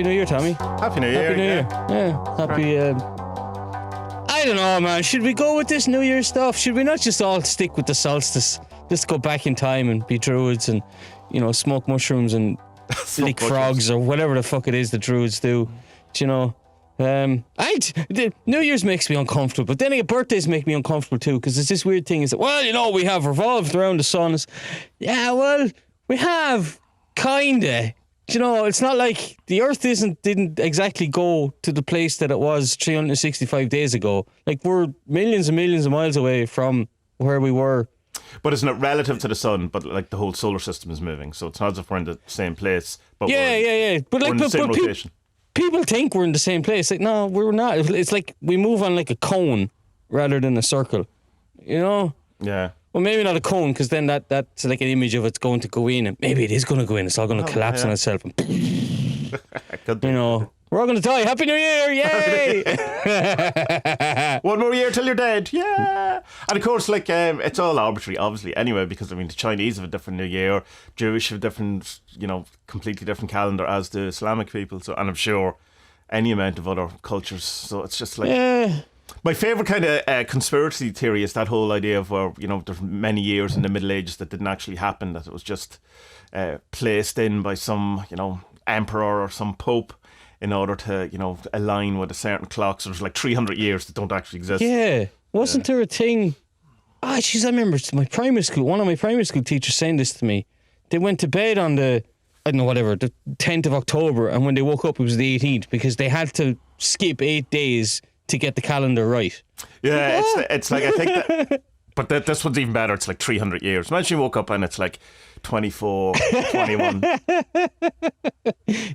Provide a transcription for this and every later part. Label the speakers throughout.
Speaker 1: Happy New Year, Tommy.
Speaker 2: Happy New Year.
Speaker 1: Happy New Year. Yeah. Happy. I don't know, man. Should we go with this New Year stuff? Should we not just all stick with the solstice? Just go back in time and be druids and, smoke mushrooms and lick frogs or whatever the fuck it is the druids do. Do you know? New Year's makes me uncomfortable, but then again, birthdays make me uncomfortable too, because it's this weird thing is that, we have revolved around the sun. Yeah, well, we have, kinda. It's not like the Earth didn't exactly go to the place that it was 365 days ago. Like, we're millions and millions of miles away from where we were.
Speaker 2: But isn't it relative to the sun? But like the whole solar system is moving, so it's not as if we're in the same place. But
Speaker 1: yeah. But
Speaker 2: we're in the same rotation.
Speaker 1: People think we're in the same place. Like, no, we're not. It's like we move on like a cone rather than a circle. Yeah. Well, maybe not a cone, because then that's like an image of it's going to go in, and maybe it is going to go in. It's all going to collapse on itself. And we're all going to die. Happy New Year! Yay!
Speaker 2: One more year till you're dead. Yeah. And of course, like it's all arbitrary, obviously. Anyway, because the Chinese have a different New Year, Jewish have a different, completely different calendar as the Islamic people. So, and I'm sure any amount of other cultures. So it's just like. My favourite kind of conspiracy theory is that whole idea of where, there's many years in the Middle Ages that didn't actually happen, that it was just placed in by some, emperor or some pope in order to, align with a certain clock. So there's like 300 years that don't actually exist.
Speaker 1: Yeah. Wasn't there a thing? I remember my primary school, one of my primary school teachers saying this to me. They went to bed on the 10th of October, and when they woke up it was the 18th, because they had to skip 8 days to get the calendar right.
Speaker 2: Yeah, it's like, I think that, but this one's even better. It's like 300 years. Imagine you woke up and it's like 24, 21.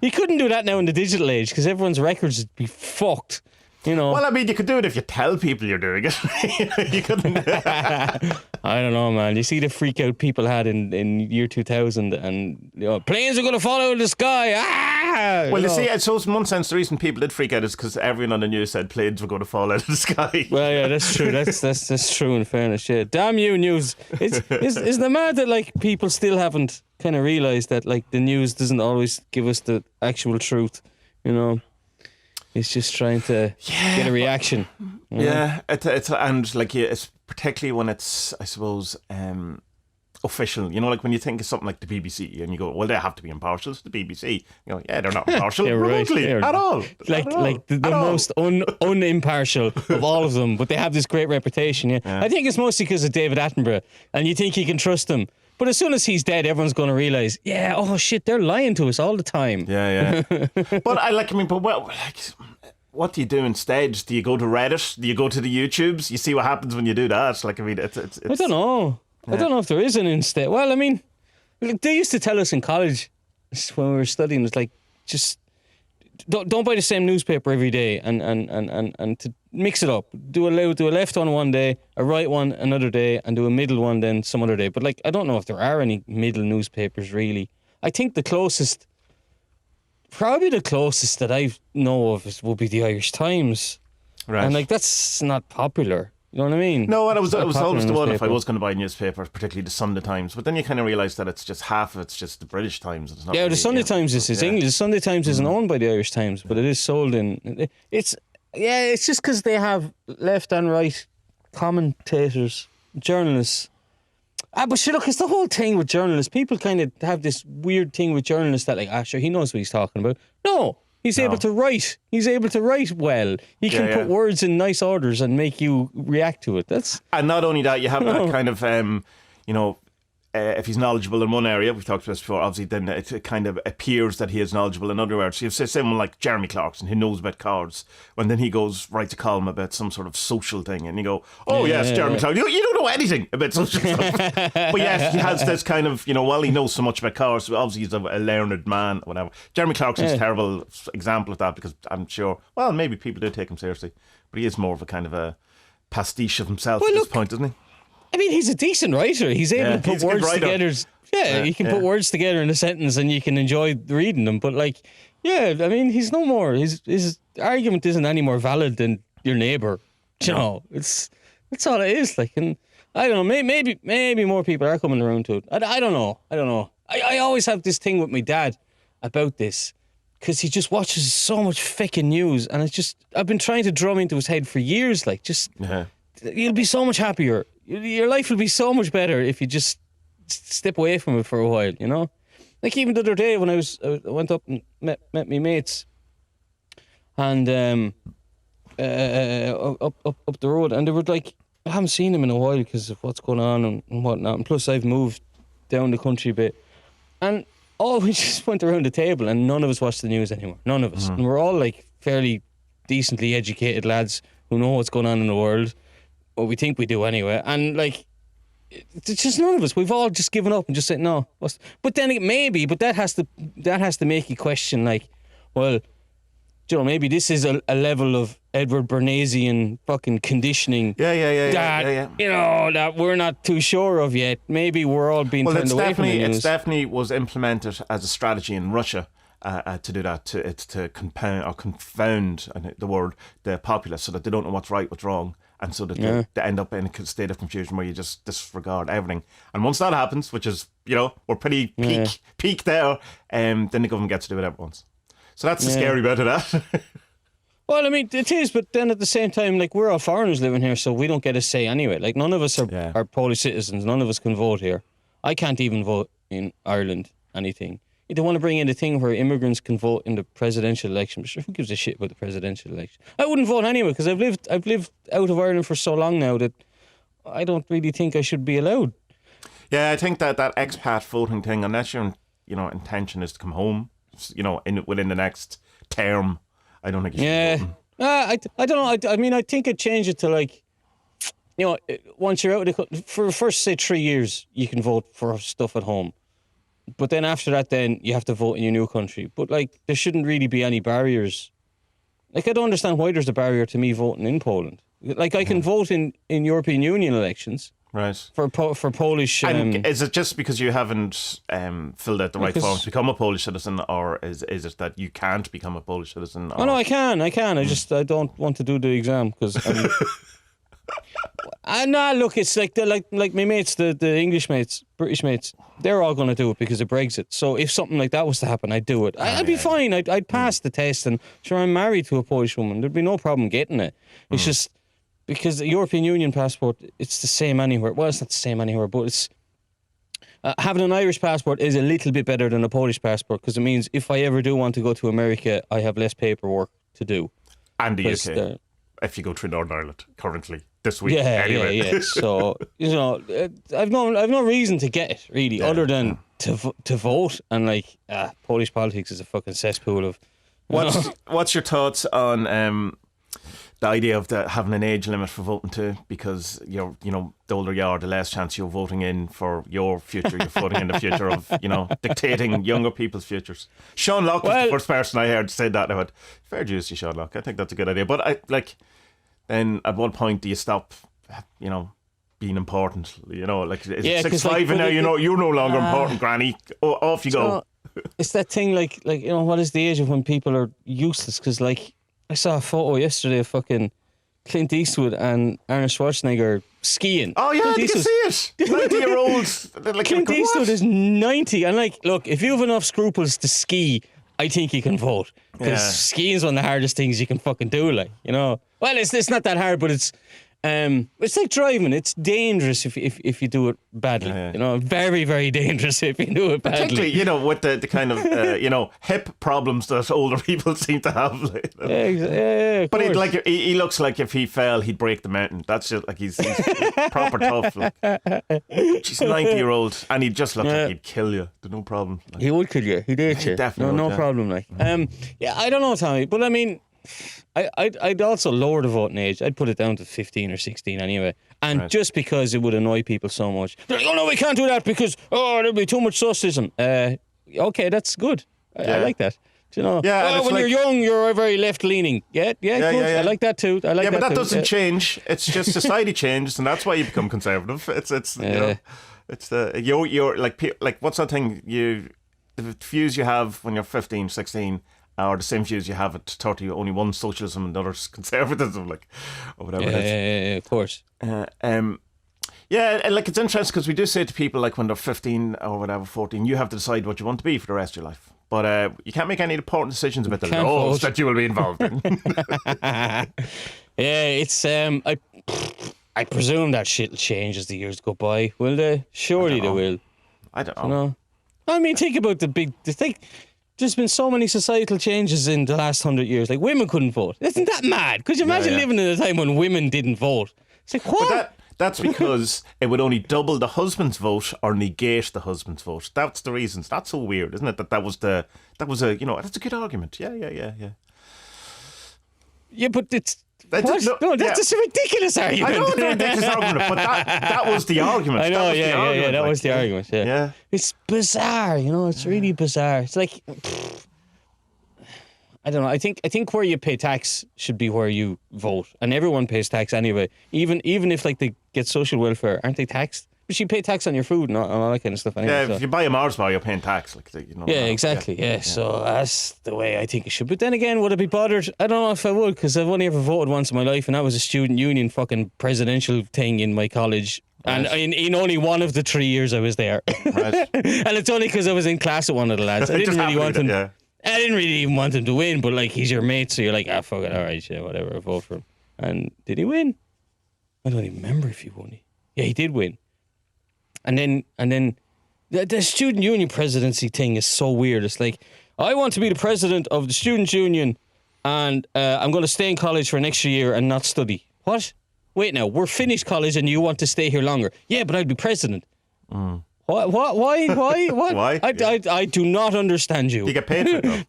Speaker 1: You couldn't do that now in the digital age, because everyone's records would be fucked.
Speaker 2: Well, you could do it if you tell people you're doing it. You couldn't.
Speaker 1: I don't know, man. You see the freak out people had in year 2000, and planes are going to fall out of the sky.
Speaker 2: Well, you see, so in one sense, the reason people did freak out is because everyone on the news said planes were going to fall out of the sky.
Speaker 1: Well, yeah, that's true. That's true. In fairness, yeah. Damn you, news. Isn't it mad that like people still haven't kind of realised that like the news doesn't always give us the actual truth? It's just trying to get a reaction.
Speaker 2: Yeah, it's and like it's particularly when it's, I suppose, official. Like when you think of something like the BBC and you go, well, they have to be impartial. It's the BBC. They're not impartial remotely at all.
Speaker 1: Like the most unimpartial of all of them, but they have this great reputation. Yeah. I think it's mostly because of David Attenborough, and you think you can trust him. But as soon as he's dead, everyone's going to realise, oh shit, they're lying to us all the time.
Speaker 2: Yeah. But what do you do instead? Do you go to Reddit? Do you go to the YouTubes? You see what happens when you do that? Like, it's
Speaker 1: I don't know. Yeah. I don't know if there is an instead. Well, they used to tell us in college when we were studying, it's like, just don't buy the same newspaper every day, and to mix it up. Do a left one day, a right one another day, and do a middle one then some other day. But like, I don't know if there are any middle newspapers really. I think probably the closest that I know of will be the Irish Times. Right. And like, that's not popular. You know what I mean?
Speaker 2: No, and it was always the one if I was going to buy a newspaper, particularly the Sunday Times. But then you kind of realise that it's just half of it's just the British Times. It's not
Speaker 1: the Sunday Times is English. The Sunday Times isn't owned by the Irish Times, but it is sold in. It's just because they have left and right commentators, journalists. But sure, look, it's the whole thing with journalists. People kind of have this weird thing with journalists that like, sure, he knows what he's talking about. No. He's able to write. He's able to write well. He can put words in nice orders and make you react to it.
Speaker 2: And not only that, you have that kind of, if he's knowledgeable in one area, we've talked about this before, obviously then it kind of appears that he is knowledgeable in other areas. So you have someone like Jeremy Clarkson who knows about cars, and then he writes a column about some sort of social thing, and you go, Jeremy Clarkson, you don't know anything about social stuff. But yes, he has this kind of, he knows so much about cars, so obviously he's a learned man, whatever. Jeremy Clarkson's a terrible example of that, because I'm sure, well, maybe people do take him seriously, but he is more of a kind of a pastiche of himself at this point, isn't he?
Speaker 1: He's a decent writer. He's able to put words together. He can put words together in a sentence and you can enjoy reading them. But he's no more. His argument isn't any more valid than your neighbour. That's all it is. Like, and I don't know. Maybe more people are coming around to it. I don't know. I always have this thing with my dad about this. because he just watches so much fucking news, and I've been trying to drum into his head for years, like, just you'll be so much happier. Your life will be so much better if you just step away from it for a while, you know. Like even the other day when I went up and met my mates, and up the road, and they were like, I haven't seen him in a while because of what's going on and whatnot, and plus I've moved down the country a bit, and we just went around the table and none of us watched the news anymore. None of us. And we're all like fairly decently educated lads who know what's going on in the world, or we think we do anyway, and like it's just none of us. We've all just given up and just said no. But then that has to make you question, like, well, you know, maybe this is a level of Edward Bernaysian fucking conditioning.
Speaker 2: Yeah.
Speaker 1: You know, that we're not too sure of yet. Maybe we're all being turned away from the news.
Speaker 2: It definitely was implemented as a strategy in Russia to do that. To confound the populace, so that they don't know what's right, what's wrong, and so that they end up in a state of confusion where you just disregard everything. And once that happens, which is, you know, we're pretty peak there, then the government gets to do it at once. So that's the scary bit of that.
Speaker 1: Well, I mean, it is, but then at the same time, like, we're all foreigners living here, so we don't get a say anyway. Like, none of us are Polish citizens. None of us can vote here. I can't even vote in Ireland, anything. They want to bring in a thing where immigrants can vote in the presidential election. But sure, who gives a shit about the presidential election? I wouldn't vote anyway, because I've lived out of Ireland for so long now that I don't really think I should be allowed.
Speaker 2: Yeah, I think that expat voting thing, unless your intention is to come home, you know, within the next term, I don't think you should be voting.
Speaker 1: I don't know. I mean, I think I'd change it to, like, you know, once you're out of the country, for the first, say, 3 years, you can vote for stuff at home. But then after that, then you have to vote in your new country. But, like, there shouldn't really be any barriers. Like, I don't understand why there's a barrier to me voting in Poland. Like, I can vote in European Union elections.
Speaker 2: Right.
Speaker 1: For Polish...
Speaker 2: and is it just because you haven't filled out the right form to become a Polish citizen, or is it that you can't become a Polish citizen? Or...
Speaker 1: Oh, no, I can. I I don't want to do the exam because... look, it's like my mates, the English mates, British mates, they're all going to do it because of Brexit. So if something like that was to happen, I'd do it. I'd be fine. I'd pass the test, and sure, I'm married to a Polish woman. There'd be no problem getting it. It's just... Because the European Union passport, it's the same anywhere. Well, it's not the same anywhere, but it's having an Irish passport is a little bit better than a Polish passport, because it means if I ever do want to go to America, I have less paperwork to do.
Speaker 2: And the UK, if you go to Northern Ireland currently this week.
Speaker 1: Yeah. So, you know, I've no reason to get it really, other than to vote, and like Polish politics is a fucking cesspool of.
Speaker 2: What's your thoughts on the idea of having an age limit for voting too? Because the older you are, the less chance you're voting in for your future. You're voting in the future of, dictating younger people's futures. Sean Locke was the first person I heard say that. I went, fair dues to Sean Locke. I think that's a good idea. But then at what point do you stop, being important? It's 6'5" and now you're no longer important, Granny. Off you go.
Speaker 1: It's that thing what is the age of when people are useless? Because I saw a photo yesterday of fucking Clint Eastwood and Arnold Schwarzenegger skiing.
Speaker 2: Oh yeah, you can see it. 90-year-olds.
Speaker 1: Clint Eastwood is 90, and look, if you have enough scruples to ski, I think you can vote, because skiing is one of the hardest things you can fucking do. Well, it's not that hard, but it's like driving. It's dangerous if you do it badly. Very, very dangerous if you do it badly.
Speaker 2: Particularly, with the kind of hip problems that older people seem to have. But he looks like if he fell, he'd break the mountain. That's just he's proper tough. She's 90-year-old, and he'd just look like he'd kill you. There's no problem.
Speaker 1: He would kill you. He'd hate you.
Speaker 2: Definitely.
Speaker 1: No problem. I don't know, Tommy, but I mean. I'd also lower the voting age. I'd put it down to 15 or 16 anyway. And just because it would annoy people so much. They're like, oh no, we can't do that because there'll be too much socialism. Okay, that's good. I like that. When you're young, you're very left leaning. Yeah, good. I like that too. But
Speaker 2: that doesn't change. It's just society changes, and that's why you become conservative. You're like what's that thing the views you have when you're 15, 16. Or the same views you have at 30, only one socialism and the other's conservatism, or whatever it is.
Speaker 1: Of course.
Speaker 2: Yeah, and like it's interesting because we do say to people like when they're 15 or whatever, 14, you have to decide what you want to be for the rest of your life. But you can't make any important decisions about the laws that you will be involved in.
Speaker 1: Yeah, it's I presume that shit'll change as the years go by. Will they? Surely they will.
Speaker 2: I don't know.
Speaker 1: You know? I mean, think about the thing. There's been so many societal changes in the last 100 years. Like, women couldn't vote. Isn't that mad? Could you imagine living in a time when women didn't vote? It's like, what?
Speaker 2: But that's because it would only double the husband's vote or negate the husband's vote. That's the reasons. That's so weird, isn't it? That was a that's a good argument. Yeah.
Speaker 1: Yeah, but it's...
Speaker 2: That's
Speaker 1: a ridiculous argument.
Speaker 2: I know it's a ridiculous argument, but that was the argument.
Speaker 1: I know, that was the argument.
Speaker 2: Yeah.
Speaker 1: It's bizarre, it's really bizarre. It's like, I don't know. I think where you pay tax should be where you vote, and everyone pays tax anyway. Even if like they get social welfare, aren't they taxed? But you pay tax on your food and all that kind of stuff anyway.
Speaker 2: Yeah, if you buy a Mars bar, you're paying tax.
Speaker 1: Yeah, exactly. Yeah, so that's the way I think it should. But then again, would I be bothered? I don't know if I would, because I've only ever voted once in my life, and that was a student union fucking presidential thing in my college. Right. And in only one of the 3 years I was there. Right. And it's only because I was in class with one of the lads. I didn't really want him. Yeah. I didn't really even want him to win, but like he's your mate, so you're like, fuck it, all right, yeah, whatever, I'll vote for him. And did he win? I don't even remember if he won. Yeah, he did win. And then the student union presidency thing is so weird. It's like, I want to be the president of the student union, and I'm going to stay in college for an extra year and not study. What? Wait now, we're finished college and you want to stay here longer. Yeah, but I'd be president. What? Why? What?
Speaker 2: Why?
Speaker 1: I do not understand you.
Speaker 2: You get paid for it though.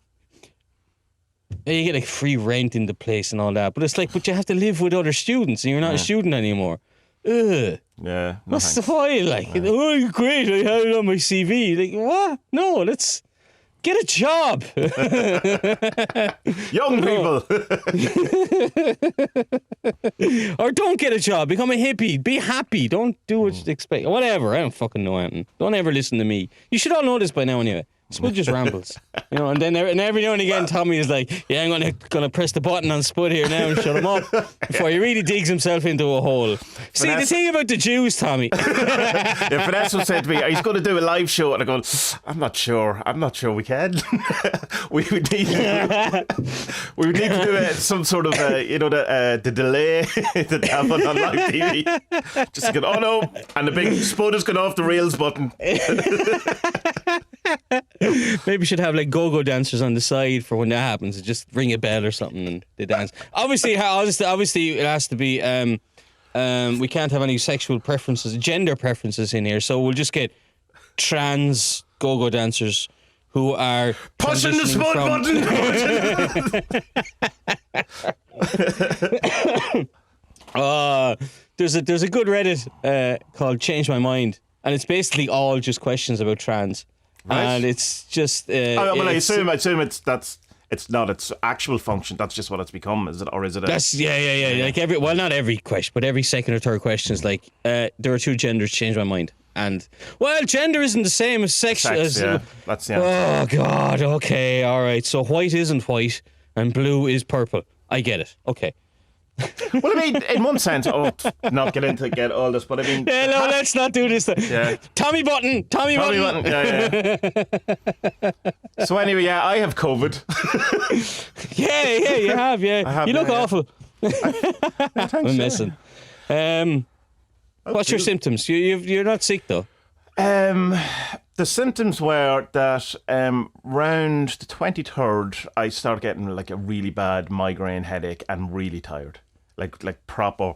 Speaker 1: You get like free rent in the place and all that. But it's like, but you have to live with other students and you're not a student anymore. Ugh.
Speaker 2: Yeah.
Speaker 1: What's the point? Like, oh, great, I have it on my CV. Like, what? No, let's get a job.
Speaker 2: Young people.
Speaker 1: Or don't get a job. Become a hippie. Be happy. Don't do what you expect. Whatever. I don't fucking know anything. Don't ever listen to me. You should all know this by now anyway. Spud just rambles, and then every now and again Tommy is like, yeah, I'm gonna press the button on Spud here now and shut him up before he really digs himself into a hole. See, the thing about the Jews, Tommy.
Speaker 2: Yeah, Vanessa said to me, he's going to do a live show, and I go, I'm not sure we can. we would need to do some sort of the delay that happen on live TV. Just go, oh no, and the big Spud has gone off the rails button.
Speaker 1: Maybe we should have like go-go dancers on the side for when that happens. Just ring a bell or something and they dance. Obviously it has to be. We can't have any sexual preferences, gender preferences in here. So we'll just get trans go-go dancers who are
Speaker 2: pushing the
Speaker 1: spud button. There's a good Reddit called Change My Mind, and it's basically all just questions about trans. Right. And it's just.
Speaker 2: I assume it's not its actual function. That's just what it's become, is it? Or is it?
Speaker 1: That's yeah. Like not every question, but every second or third question is like, there are two genders. Change my mind. And gender isn't the same as sex.
Speaker 2: That's the answer.
Speaker 1: Oh God. Okay. All right. So white isn't white, and blue is purple. I get it. Okay.
Speaker 2: Well, I mean, in one sense, not get all this, but I mean,
Speaker 1: let's not do this.
Speaker 2: Yeah.
Speaker 1: Tommy Button.
Speaker 2: Yeah. So anyway, I have COVID.
Speaker 1: yeah, you have. Yeah, you look awful.
Speaker 2: Thanks,
Speaker 1: I'm messing. What's your symptoms? You're not sick though.
Speaker 2: The symptoms were that round the 23rd, I started getting like a really bad migraine headache and really tired, like proper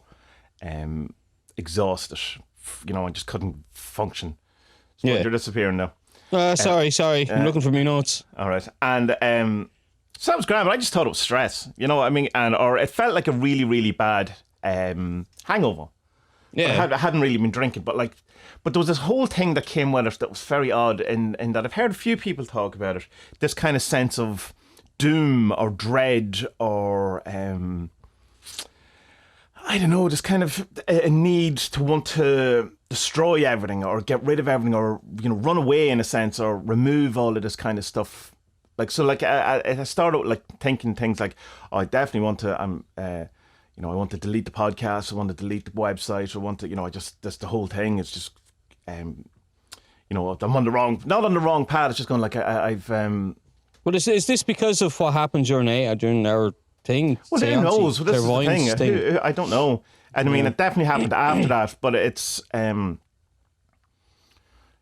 Speaker 2: exhausted. I just couldn't function. So you're disappearing now.
Speaker 1: Sorry. I'm looking for my notes.
Speaker 2: All right, and so that was grand, but I just thought it was stress. You know what I mean? Or it felt like a really, really bad hangover.
Speaker 1: Yeah,
Speaker 2: I hadn't really been drinking, but there was this whole thing that came with it that was very odd in that I've heard a few people talk about it. This kind of sense of doom or dread or I don't know, this kind of a need to want to destroy everything or get rid of everything or run away in a sense or remove all of this kind of stuff. I started thinking things like, I definitely want to you know, I want to delete the podcast, I want to delete the website, I want to, you know, that's the whole thing. It's just, you know, I'm not on the wrong path. It's just going like I've.
Speaker 1: But is this because of what happened during our thing?
Speaker 2: Well, who knows? Well, this is the thing. I don't know. And I mean, it definitely happened after that, but it's, you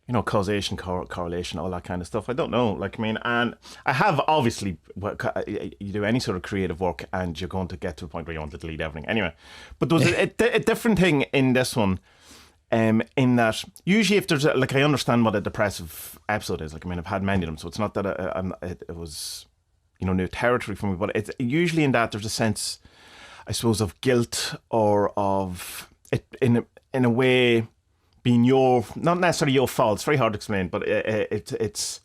Speaker 2: know, causation, correlation, all that kind of stuff. I don't know. Like, I mean, and I have obviously, you do any sort of creative work and you're going to get to a point where you want to delete everything. Anyway, but there was a different thing in this one, in that usually if there's, like, I understand what a depressive episode is. Like, I mean, I've had many of them, so it's not that it was, you know, new territory for me, but it's usually in that there's a sense, I suppose, of guilt or of it in a way being not necessarily your fault. It's very hard to explain, but it's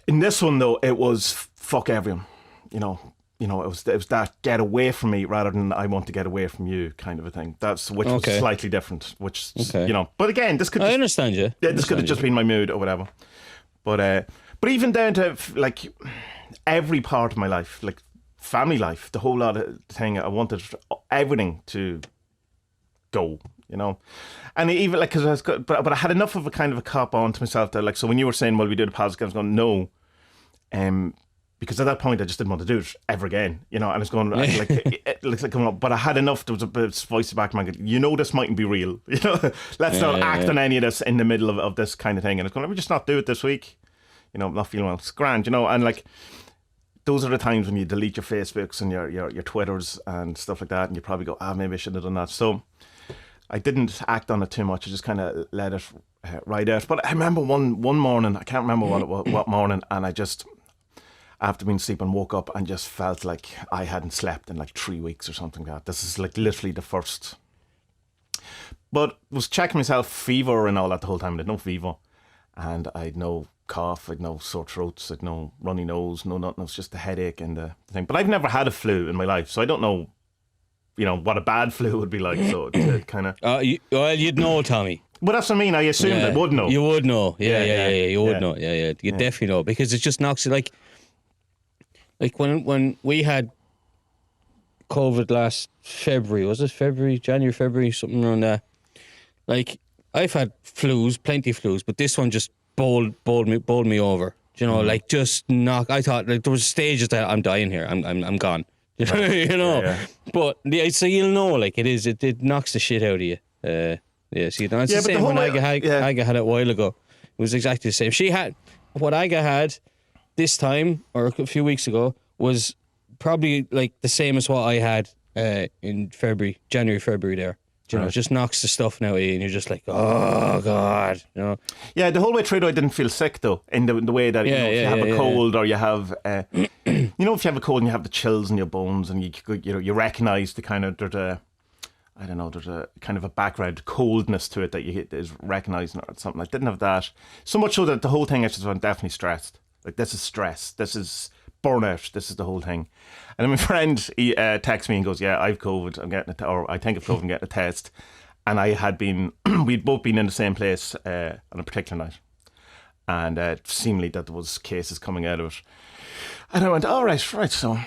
Speaker 2: in this one though. It was fuck everyone, you know. It was that get away from me rather than I want to get away from you kind of a thing. Which was slightly different. Which you know, but again, this could.
Speaker 1: I understand you.
Speaker 2: Yeah, this could have just been my mood or whatever. But even down to like every part of my life, like family life, the whole lot of thing, I wanted everything to go, you know. And even like, because but I had enough of a kind of a cop on to myself that, like, so when you were saying, well, we did a podcast, I was going, no, because at that point I just didn't want to do it ever again, you know. And it's going like it looks like coming up, but I had enough. There was a bit of voice back in my head, you know, this mightn't be real, you know. Let's not act on any of this in the middle of this kind of thing. And it's going, let me just not do it this week, you know. I'm not feeling well. It's grand, you know. And like, those are the times when you delete your Facebooks and your Twitters and stuff like that, and you probably go, maybe I shouldn't have done that. So I didn't act on it too much. I just kind of let it ride out. But I remember one morning, I can't remember what morning, and I just, after being sleeping, woke up and just felt like I hadn't slept in like 3 weeks or something like that. This is like literally the first. But was checking myself, fever and all that the whole time. I had no fever, and I had no cough, I'd no sore throats, I'd no runny nose, no nothing. It was just the headache and the thing. But I've never had a flu in my life, so I don't know, you know, what a bad flu would be like. So it kind of.
Speaker 1: Well, you'd know, Tommy.
Speaker 2: But that's what I mean. I assumed I would know.
Speaker 1: You would know. Yeah. You would know. Yeah. You definitely know, because it just knocks it like when we had COVID last February, was it January, February, something around that. Like, I've had plenty of flus, but this one just bowled me over. You know, like, just knock. I thought, like, there was stages that I'm dying here. I'm gone. You know,
Speaker 2: Yeah.
Speaker 1: But so you'll know, like, it knocks the shit out of you. So you know, it's the same when Iga had it a while ago. It was exactly the same. What Iga had this time, or a few weeks ago, was probably like the same as what I had in January, February there. You know, it just knocks the stuff out of you, and you're just like, oh God, you know. Yeah,
Speaker 2: the whole way through, though, I didn't feel sick though. In the way that, you know, if you have a cold or you have, you know, if you have a cold and you have the chills in your bones, and you recognise the kind of there's a kind of a background coldness to it that is recognising or something. I didn't have that so much so that the whole thing I just went definitely stressed. Like, this is stress. This is burnout. This is the whole thing. And then my friend, he texts me and goes, yeah, I've COVID. I'm getting or I think I've COVID. I'm getting a test. And I had been, we'd both been in the same place on a particular night. And seemingly that there was cases coming out of it. And I went, all right, so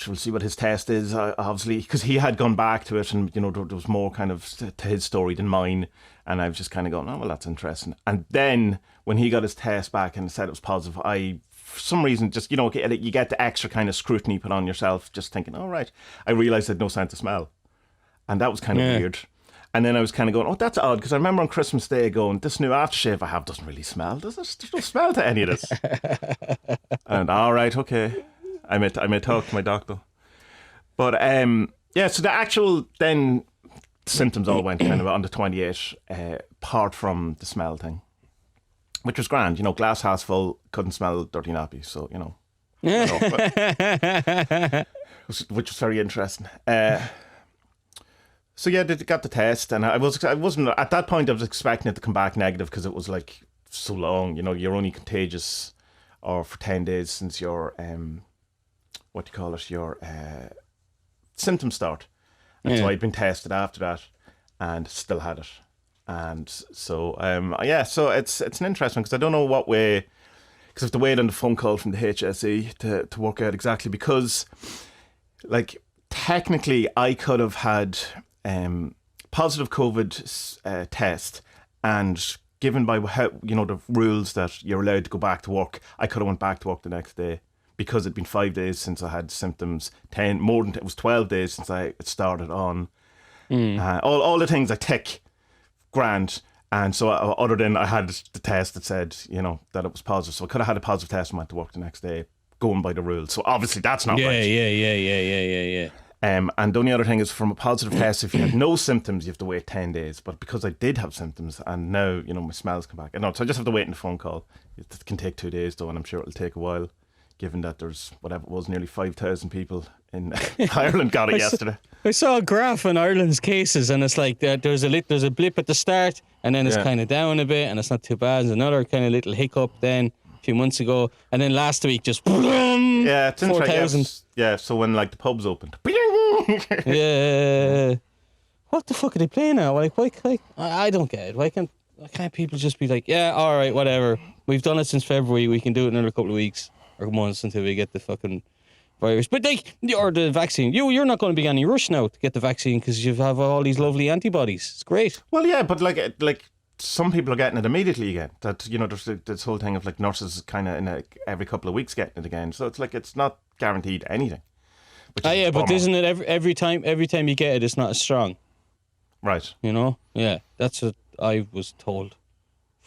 Speaker 2: we'll see what his test is, obviously, because he had gone back to it, and, you know, there was more kind of to his story than mine. And I was just kind of going, oh, well, that's interesting. And then when he got his test back and said it was positive, I, for some reason, just, you know, you get the extra kind of scrutiny put on yourself, just thinking, all right. I realised I had no sense of smell. And that was kind of weird. And then I was kind of going, oh, that's odd, because I remember on Christmas Day going, this new aftershave I have doesn't really smell, does it? There's no smell to any of this. And all right, okay. I may talk to my doctor. But so the actual then symptoms all went kind of on the 28th, apart from the smell thing, which was grand. You know, glass half full, couldn't smell dirty nappy, so, you know. Which was very interesting. So yeah, they got the test, and I wasn't at that point. I was expecting it to come back negative because it was like so long. You know, you're only contagious or for 10 days since your your symptoms start. And so I'd been tested after that and still had it. And so, so it's an interesting, because I don't know what way, because I have to wait on the phone call from the HSE to work out exactly, because, like, technically I could have had positive COVID test, and given by how, the rules that you're allowed to go back to work, I could have went back to work the next day because it'd been 5 days since I had symptoms. It was 12 days since I started on. All the things I tick, grand. And so other than I had the test that said, that it was positive. So I could have had a positive test and went to work the next day, going by the rules. So obviously that's not right.
Speaker 1: Yeah.
Speaker 2: And the only other thing is, from a positive test, if you had no symptoms, you have to wait 10 days. But because I did have symptoms, and now, my smells come back. So I just have to wait in the phone call. It can take 2 days, though, and I'm sure it'll take a while, given that there's, whatever it was, nearly 5,000 people in Ireland got it yesterday.
Speaker 1: I saw a graph on Ireland's cases, and it's like there's a blip at the start, and then it's kind of down a bit, and it's not too bad. There's another kind of little hiccup then a few months ago, and then last week just
Speaker 2: it's
Speaker 1: 4,000.
Speaker 2: Yeah, so when the pubs opened.
Speaker 1: Yeah. What the fuck are they playing now? Like, why? I don't get it. Why can't people just be like, yeah, all right, whatever. We've done it since February. We can do it in another couple of weeks or months until we get the fucking virus. But or the vaccine. You're not going to be in any rush now to get the vaccine because you have all these lovely antibodies. It's great.
Speaker 2: Well, yeah, but like some people are getting it immediately again. That there's this whole thing of like nurses kind of every couple of weeks getting it again. So it's like it's not guaranteed anything.
Speaker 1: But isn't it every time you get it, it's not as strong?
Speaker 2: Right.
Speaker 1: Yeah, that's what I was told.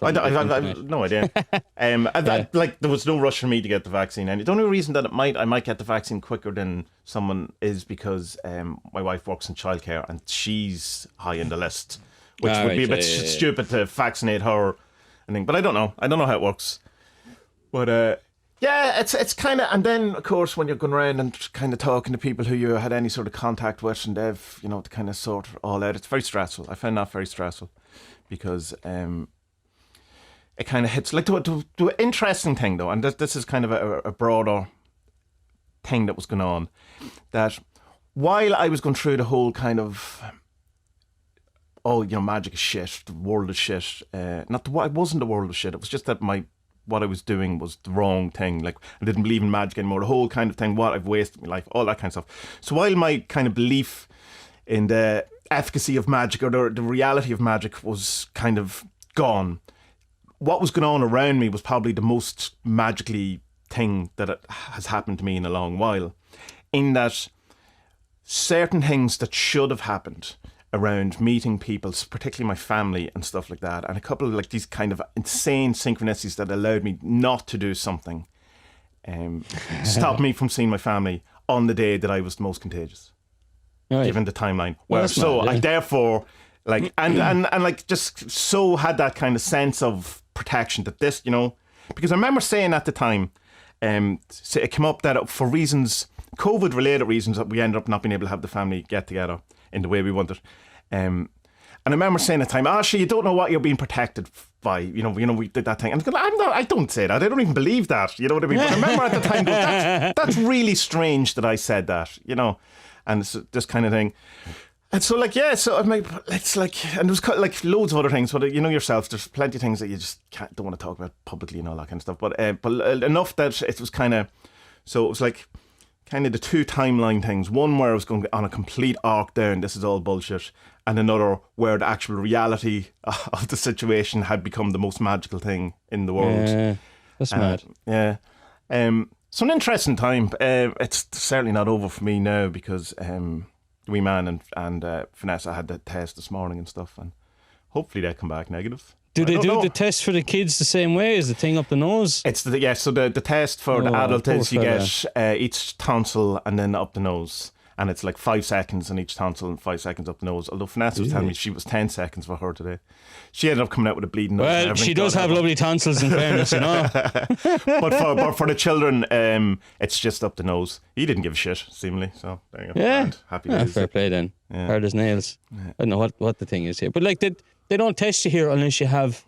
Speaker 2: I no idea. There was no rush for me to get the vaccine. And the only reason that I might get the vaccine quicker than someone is because my wife works in childcare and she's high in the list, which would be a bit stupid to vaccinate her. But I don't know. I don't know how it works. But it's kind of, and then of course when you're going around and kind of talking to people who you had any sort of contact with, and they've to kind of sort it all out, it's very stressful. I found that very stressful because it kind of hits like the interesting thing though, and this is kind of a broader thing that was going on, that while I was going through the whole kind of magic is shit, the world is shit, it wasn't the world of shit, it was just that what I was doing was the wrong thing. Like, I didn't believe in magic anymore. The whole kind of thing, I've wasted my life, all that kind of stuff. So while my kind of belief in the efficacy of magic or the reality of magic was kind of gone, what was going on around me was probably the most magically thing that has happened to me in a long while. In that certain things that should have happened around meeting people, particularly my family and stuff like that, and a couple of like these kind of insane synchronicities that allowed me not to do something, stopped me from seeing my family on the day that I was the most contagious, given the timeline. I therefore like and like just so had that kind of sense of protection that this, because I remember saying at the time, it came up that for reasons, COVID related reasons, that we ended up not being able to have the family get together in the way we wanted. And I remember saying at the time, actually, you don't know what you're being protected by. We did that thing. And I don't say that. I don't even believe that. You know what I mean? But I remember at the time, that's really strange that I said that, and it's this kind of thing. And so it's like, and there was like loads of other things, but yourself, there's plenty of things that you just don't want to talk about publicly and all that kind of stuff. But enough that it was kind of, so it was like, kind of the two timeline things. One where I was going on a complete arc down, this is all bullshit, and another where the actual reality of the situation had become the most magical thing in the world.
Speaker 1: Yeah, that's mad.
Speaker 2: Yeah. So an interesting time. It's certainly not over for me now because wee man and Vanessa had the test this morning and stuff, and hopefully they come back negative.
Speaker 1: Do they do the test for the kids the same way? Is the thing up the nose?
Speaker 2: It's so the test for the adult is you get each tonsil and then up the nose, and it's like 5 seconds on each tonsil and 5 seconds up the nose. Although Vanessa was telling me she was 10 seconds for her today. She ended up coming out with a bleeding nose.
Speaker 1: Well, she does have lovely tonsils, in fairness,
Speaker 2: But for the children, it's just up the nose. He didn't give a shit, seemingly. So there you go.
Speaker 1: Yeah,
Speaker 2: happy days.
Speaker 1: Fair play then. Yeah. Hard as nails. Yeah. I don't know what the thing is here, but like they don't test you here unless you have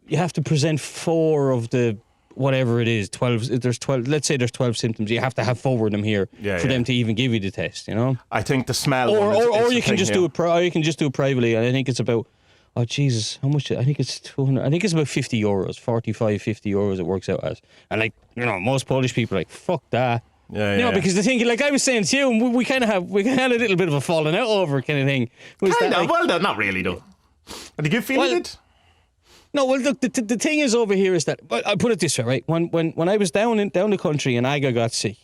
Speaker 1: to present 4 of the whatever it is, 12. There's 12. Let's say there's 12 symptoms. You have to have 4 of them here for them to even give you the test.
Speaker 2: I think the smell.
Speaker 1: Or you can just do it. Or you can just do it privately. And I think it's about. Oh Jesus! How much? I think it's 200. I think it's about €50, 45, €50. It works out as. And most Polish people are like, fuck that.
Speaker 2: Yeah,
Speaker 1: You know,
Speaker 2: yeah.
Speaker 1: because the thing, like I was saying to you, we kind of had a little bit of a falling out over kind of thing. Was
Speaker 2: Kind
Speaker 1: that,
Speaker 2: of.
Speaker 1: like,
Speaker 2: Well, not really, though. Did you feel it?
Speaker 1: no, well, look, the thing is over here is that, I'll put it this way, right? When I was down the country and Aga got sick,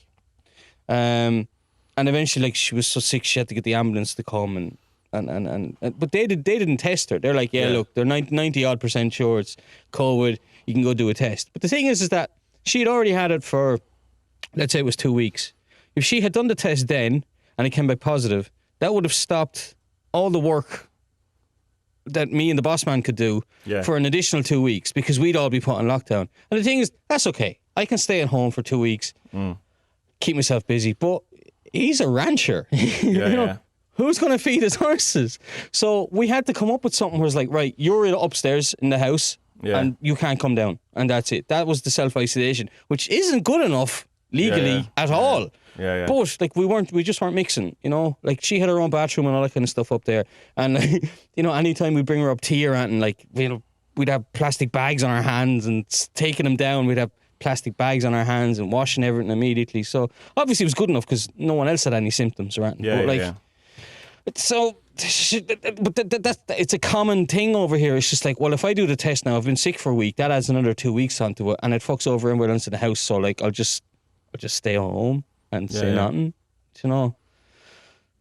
Speaker 1: and eventually, like, she was so sick she had to get the ambulance to come and but they didn't test her. They're like, yeah. Look, they're 90% sure it's COVID. You can go do a test. But the thing is that she had already had it for, let's say it was 2 weeks. If she had done the test then and it came back positive, that would have stopped all the work that me and the boss man could do for an additional 2 weeks, because we'd all be put on lockdown. And the thing is, that's okay. I can stay at home for 2 weeks, keep myself busy. But he's a rancher. You know? Who's going to feed his horses? So we had to come up with something where it's like, right, you're upstairs in the house and you can't come down. And that's it. That was the self-isolation, which isn't good enough legally at all.
Speaker 2: Yeah.
Speaker 1: But like we just weren't mixing, you know. Like she had her own bathroom and all that kind of stuff up there. And you know, anytime we bring her up tea or anything, like, you know, we'd have plastic bags on our hands and taking them down, we'd have plastic bags on our hands and washing everything immediately. So obviously it was good enough because no one else had any symptoms or anything. But like, so, but that's it's a common thing over here. It's just like, well, if I do the test now, I've been sick for a week, that adds another 2 weeks onto it, and it fucks over everyone else in the house. So like, I'll just stay home and say nothing. You know,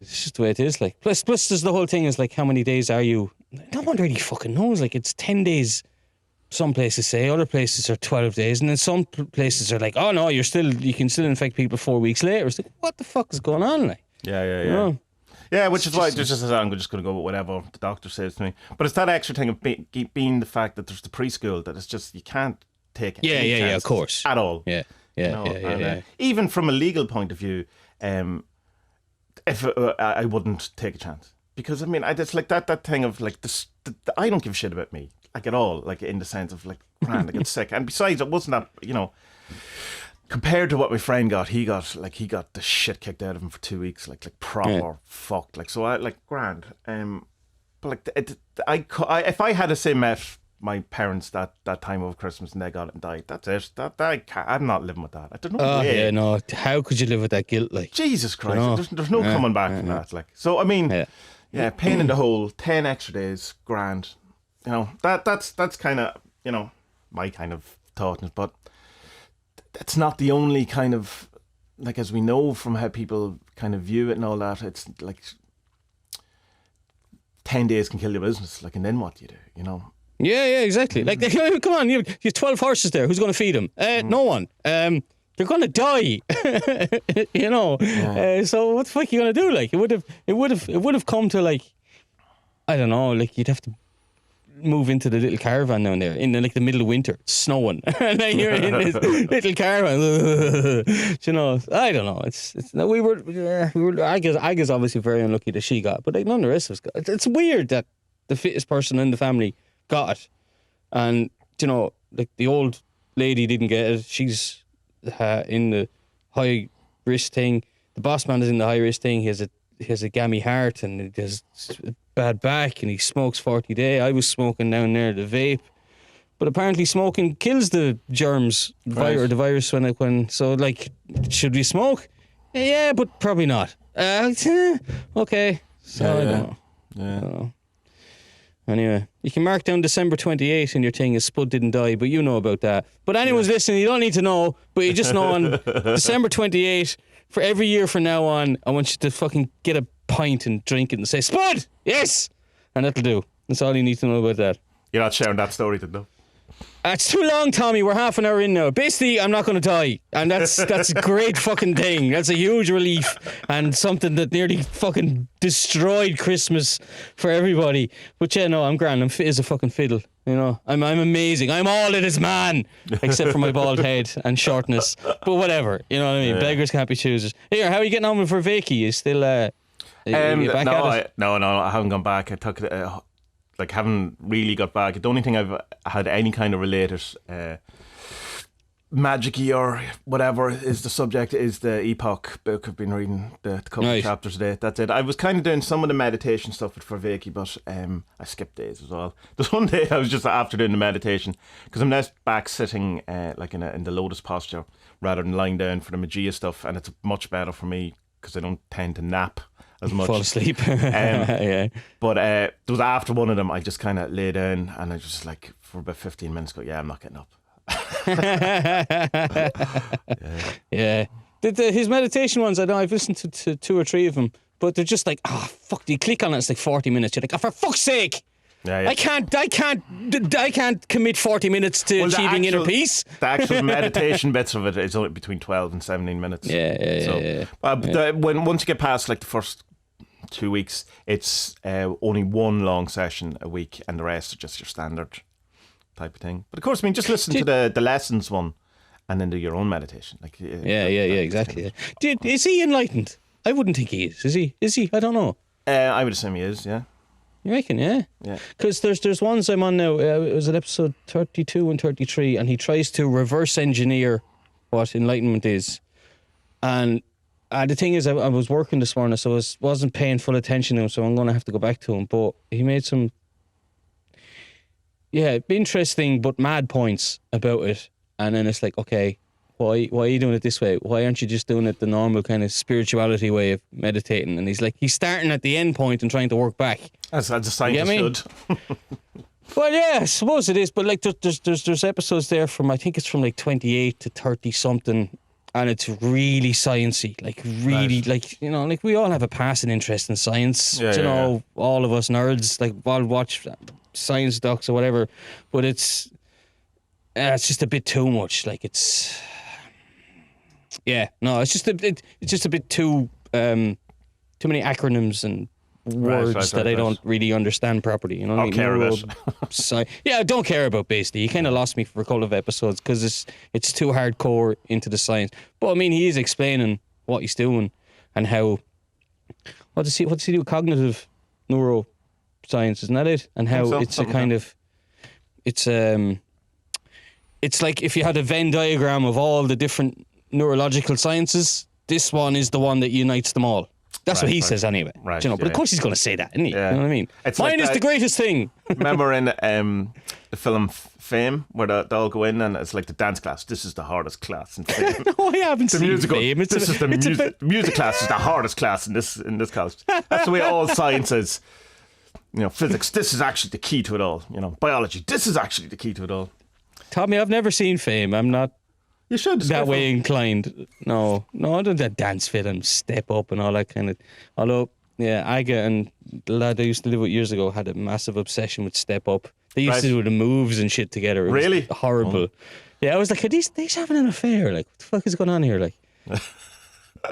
Speaker 1: it's just the way it is. Like, plus there's the whole thing is like, how many days are you? No one really fucking knows. Like, it's 10 days. Some places say, other places are 12 days, and then some places are like, oh no, you can still infect people 4 weeks later. It's like, what the fuck is going on? Like,
Speaker 2: You know?
Speaker 1: Yeah,
Speaker 2: Yeah, which is why I'm just going to go with whatever the doctor says to me. But it's that extra thing of being the fact that there's the preschool, that it's just, you can't take it.
Speaker 1: Yeah, of course.
Speaker 2: At all.
Speaker 1: Yeah.
Speaker 2: Even from a legal point of view, if I wouldn't take a chance. Because, I mean, it's like that thing of, like, I don't give a shit about me, like, at all. Like, in the sense of, like, grand, I get sick. And besides, it wasn't that, you know, compared to what my friend got, he got the shit kicked out of him for 2 weeks, like proper fucked. Like, so I, like, grand. But like, if I had say met my parents that time over Christmas and they got it and died, that's it. I'm not living with that. I don't know.
Speaker 1: How could you live with that guilt? Like,
Speaker 2: Jesus Christ,
Speaker 1: you know?
Speaker 2: there's no coming back from that. Like, so I mean, pain in the hole, 10 extra days, grand. You know, that's kind of, you know, my kind of thought, but it's not the only kind of, like, as we know from how people kind of view it and all that, it's like 10 days can kill your business, like, and then what do you do, you know?
Speaker 1: Yeah, exactly. Like, come on, you have 12 horses there. Who's going to feed them? No one. They're going to die. You know. So what the fuck are you going to do? Like, it would have come to, like, I don't know. Like, you'd have to move into the little caravan down there in the middle of winter, it's snowing, and then you're in this little caravan. You know, I don't know. We were. I guess obviously very unlucky that she got, but like, none of the rest of us got. It's weird that the fittest person in the family got it, and you know, like, the old lady didn't get it. She's in the high risk thing. The boss man is in the high risk thing. He has a gammy heart and he has a bad back and he smokes 40 a day. I was smoking down there, the vape. But apparently smoking kills the germs, or the virus when so, like, should we smoke? Yeah, but probably not. Okay. So I don't know.
Speaker 2: Yeah.
Speaker 1: I don't know. Anyway, you can mark down December 28th in your thing as Spud didn't die, but you know about that. But anyone's listening, you don't need to know, but you just know on December 28th, for every year from now on, I want you to fucking get a pint and drink it and say, Spud! Yes! And that'll do. That's all you need to know about that.
Speaker 2: You're not sharing that story, then, no?
Speaker 1: It's too long, Tommy. We're half an hour in now. Basically, I'm not going to die. And that's a great fucking thing. That's a huge relief and something that nearly fucking destroyed Christmas for everybody. But yeah, no, I'm grand. I'm fit as a fucking fiddle. You know, I'm amazing. I'm all it is, man. Except for my bald head and shortness. But whatever. You know what I mean? Beggars can't be choosers. Here, how are you getting on with for Vicky? You still back at it?
Speaker 2: No, I haven't gone back. I took it. Haven't really got back. The only thing I've had any kind of related Magick or whatever is the subject, is the Epoch book. I've been reading the couple of chapters today. That's it. I was kind of doing some of the meditation stuff with Vervaeke, but I skipped days as well. There's one day I was just after doing the meditation, because I'm now back sitting like in the lotus posture rather than lying down for the Magick stuff, and it's much better for me because I don't tend to nap as much.
Speaker 1: Fall asleep.
Speaker 2: But there was after one of them, I just kind of lay down and I just like for about 15 minutes go, I'm not getting up.
Speaker 1: Yeah. His meditation ones, I know I've listened to 2 or 3 of them, but they're just like, fuck, you click on it, it's like 40 minutes. You're like, for fuck's sake. Yeah. I can't commit 40 minutes to achieving inner peace.
Speaker 2: The actual meditation bits of it is only between 12 and 17 minutes. Once you get past like the first 2 weeks, it's only one long session a week, and the rest are just your standard type of thing. But of course, I mean, just listen to the lessons one, and then do your own meditation. Like,
Speaker 1: exactly. Is he enlightened? I wouldn't think he is. Is he? I don't know.
Speaker 2: I would assume he is. Yeah.
Speaker 1: You reckon? Yeah. Yeah. Because there's ones I'm on now. It was at episode 32 and 33, and he tries to reverse engineer what enlightenment is. And the thing is, I was working this morning, so I wasn't paying full attention to him. So I'm going to have to go back to him. But he made some. Yeah, interesting but mad points about it. And then it's like, okay, why are you doing it this way? Why aren't you just doing it the normal kind of spirituality way of meditating? And he's starting at the end point and trying to work back.
Speaker 2: As a scientist should.
Speaker 1: Well, yeah, I suppose it is. But like, there's episodes there from, I think it's from like 28 to 30 something. And it's really sciencey, like really, like, you know, like we all have a passing interest in science. All of us nerds, like, I'll watch science docs or whatever, but it's just a bit too much. Like it's just a bit too many acronyms and words that I don't really understand properly. You know,
Speaker 2: I care about.
Speaker 1: I don't care about. Basically, he kind of lost me for a couple of episodes because it's too hardcore into the science. But I mean, he is explaining what he's doing and how. What does he do with cognitive neuroscience? Isn't that it? And how it's a kind of, it's like if you had a Venn diagram of all the different neurological sciences, this one is the one that unites them all. That's what he says anyway. Right, but of course he's going to say that, isn't he? Yeah. You know what I mean? Mine is the greatest thing.
Speaker 2: Remember in the film Fame, where they all go in and it's like the dance class. This is the hardest class in Fame.
Speaker 1: No, I haven't seen Fame.
Speaker 2: Music class is the hardest class in this college. That's the way all science is. You know, physics, this is actually the key to it all. You know, biology, this is actually the key to it all.
Speaker 1: Tommy, I've never seen Fame. I'm not.
Speaker 2: You should.
Speaker 1: That way inclined. No, I don't that dance fit and step up and all that kind of. Although, yeah, Aga and the lad I used to live with years ago had a massive obsession with step up. They used to do the moves and shit together. It
Speaker 2: really?
Speaker 1: Was horrible. Oh. Yeah, I was like, are these having an affair? Like, what the fuck is going on here? Like,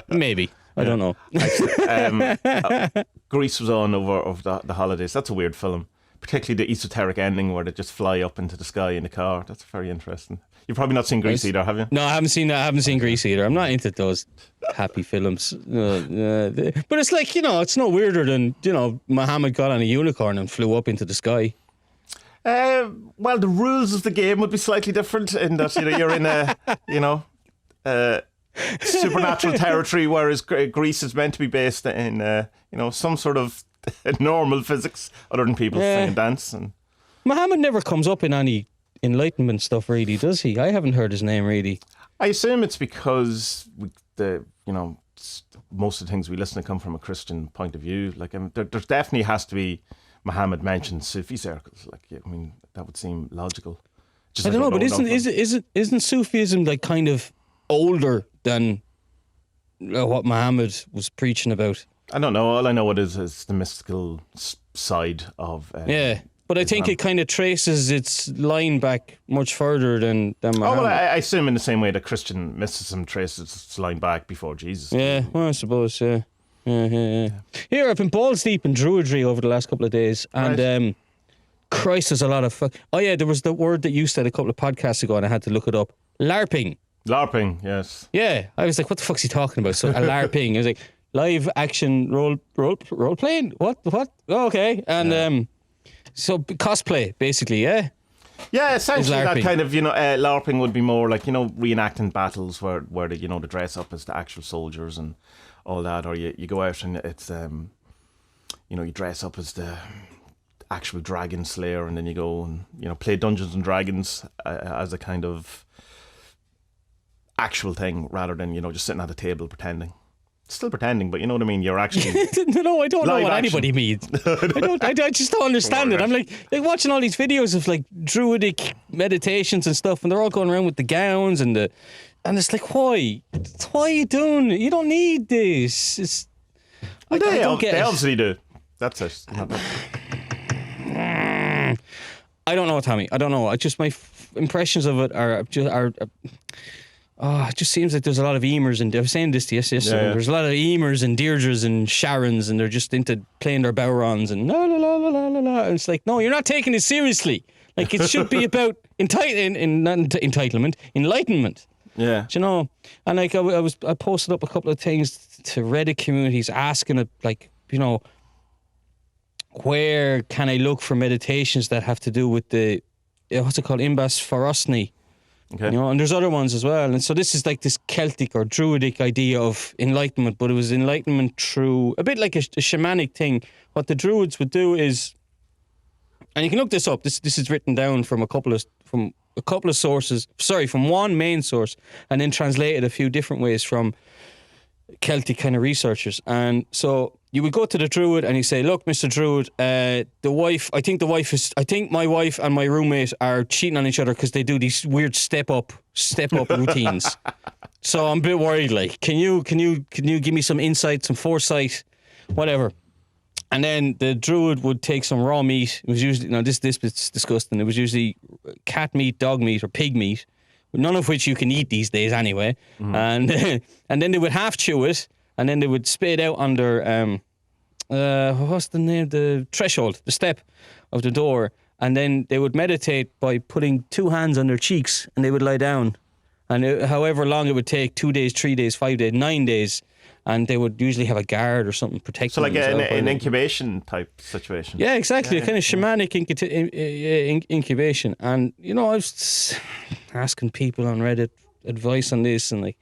Speaker 1: maybe. I don't know.
Speaker 2: Grease was on over the holidays. That's a weird film. Particularly the esoteric ending where they just fly up into the sky in the car. That's very interesting. You've probably not seen Grease either, have you?
Speaker 1: No, I haven't seen that. I haven't seen Grease either. I'm not into those happy films. But it's like, you know, it's no weirder than, you know, Muhammad got on a unicorn and flew up into the sky.
Speaker 2: Well, the rules of the game would be slightly different in that, you know, you're in a supernatural territory, whereas Greece is meant to be based in some sort of normal physics other than people sing and dance. And
Speaker 1: Muhammad never comes up in any Enlightenment stuff, really, does he? I haven't heard his name really.
Speaker 2: I assume it's because most of the things we listen to come from a Christian point of view. Like, there definitely has to be Muhammad mentioned Sufi circles. Like, I mean, that would seem logical.
Speaker 1: I don't know, but isn't Sufism like kind of older than what Muhammad was preaching about?
Speaker 2: I don't know. All I know is the mystical side of
Speaker 1: but I think it kind of traces its line back much further than Muhammad.
Speaker 2: Oh, well, I assume in the same way that Christian mysticism traces its line back before Jesus.
Speaker 1: Yeah, well, I suppose, yeah. Here, I've been balls deep in Druidry over the last couple of days, and Christ, there's a lot of there was the word that you said a couple of podcasts ago, and I had to look it up. LARPing, yes. Yeah, I was like, what the fuck's he talking about? So a LARPing, I was like, live action role playing. What? Oh, okay, and so cosplay, basically, yeah.
Speaker 2: Yeah, essentially
Speaker 1: is
Speaker 2: that
Speaker 1: LARPing.
Speaker 2: kind of, LARPing would be more like, reenacting battles where they, they dress up as the actual soldiers and all that, or you go out and it's, you dress up as the actual dragon slayer, and then you go and, play Dungeons and Dragons as a kind of actual thing rather than, just sitting at a table pretending. Still pretending, but you know what I mean. You're actually
Speaker 1: no, I don't know what
Speaker 2: action.
Speaker 1: anybody means. I just don't understand it. I'm like watching all these videos of like druidic meditations and stuff, and they're all going around with the gowns and it's like, why are you doing it? You don't need this. I don't get
Speaker 2: they
Speaker 1: it.
Speaker 2: obviously do. That's it.
Speaker 1: I don't know, Tommy. I don't know. My impressions of it are it just seems like there's a lot of Eamers, and I was saying this to you yesterday.
Speaker 2: Yeah.
Speaker 1: There's a lot of Eamers and Deirdres and Sharons, and they're just into playing their Bowrons and la la la la la la la. And it's like, no, you're not taking it seriously. Like, it should be about enlightenment.
Speaker 2: Yeah.
Speaker 1: Do you know? And like I posted up a couple of things to Reddit communities asking it, like, where can I look for meditations that have to do with the what's it called, Imbas Forosni.
Speaker 2: Okay.
Speaker 1: And there's other ones as well. And so this is like this Celtic or Druidic idea of enlightenment, but it was enlightenment through a bit like a shamanic thing. What the Druids would do is, and you can look this up. This is written down from a couple of sources. Sorry, from one main source, and then translated a few different ways from Celtic kind of researchers. And so you would go to the Druid and you say, look, Mr. Druid, I think my wife and my roommate are cheating on each other because they do these weird step up routines. So I'm a bit worried, like, can you give me some insight, some foresight, whatever. And then the Druid would take some raw meat. It was usually, this bit's disgusting. It was usually cat meat, dog meat, or pig meat, none of which you can eat these days anyway. Mm. And then they would half chew it, and then they would spit it out under, what's the name? The threshold, the step of the door. And then they would meditate by putting two hands on their cheeks, and they would lie down. And however long it would take, 2 days, 3 days, 5 days, 9 days, and they would usually have a guard or something protecting
Speaker 2: them. So like an
Speaker 1: an
Speaker 2: incubation type situation.
Speaker 1: Yeah, exactly. A kind of shamanic incubation. And, I was asking people on Reddit advice on this, and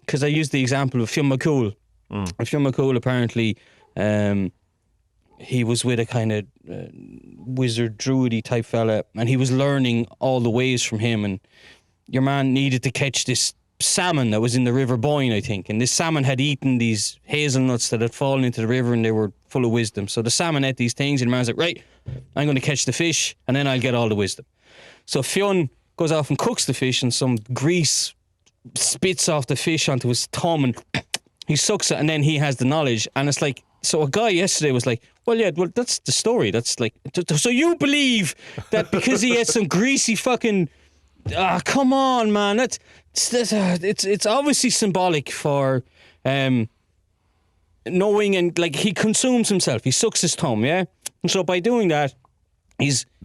Speaker 1: because I used the example of Fionn McCool. And Fionn McCool, apparently, he was with a kind of wizard, druidy type fella, and he was learning all the ways from him. And your man needed to catch this salmon that was in the River Boyne, I think. And this salmon had eaten these hazelnuts that had fallen into the river, and they were full of wisdom. So the salmon ate these things, and the man's like, right, I'm going to catch the fish, and then I'll get all the wisdom. So Fionn goes off and cooks the fish, and some grease spits off the fish onto his thumb, and he sucks it, and then he has the knowledge. And it's like, so a guy yesterday was like, well, that's the story. That's like, so you believe that because he had some greasy fucking, come on, man. It's obviously symbolic for knowing, and like, he consumes himself. He sucks his thumb, yeah? And so by doing that,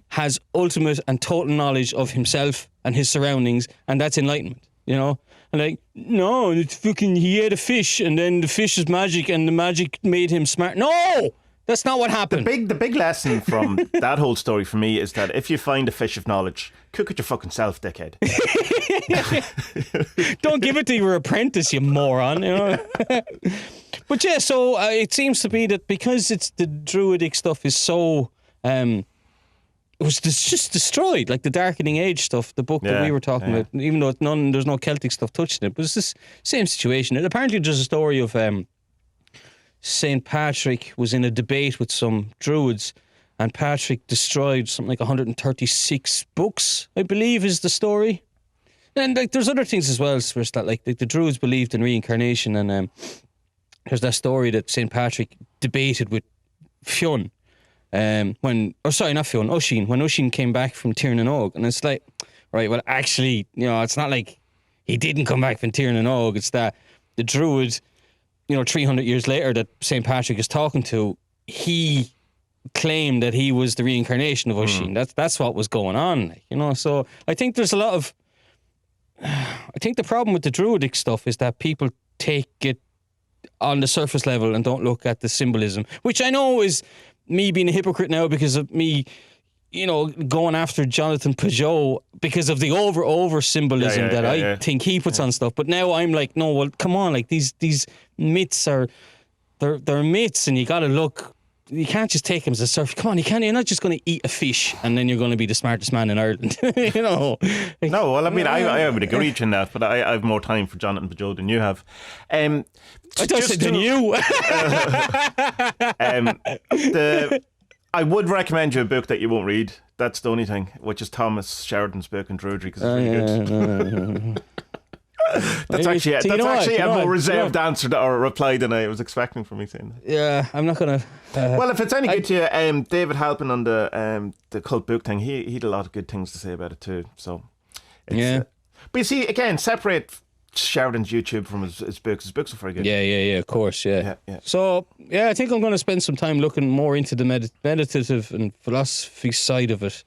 Speaker 1: has ultimate and total knowledge of himself and his surroundings, and that's enlightenment, And like, no, it's fucking, he ate a fish, and then the fish is magic, and the magic made him smart. No! That's not what happened.
Speaker 2: The big lesson from that whole story for me is that if you find a fish of knowledge, cook it your fucking self, dickhead.
Speaker 1: Don't give it to your apprentice, you moron. But yeah, so it seems to be that because it's the druidic stuff is so, it was just destroyed, like the Darkening Age stuff, the book that we were talking about. Even though there's no Celtic stuff touching it, but it's this same situation. And apparently, there's a story of St. Patrick was in a debate with some druids, and Patrick destroyed something like 136 books, I believe, is the story. And like, there's other things as well, where that like the druids believed in reincarnation, and there's that story that St. Patrick debated with Fionn. Not Fionn, Oisin, when Oisin came back from Tirnan Og. And it's like, right, well, actually, it's not like he didn't come back from Tirnan Og. It's that the druid, 300 years later that St. Patrick is talking to, he claimed that he was the reincarnation of Oisin. That's what was going on, So I think there's a lot of, I think the problem with the druidic stuff is that people take it on the surface level and don't look at the symbolism, which I know is me being a hypocrite now because of me, going after Jonathan Peugeot because of the over symbolism that I think he puts on stuff. But now I'm like, no, well, come on, like these myths they're myths, and you got to look. You can't just take him as a surf. Come on, you're not just going to eat a fish and then you're going to be the smartest man in Ireland.
Speaker 2: No, well, I mean, I would agree with you in that, but I have more time for Jonathan Peugeot than you have.
Speaker 1: I thought you said than you.
Speaker 2: I would recommend you a book that you won't read. That's the only thing, which is Thomas Sheridan's book on Druidry, because it's really good. That's actually a more reserved answer or reply than I was expecting from you saying that.
Speaker 1: Yeah, I'm not gonna.
Speaker 2: Well, if it's any good to you, David Halpin on the cult book thing, he had a lot of good things to say about it too. So, but you see, again, separate Sheridan's YouTube from his books. His books are very good.
Speaker 1: Yeah, of course, yeah. So, I think I'm going to spend some time looking more into the meditative and philosophy side of it,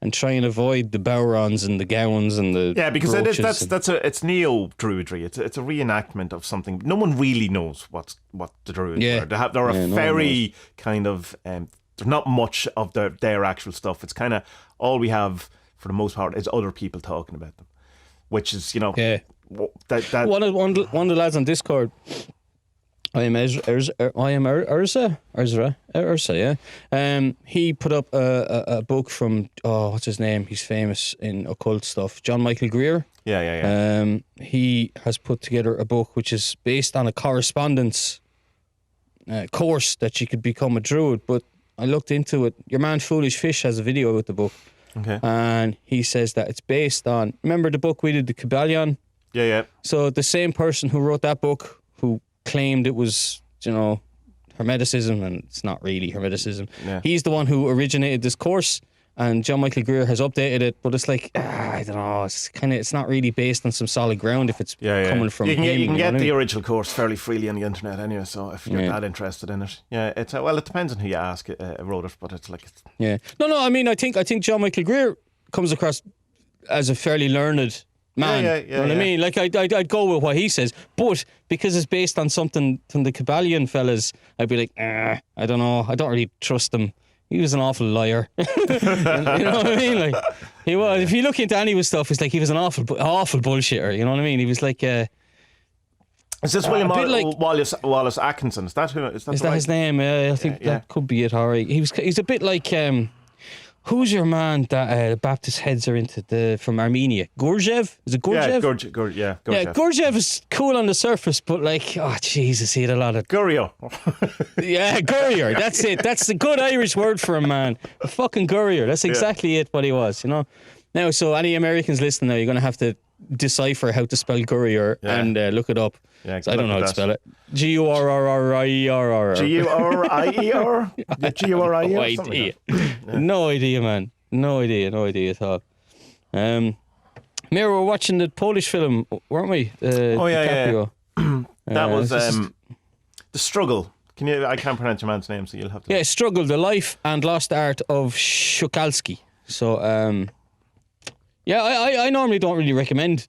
Speaker 1: and try and avoid the Bowrons and the Gowans and the
Speaker 2: because it's neo Druidry. It's a reenactment of something. No one really knows what the Druids are. They're a very kind of there's not much of their actual stuff. It's kind of all we have for the most part is other people talking about them, which is that one
Speaker 1: of the lads on Discord. I am Ursa. He put up a book from what's his name? He's famous in occult stuff. John Michael Greer.
Speaker 2: Yeah.
Speaker 1: He has put together a book which is based on a correspondence course that you could become a druid. But I looked into it. Your man Foolish Fish has a video with the book.
Speaker 2: Okay.
Speaker 1: And he says that it's based on. Remember the book we did, the Kabbalion?
Speaker 2: Yeah.
Speaker 1: So the same person who wrote that book, who claimed it was, Hermeticism, and it's not really Hermeticism.
Speaker 2: Yeah.
Speaker 1: He's the one who originated this course, and John Michael Greer has updated it, but it's like, I don't know, it's not really based on some solid ground if it's coming from him.
Speaker 2: You can get the original course fairly freely on the internet anyway, so if you're that interested in it. Yeah, it depends on who you ask wrote it, but it's like...
Speaker 1: No, I mean, I think John Michael Greer comes across as a fairly learned man, you know what I mean? Like, I'd go with what he says, but because it's based on something from the Kabbalion fellas, I'd be like, I don't know, I don't really trust him. He was an awful liar. You know what I mean? Like, he was. If you look into any of his stuff, it's like he was an awful bullshitter. You know what I mean? He was like,
Speaker 2: is this William Wallace Atkinson? Is that
Speaker 1: his name? I think that could be it. All right. He's a bit like. Who's your man that Baptist heads are into from Armenia? Gurdjieff? Is it Gurdjieff?
Speaker 2: Gurdjieff.
Speaker 1: Gurdjieff is cool on the surface, but like, oh Jesus, he had a lot of
Speaker 2: Gurrier.
Speaker 1: Yeah, Gurrier. That's it. That's the good Irish word for a man. A fucking Gurrier. That's exactly it. What he was, Now, so any Americans listening now, you're going to have to decipher how to spell Gurrier and look it up.
Speaker 2: Yeah,
Speaker 1: I don't know how to spell it. Gurrierr.
Speaker 2: Gurrier? Gurrier?
Speaker 1: No idea, man. No idea at all. Mira, we're watching the Polish film, weren't we?
Speaker 2: That was The Struggle. I can't pronounce your man's name, so you'll have to...
Speaker 1: Yeah, Struggle, the life and lost art of Szukalski. So, I normally don't really recommend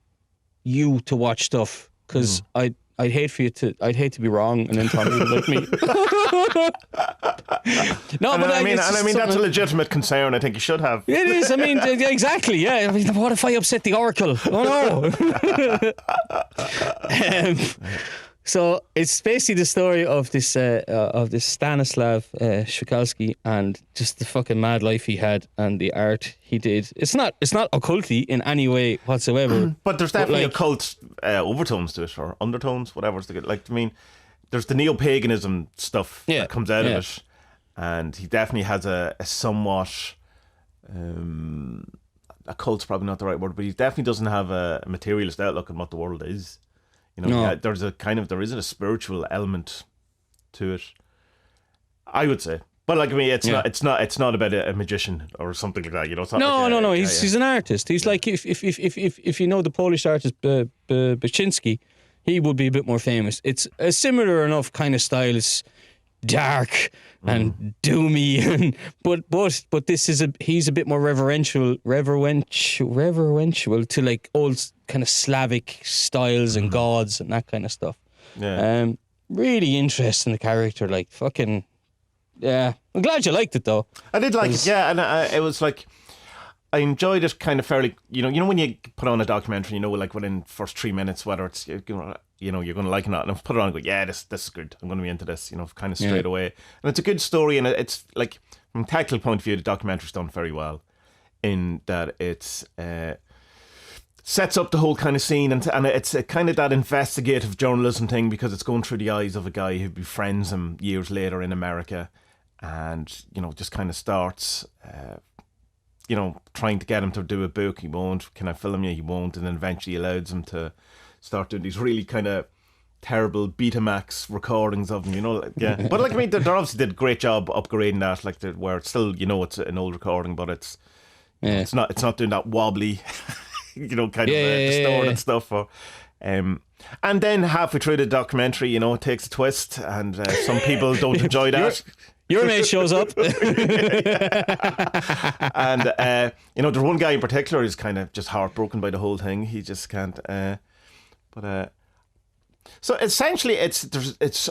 Speaker 1: you to watch stuff, because I'd hate to be wrong, and then Tommy would like me.
Speaker 2: I mean that's a legitimate concern. I think you should have.
Speaker 1: It is. I mean, exactly. Yeah. I mean, what if I upset the Oracle? Oh no. So it's basically the story of this Stanislav Szukalski, and just the fucking mad life he had and the art he did. It's not occulty in any way whatsoever.
Speaker 2: But there's definitely occult overtones to it, or undertones, whatever it's like. I mean, there's the neo-paganism stuff that comes out of it, and he definitely has a somewhat occult's probably not the right word, but he definitely doesn't have a materialist outlook on what the world is. There isn't a spiritual element to it, I would say. But like, I mean, it's not about a magician or something like that. It's not.
Speaker 1: No. He's an artist. He's like if you know the Polish artist Baczynski, he would be a bit more famous. It's a similar enough kind of style. It's dark and doomy, and but this is he's a bit more reverential to like old kind of Slavic styles and gods and that kind of stuff.
Speaker 2: Yeah.
Speaker 1: Really interesting character, like fucking Yeah, I'm glad you liked it though.
Speaker 2: I did like it, yeah, and it was like I enjoyed it kind of fairly. You know when you put on a documentary, you know, like within first 3 minutes whether it's you're going to like it or not, and I put it on and go, yeah, this is good. I'm going to be into this, you know, kind of straight away. And it's a good story, and it's like from a tactical point of view, the documentary's done very well in that it's. Sets up the whole kind of scene, and it's a kind of that investigative journalism thing because it's going through the eyes of a guy who befriends him years later in America, and you know just kind of starts, trying to get him to do a book. He won't. Can I film you? He won't, and then eventually allows him to start doing these really kind of terrible Betamax recordings of him. You know, yeah. But like I mean, they obviously did a great job upgrading that, like where it's still it's an old recording, but it's not doing that wobbly. Kind of distorted stuff. And then halfway through the documentary, it takes a twist, and some people don't enjoy that.
Speaker 1: Your mate shows up.
Speaker 2: And, there's one guy in particular who's kind of just heartbroken by the whole thing. He just can't. So essentially,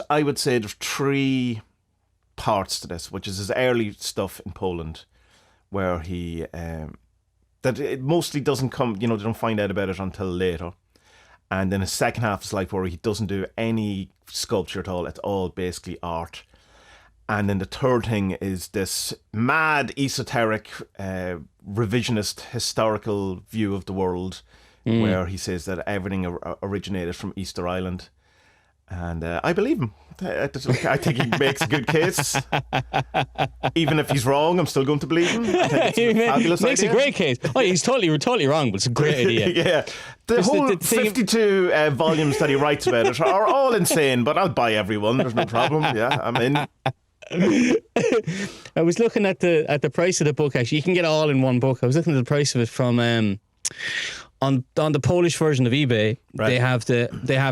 Speaker 2: I would say there's 3 parts to this, which is his early stuff in Poland, where he. That it mostly doesn't come, they don't find out about it until later. And then the second half of his life where he doesn't do any sculpture at all. It's all basically art. And then the third thing is this mad, esoteric, revisionist, historical view of the world where he says that everything originated from Easter Island. And I believe him. I think he makes a good case. Even if he's wrong, I'm still going to believe him. I think it's a fabulous
Speaker 1: makes
Speaker 2: idea.
Speaker 1: a great case. Oh, he's totally wrong, but it's a great idea.
Speaker 2: Yeah. The whole 52 volumes that he writes about it are all insane, but I'll buy every one. There's no problem. Yeah, I'm in.
Speaker 1: I was looking at the price of the book, actually. You can get it all in one book. I was looking at the price of it from... on the Polish version of eBay, right. they have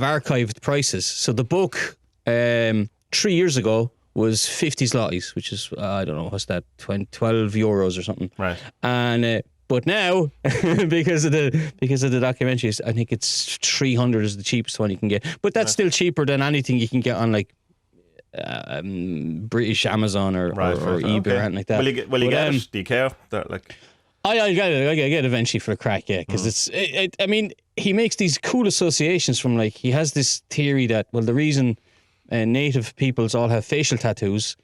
Speaker 1: archived prices. So the book 3 years ago was 50 zlotys, which is I don't know what's that, 12 euros or something.
Speaker 2: Right.
Speaker 1: And but now because of the documentaries, I think it's 300 is the cheapest one you can get. But that's still cheaper than anything you can get on like British Amazon or eBay or anything like that.
Speaker 2: Will you get it? Do you care?
Speaker 1: I'll get it eventually for a crack, yeah, because I mean, he makes these cool associations from, like, he has this theory that, well, the reason native peoples all have facial tattoos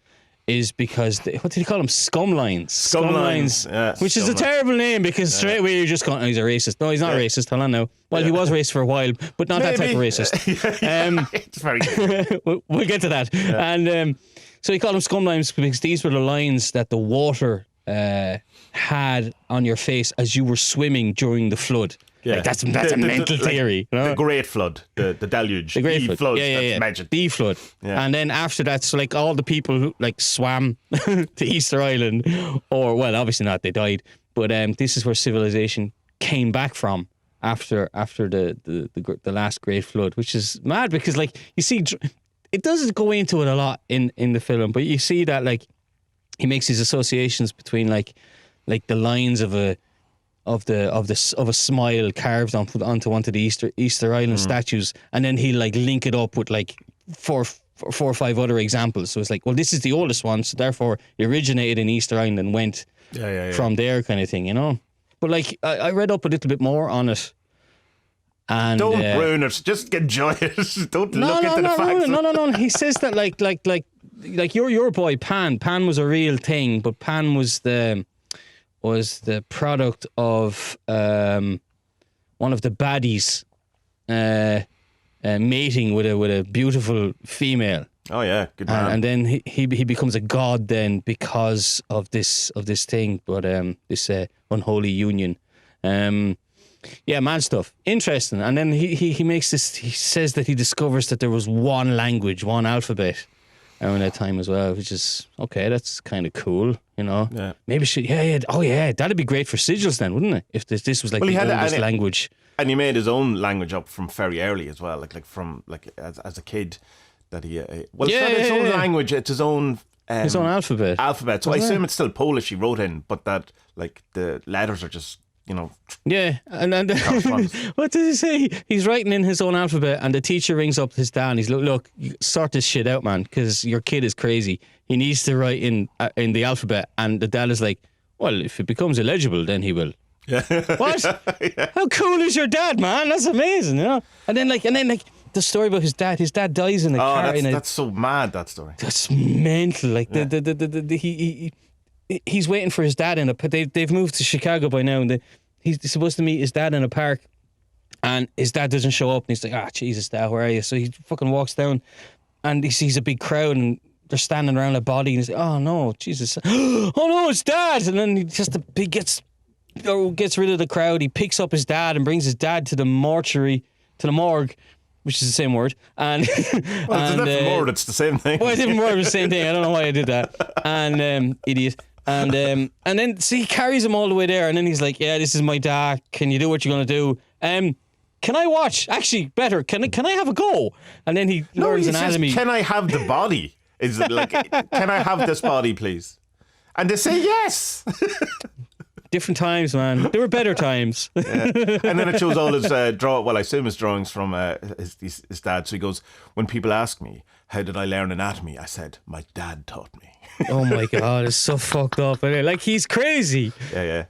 Speaker 1: is because, what did he call them? Scum lines.
Speaker 2: Yeah,
Speaker 1: which is a terrible name because straight away you're just going, oh, he's a racist. No, he's not racist. Hold on now. Well, he was racist for a while, but not that type of racist.
Speaker 2: It's very good.
Speaker 1: We'll get to that. Yeah. And so he called them scum lines because these were the lines that the water had on your face as you were swimming during the flood. Yeah. Like that's a mental theory.
Speaker 2: Like, the Great Flood, the deluge.
Speaker 1: The Great
Speaker 2: Flood.
Speaker 1: Yeah.
Speaker 2: Magic.
Speaker 1: The flood. Yeah. And then after that, so like all the people who like swam to Easter Island, or well, obviously not, they died. But this is where civilization came back from after the last Great Flood, which is mad because, like, you see, it doesn't go into it a lot in the film, but you see that, like, he makes these associations between like the lines of a smile carved onto one of the Easter Island statues, and then he'll like link it up with like four or five other examples. So it's like, well, this is the oldest one, so therefore it originated in Easter Island and went from there, kind of thing, you know. But like I read up a little bit more on it. And
Speaker 2: don't ruin it. Just enjoy it. Don't look into the facts.
Speaker 1: No. He says that like your boy Pan. Pan was a real thing, but Pan was the product of one of the baddies mating with a beautiful female.
Speaker 2: Oh yeah, good man.
Speaker 1: And then he becomes a god then because of this thing, but this unholy union. Yeah, mad stuff. Interesting. And then he makes this. He says that he discovers that there was one language, one alphabet around that time as well, which is okay. That's kind of cool, you know. Yeah. Maybe Oh yeah, that'd be great for sigils then, wouldn't it? If this was like the oldest language.
Speaker 2: And he made his own language up from very early as well, like from as a kid. That he it's not his own language. It's his own
Speaker 1: alphabet.
Speaker 2: So I assume it's still Polish he wrote in, but that like the letters are just
Speaker 1: Yeah, and
Speaker 2: correspondence.
Speaker 1: what did he say? He's writing in his own alphabet, and the teacher rings up his dad, and he's look, you sort this shit out, man, because your kid is crazy. He needs to write in the alphabet, and the dad is like, well, if it becomes illegible, then he will.
Speaker 2: Yeah.
Speaker 1: What? Yeah. How cool is your dad, man? That's amazing, you know. And then the story about his dad. His dad dies in a car.
Speaker 2: That's so mad. That story.
Speaker 1: That's mental. Like he's waiting for his dad in a. They've moved to Chicago by now, and he's supposed to meet his dad in a park, and his dad doesn't show up, and he's like, Jesus, Dad, where are you? So he fucking walks down, and he sees a big crowd, and they're standing around a body, and he's like, oh no, Jesus, oh no, it's Dad. And then he gets rid of the crowd. He picks up his dad and brings his dad to the morgue, which is the same word. And
Speaker 2: well, it's a different word. It's the same thing.
Speaker 1: Well, a different word is the same thing. I don't know why I did that. And idiot. And then he carries him all the way there, and then he's like, yeah, this is my dad. Can you do what you're gonna do? Can I watch? Actually, better. Can I have a go? And then he learns anatomy.
Speaker 2: Says, can I have the body? Is it like, can I have this body, please? And they say yes.
Speaker 1: Different times, man. There were better times.
Speaker 2: Yeah. And then it shows all his I assume his drawings from his dad. So he goes, when people ask me, how did I learn anatomy? I said, my dad taught me.
Speaker 1: Oh my God, it's so fucked up. Like, he's crazy.
Speaker 2: Yeah.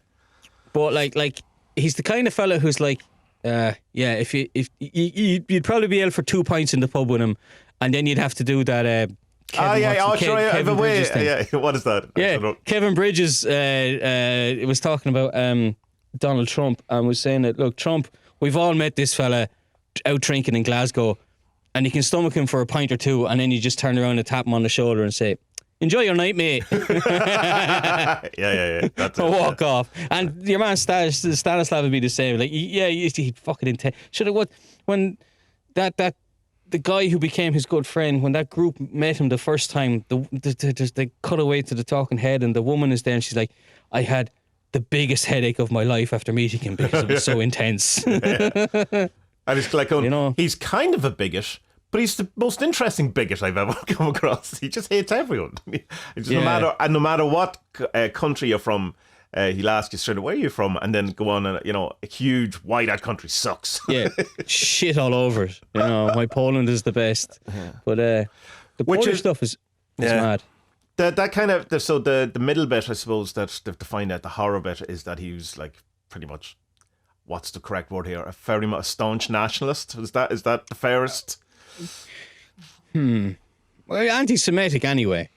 Speaker 1: But like he's the kind of fella who's like, if you'd probably be able for 2 pints in the pub with him, and then you'd have to do that. Kevin Bridges thing.
Speaker 2: Yeah, what is that?
Speaker 1: Yeah, Kevin Bridges was talking about Donald Trump and was saying that, look, Trump, we've all met this fella out drinking in Glasgow, and you can stomach him for a pint or two, and then you just turn around and tap him on the shoulder and say, enjoy your night, mate.
Speaker 2: Yeah. That's it.
Speaker 1: Walk off. And your man Stanislav would be the same. Like, yeah, he'd fucking intense. When the guy who became his good friend, when that group met him the first time, they cut away to the talking head, and the woman is there, and she's like, I had the biggest headache of my life after meeting him because it was so intense.
Speaker 2: Yeah. And it's like, he's kind of a bigot, but he's the most interesting bigot I've ever come across. He just hates everyone. No matter what country you're from, he'll ask you straight away, where are you from? And then go on and, a huge white-out country sucks.
Speaker 1: Yeah, shit all over it. My Poland is the best. But the Polish stuff is mad.
Speaker 2: That kind of, so the middle bit, I suppose, that to find out the horror bit is that he was like pretty much, what's the correct word here? A staunch nationalist? Is that the fairest?
Speaker 1: Well, anti-Semitic anyway.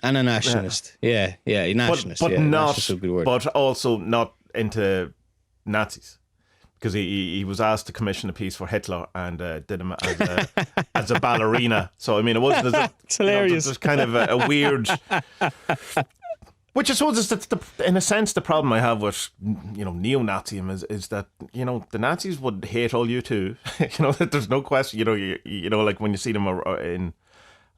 Speaker 1: And a nationalist. Yeah, a nationalist.
Speaker 2: But also not into Nazis. Because he was asked to commission a piece for Hitler and did him as a ballerina. So, I mean, it wasn't as
Speaker 1: it's hilarious.
Speaker 2: There's kind of a weird... Which I suppose is, in a sense, the problem I have with, neo-Nazism is that, the Nazis would hate all you too. There's no question. Like when you see them in,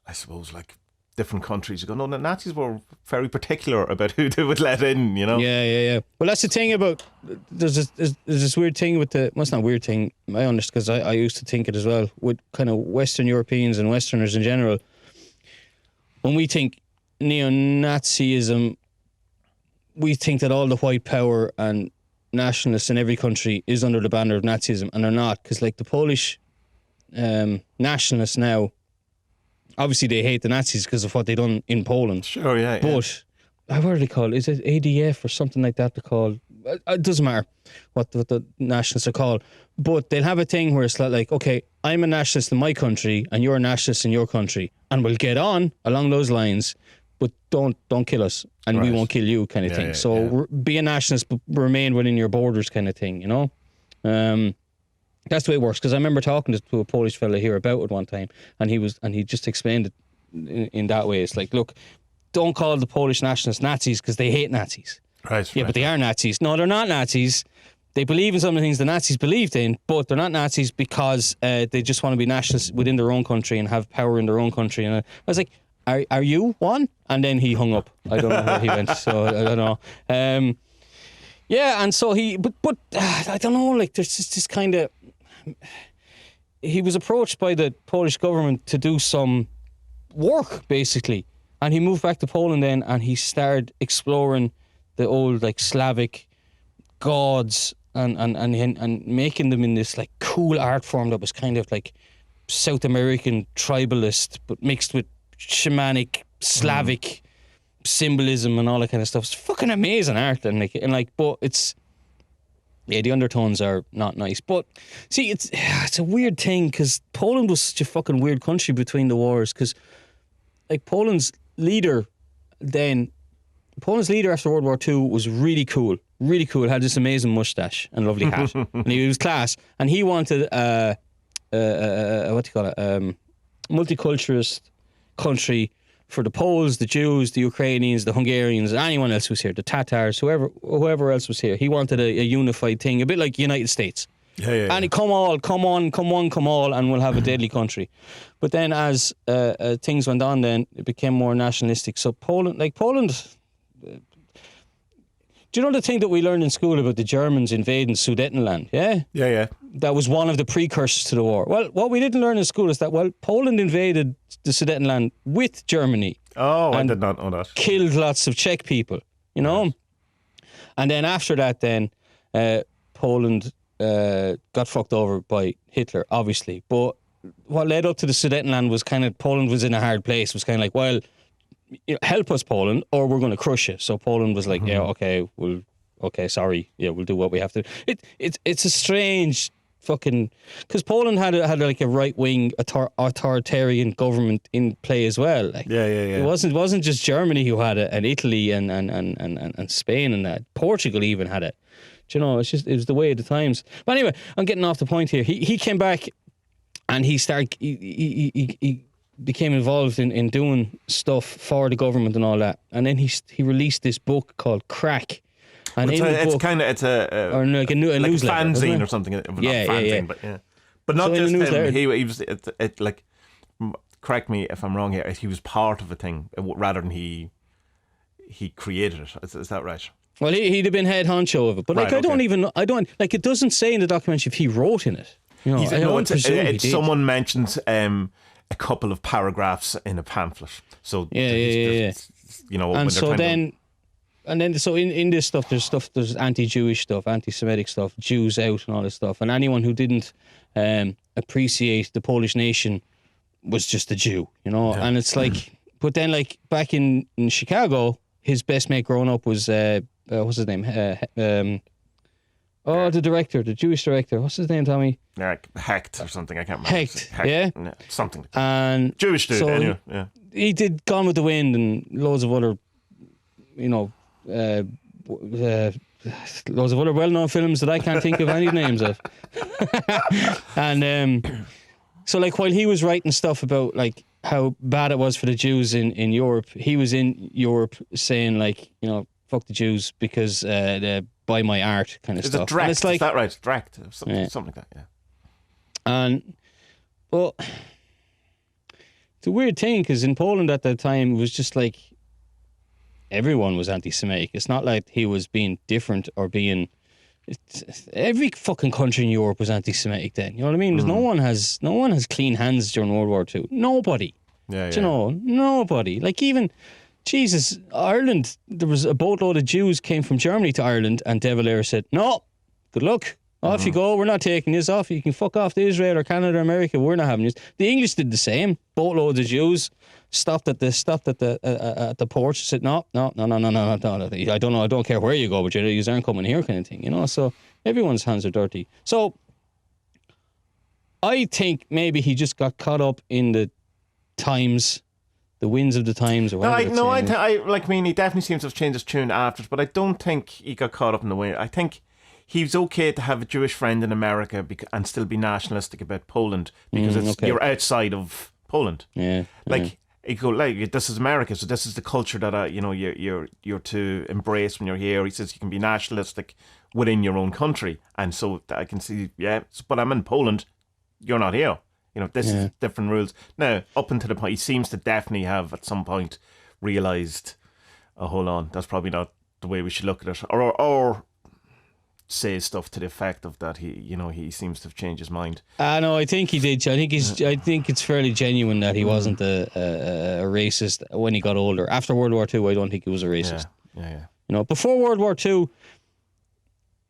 Speaker 2: I suppose, like different countries, you go, no, the Nazis were very particular about who they would let in,
Speaker 1: Yeah. Well, that's the thing about, there's this weird thing with well, it's not a weird thing, I understand, because I used to think it as well, with kind of Western Europeans and Westerners in general. When we think neo-Nazism, we think that all the white power and nationalists in every country is under the banner of Nazism, and they're not, because like the Polish nationalists now, obviously they hate the Nazis because of what they done in Poland.
Speaker 2: Sure, yeah.
Speaker 1: But what are they called? Is it ADF or something like that? They're called. It doesn't matter what the nationalists are called, but they'll have a thing where it's like, okay, I'm a nationalist in my country, and you're a nationalist in your country, and we'll get on along those lines. But don't kill us, and we won't kill you, kind of thing. So be a nationalist, but remain within your borders, kind of thing. That's the way it works. Because I remember talking to a Polish fella here about it one time, and he just explained it in that way. It's like, look, don't call the Polish nationalists Nazis because they hate Nazis.
Speaker 2: Right.
Speaker 1: Yeah, but they are Nazis. No, they're not Nazis. They believe in some of the things the Nazis believed in, but they're not Nazis because they just want to be nationalists within their own country and have power in their own country. And I was like, Are you one? And then he hung up. I don't know where he went, so I don't know. And so but I don't know, like there's just this kind of... He was approached by the Polish government to do some work, basically. And he moved back to Poland then, and he started exploring the old, like, Slavic gods and making them in this like cool art form that was kind of like South American tribalist, but mixed with shamanic Slavic symbolism and all that kind of stuff. It's fucking amazing art, but it's the undertones are not nice. But see, it's a weird thing because Poland was such a fucking weird country between the wars. Because like Poland's leader after World War II was really cool, had this amazing mustache and lovely hat, and he was class. And he wanted multiculturalist country for the Poles, the Jews, the Ukrainians, the Hungarians, anyone else who's here, the Tatars, whoever else was here. He wanted a unified thing, a bit like United States.
Speaker 2: Yeah.
Speaker 1: And come all, and we'll have a deadly country. But then as things went on, then it became more nationalistic. So Poland. Do you know the thing that we learned in school about the Germans invading Sudetenland? Yeah?
Speaker 2: Yeah.
Speaker 1: That was one of the precursors to the war. Well, what we didn't learn in school is that, Poland invaded the Sudetenland with Germany.
Speaker 2: Oh, I did not know that.
Speaker 1: Killed lots of Czech people, you know? Yes. And then after that, Poland got fucked over by Hitler, obviously. But what led up to the Sudetenland was kind of, Poland was in a hard place. It was kind of like, well, help us, Poland, or we're going to crush you. So Poland was like, sorry, we'll do what we have to. It's a strange fucking, because Poland had like a right wing authoritarian government in play as well. Like, It wasn't just Germany who had it, and Italy and Spain and that. Portugal even had it. Do you know? It was the way of the times. But anyway, I'm getting off the point here. He came back, and he became involved in doing stuff for the government and all that, and then he released this book called Crack. And
Speaker 2: it's a
Speaker 1: newsletter,
Speaker 2: fanzine or something. But not just him. He was like, correct me if I'm wrong here. He was part of a thing rather than he created it. Is that right?
Speaker 1: Well, he'd have been head honcho of it, but like I don't like it doesn't say in the documentary if he wrote in it. You know,
Speaker 2: someone mentions a couple of paragraphs in a pamphlet. So
Speaker 1: you know, and so then. And then, so in this stuff, there's anti-Jewish stuff, anti-Semitic stuff, Jews out and all this stuff. And anyone who didn't appreciate the Polish nation was just a Jew, you know? Yeah. And it's like, but then like back in Chicago, his best mate growing up was, what's his name? The director, the Jewish director. What's his name, Tommy?
Speaker 2: Hecht or something, I can't remember.
Speaker 1: Hecht, yeah?
Speaker 2: Something.
Speaker 1: And
Speaker 2: Jewish dude, so anyway, yeah.
Speaker 1: He did Gone with the Wind and loads of other, you know, loads of other well-known films that I can't think of any names of. And so like while he was writing stuff about like how bad it was for the Jews in Europe, he was in Europe saying like, you know, fuck the Jews because they buy my art kind of stuff.
Speaker 2: It's Drecht, like, is that right? Drecht, something like that, yeah.
Speaker 1: And well, it's a weird thing because in Poland at that time it was just like everyone was anti-Semitic. It's not like he was being different or being. Every fucking country in Europe was anti-Semitic then. You know what I mean? No one has clean hands during World War II. Nobody.
Speaker 2: Yeah.
Speaker 1: You know, nobody. Like even Jesus, Ireland. There was a boatload of Jews came from Germany to Ireland, and De Valera said, "No, good luck. Off you go. We're not taking this off. You can fuck off to Israel or Canada or America. We're not having this." The English did the same. Boatloads of Jews stopped at the porch. Said, no. I don't know. I don't care where you go, but you aren't coming here, kind of thing. You know. So everyone's hands are dirty. So I think maybe he just got caught up in the times, the winds of the times, or whatever.
Speaker 2: He definitely seems to have changed his tune after, but I don't think he got caught up in the wind. I think he's okay to have a Jewish friend in America and still be nationalistic about Poland because you're outside of Poland.
Speaker 1: Yeah,
Speaker 2: you go like, this is America, so this is the culture that you're to embrace when you're here. He says you can be nationalistic within your own country, and so I can see, but I'm in Poland, you're not here. You know, this is different rules. Now, up until the point, he seems to definitely have at some point realised, oh, hold on, that's probably not the way we should look at it, or say stuff to the effect of that he seems to have changed his mind.
Speaker 1: No, I think he did. I think it's fairly genuine that he wasn't a racist when he got older. After World War II, I don't think he was a racist.
Speaker 2: Yeah.
Speaker 1: You know, before World War II,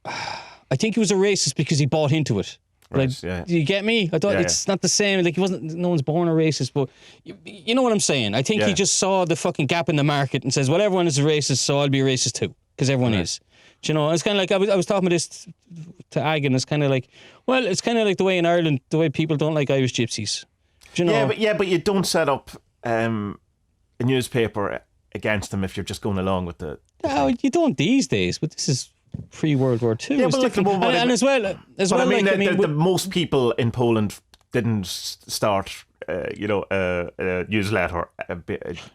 Speaker 1: I think he was a racist because he bought into it.
Speaker 2: Right,
Speaker 1: Like,
Speaker 2: yeah.
Speaker 1: do you get me? I thought it's not the same. Like, he wasn't. No one's born a racist, but you know what I'm saying. I think he just saw the fucking gap in the market and says, "Well, everyone is a racist, so I'll be a racist too, because everyone is." Do you know? It's kind of like I was talking about this to Agan. It's kind of like, well, it's kind of like the way in Ireland, the way people don't like Irish gypsies. Do you know?
Speaker 2: But you don't set up a newspaper against them if you're just going along with the.
Speaker 1: No, you don't these days. But this is pre-World War II.
Speaker 2: Yeah,
Speaker 1: it's
Speaker 2: but
Speaker 1: different. And as well,
Speaker 2: I mean, the most people in Poland didn't start, a newsletter.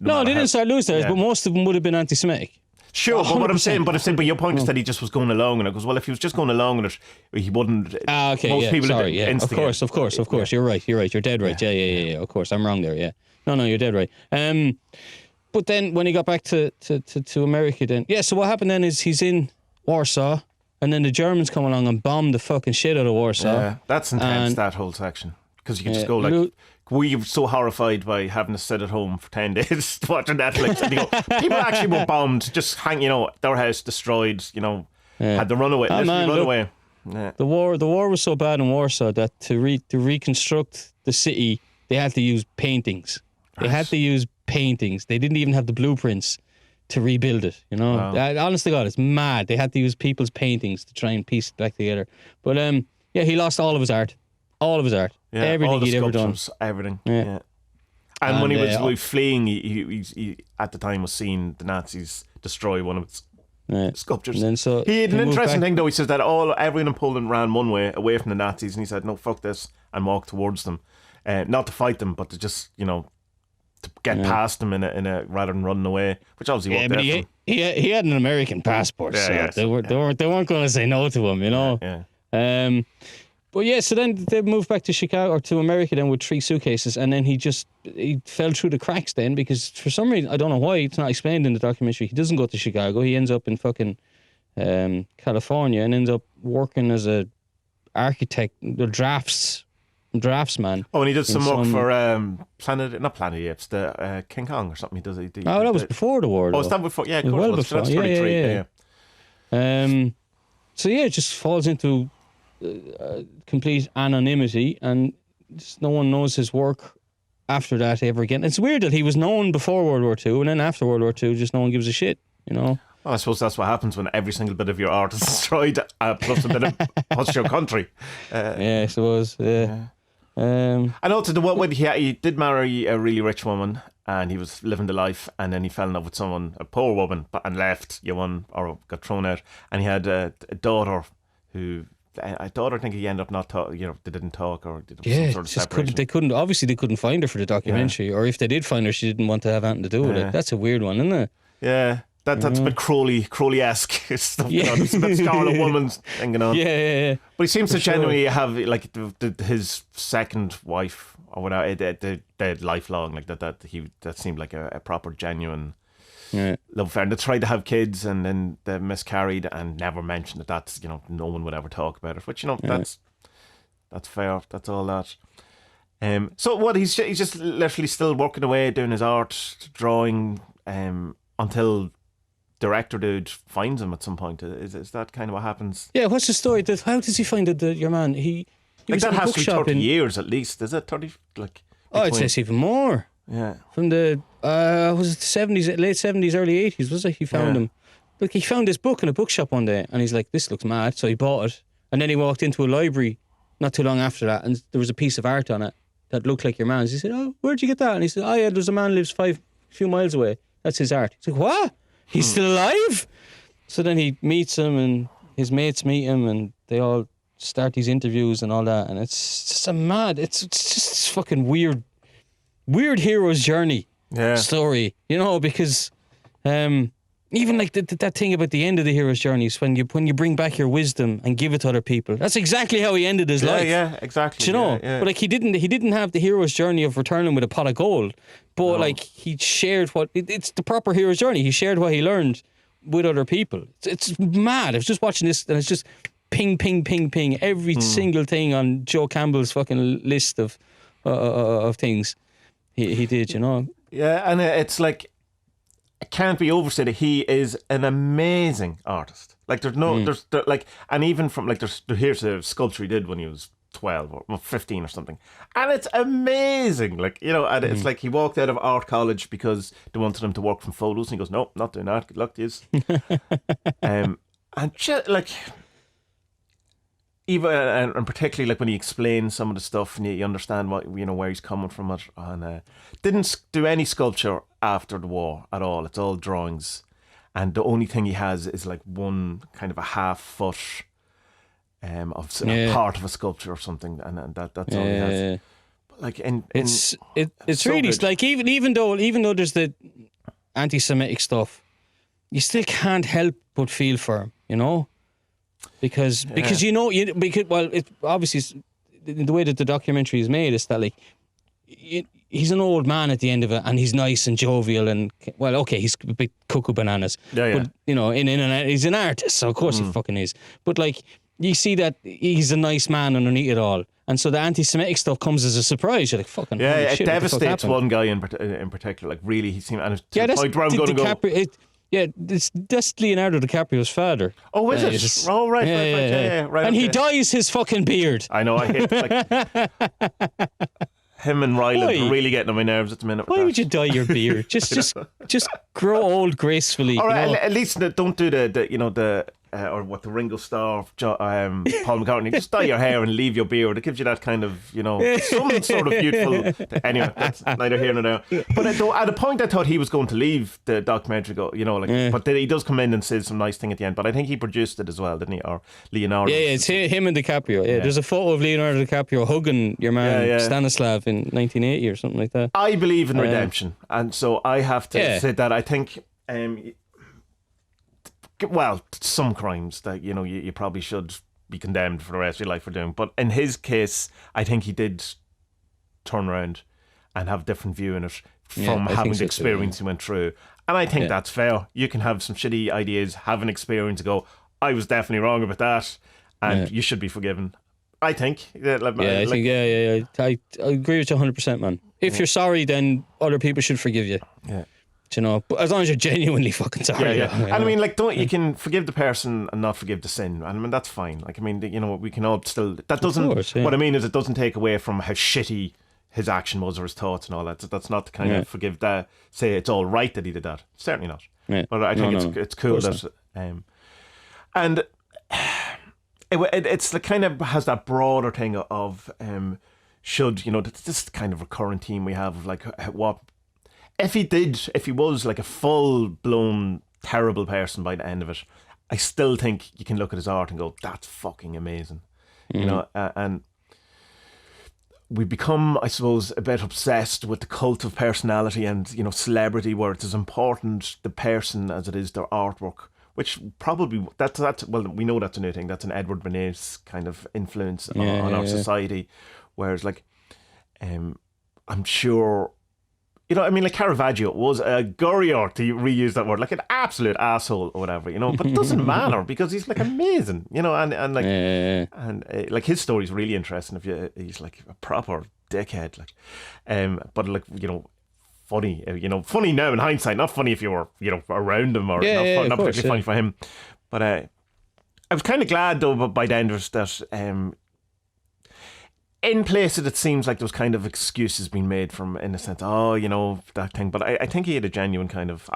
Speaker 1: No, they didn't start newsletters, but most of them would have been anti-Semitic.
Speaker 2: Sure, but what I'm saying, but your point is that he just was going along, and it goes, well, if he was just going along with it, he wouldn't.
Speaker 1: Okay, most people sorry, instigate. Of course. You're right. You're dead right. Yeah. Of course, I'm wrong there. Yeah. No, you're dead right. But then when he got back to America, then so what happened then is he's in Warsaw, and then the Germans come along and bomb the fucking shit out of Warsaw.
Speaker 2: Yeah, that's intense. That whole section, because you can just go like. We were so horrified by having to sit at home for 10 days watching Netflix. And people actually were bombed, just their house destroyed, had to run away. Yeah.
Speaker 1: The war was so bad in Warsaw that to reconstruct the city, they had to use paintings. They had to use paintings. They didn't even have the blueprints to rebuild it, Wow. Honest to God, it's mad. They had to use people's paintings to try and piece it back together. But he lost all of his art. All of his art.
Speaker 2: Yeah,
Speaker 1: everything he'd ever done.
Speaker 2: Everything. Yeah. And when he was fleeing, he at the time was seeing the Nazis destroy one of his sculptures.
Speaker 1: And then
Speaker 2: he had an interesting thing though. He says that everyone in Poland ran one way, away from the Nazis, and he said, "No, fuck this," and walked towards them, not to fight them, but to just to get past them in a rather than running away, which obviously worked out. But
Speaker 1: he had an American passport, so they weren't going to say no to him,
Speaker 2: Yeah.
Speaker 1: But so then they moved back to Chicago or to America then with 3 suitcases, and then he fell through the cracks then because for some reason, I don't know why, it's not explained in the documentary, he doesn't go to Chicago. He ends up in fucking California and ends up working as a architect, the draftsman.
Speaker 2: Oh, and he did some work for not Planet Apes, the King Kong or something.
Speaker 1: That was before the war.
Speaker 2: Oh, was that before? Yeah, of course. Well before. That's 33.
Speaker 1: Yeah. So it just falls into complete anonymity, and just no one knows his work after that ever again. It's weird that he was known before World War II, and then after World War II, just no one gives a shit. Well,
Speaker 2: I suppose that's what happens when every single bit of your art is destroyed, plus a bit of plus your country.
Speaker 1: I suppose. Yeah.
Speaker 2: And also when he did marry a really rich woman, and he was living the life, and then he fell in love with a poor woman, and left. Or got thrown out, and he had a daughter who. I think he ended up not talking. They didn't talk, or did some sort of separation.
Speaker 1: They couldn't find her for the documentary, or if they did find her, she didn't want to have anything to do with it. That's a weird one, isn't it?
Speaker 2: Yeah, that's a bit Crowley-esque stuff. It's a bit Scarlet Woman's thing going on.
Speaker 1: Yeah.
Speaker 2: But he seems to genuinely have his second wife or whatever. They had lifelong that seemed like a proper genuine.
Speaker 1: Yeah.
Speaker 2: Love affair. And they tried to have kids, and then they miscarried, and never mentioned that. That's no one would ever talk about it. Which that's fair. That's all that. So what? He's just literally still working away, doing his art, drawing, until director dude finds him at some point. Is that kind of what happens?
Speaker 1: Yeah. What's the story? How does he find your man? He was
Speaker 2: that
Speaker 1: in a
Speaker 2: has to be 30
Speaker 1: in
Speaker 2: years at least. Is it 30?
Speaker 1: It says even more.
Speaker 2: Yeah.
Speaker 1: From the was it the 70s, late 70s, early 80s, was it? He found him. Look, he found this book in a bookshop one day, and he's like, "This looks mad," so he bought it. And then he walked into a library not too long after that, and there was a piece of art on it that looked like your man's. He said, "Oh, where'd you get that?" And he said, "Oh yeah, there's a man who lives a few miles away. That's his art." He's like, "What? He's still alive?" So then he meets him, and his mates meet him, and they all start these interviews and all that, and it's just it's just this fucking weird hero's journey story, because even like that thing about the end of the hero's journey is when you bring back your wisdom and give it to other people. That's exactly how he ended his life.
Speaker 2: Yeah, exactly.
Speaker 1: But like he didn't have the hero's journey of returning with a pot of gold, but like he shared it's the proper hero's journey. He shared what he learned with other people. It's mad. I was just watching this, and it's just ping, ping, ping, ping. Every single thing on Joe Campbell's fucking list of things. He did,
Speaker 2: Yeah, and it's like, it can't be overstated. He is an amazing artist. Like there's no, like, and even from like here's a sculpture he did when he was 12 or 15 or something, and it's amazing. Like, you know, and it's like he walked out of art college because they wanted him to work from photos, and he goes, "No, not doing that. Good luck to you." And just like, even and particularly like when he explains some of the stuff, and you understand what, you know, where he's coming from it, and didn't do any sculpture after the war at all. It's all drawings, and the only thing he has is like one kind of a half foot of a part of a sculpture or something, and that's all he has. But like, it's so
Speaker 1: really
Speaker 2: good.
Speaker 1: like even though there's the anti-Semitic stuff, you still can't help but feel for him, you know, because you know it obviously the way that the documentary is made is that like he's an old man at the end of it, and he's nice and jovial, and well, okay, he's a bit cuckoo bananas, but you know, in and out, he's an artist, so of course he fucking is. But like, you see that he's a nice man underneath it all, and so the anti-Semitic stuff comes as a surprise. You're like, fucking
Speaker 2: it
Speaker 1: shit,
Speaker 2: devastates one guy in particular. Like, really, he seemed, and to the point where I'm going to go.
Speaker 1: That's Leonardo DiCaprio's father.
Speaker 2: Oh, is it? Oh, right, right.
Speaker 1: And he dyes his fucking beard.
Speaker 2: I know. I hate like him and Ryland are really getting on my nerves at the minute.
Speaker 1: Why would you dye your beard? Just grow old gracefully.
Speaker 2: All right,
Speaker 1: you know?
Speaker 2: at least don't do the or what the Ringo Starr, Paul McCartney. Just dye your hair and leave your beard. It gives you that kind of, you know, some sort of beautiful. Anyway, that's neither here nor there. But at a point, I thought he was going to leave the documentary. You know, like, but then he does come in and says some nice thing at the end. But I think he produced it as well, didn't he? Or Leonardo?
Speaker 1: Yeah, it's him and DiCaprio. Yeah, there's a photo of Leonardo DiCaprio hugging your man Stanislav in 1980 or something like that.
Speaker 2: I believe in redemption, and so I have to say that I think. Well, some crimes that, you know, you probably should be condemned for the rest of your life for doing. But in his case, I think he did turn around and have a different view in it from having the experience he went through. And I think that's fair. You can have some shitty ideas, have an experience, and go, I was definitely wrong about that, and you should be forgiven. I think. I agree with you 100%, man. If you're sorry, then other people should forgive you. Yeah. You know, but as long as you're genuinely fucking sorry. And I mean, like, you can forgive the person and not forgive the sin. And I mean, that's fine. Like, I mean, you know, we can all still. That doesn't. What I mean is, it doesn't take away from how shitty his action was or his thoughts and all that. That's not the kind of forgive that. Say it's all right that he did that. Certainly not. Yeah. But I think it's cool that. And it's the kind of has that broader thing of should, you know, this kind of recurrent theme we have of like what. If he was like a full-blown terrible person by the end of it, I still think you can look at his art and go, that's fucking amazing. You know, and we become, I suppose, a bit obsessed with the cult of personality and, you know, celebrity, where it's as important the person as it is their artwork, which probably, that's well, we know that's a new thing. That's an Edward Bernays kind of influence on our society, whereas like, I'm sure... You know, I mean, like Caravaggio was a gurrier, to reuse that word, like an absolute asshole or whatever, you know, but it doesn't matter because he's like amazing, you know, and like his story's really interesting. He's like a proper dickhead, like, but like, you know, funny now in hindsight, not funny if you were, you know, around him or not particularly funny for him. But I was kind of glad though by the end of it that in places it seems like there was kind of excuses being made from, in a sense, you know, that thing. But I think he had a genuine kind of,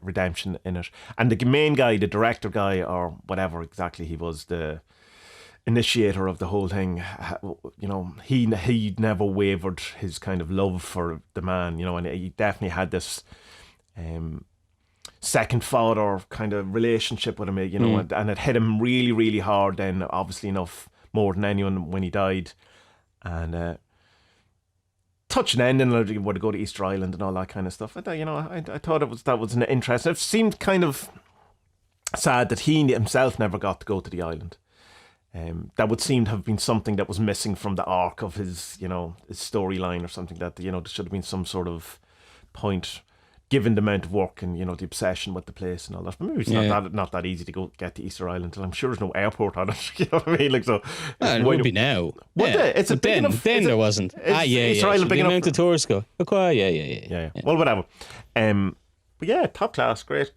Speaker 2: redemption in it. And the main guy, the director guy, or whatever exactly he was, the initiator of the whole thing, you know, he never wavered his kind of love for the man, you know, and he definitely had this second father kind of relationship with him, you know, and it hit him really, really hard then, obviously enough, more than anyone when he died. And touch an ending, would go to Easter Island and all that kind of stuff. You know, I thought that was an interesting. It seemed kind of sad that he himself never got to go to the island. That would seem to have been something that was missing from the arc of his, you know, his storyline or something, that, you know, there should have been some sort of point, given the amount of work and, you know, the obsession with the place and all that. But maybe it's not that easy to go get to Easter Island. I'm sure there's no airport on it. You know what I mean? Like, so
Speaker 1: it would be now.
Speaker 2: Would it? It's a big enough.
Speaker 1: Then there wasn't.
Speaker 2: Easter Island big enough.
Speaker 1: The amount of tourists go. Yeah.
Speaker 2: Well, whatever. But yeah, top class, great.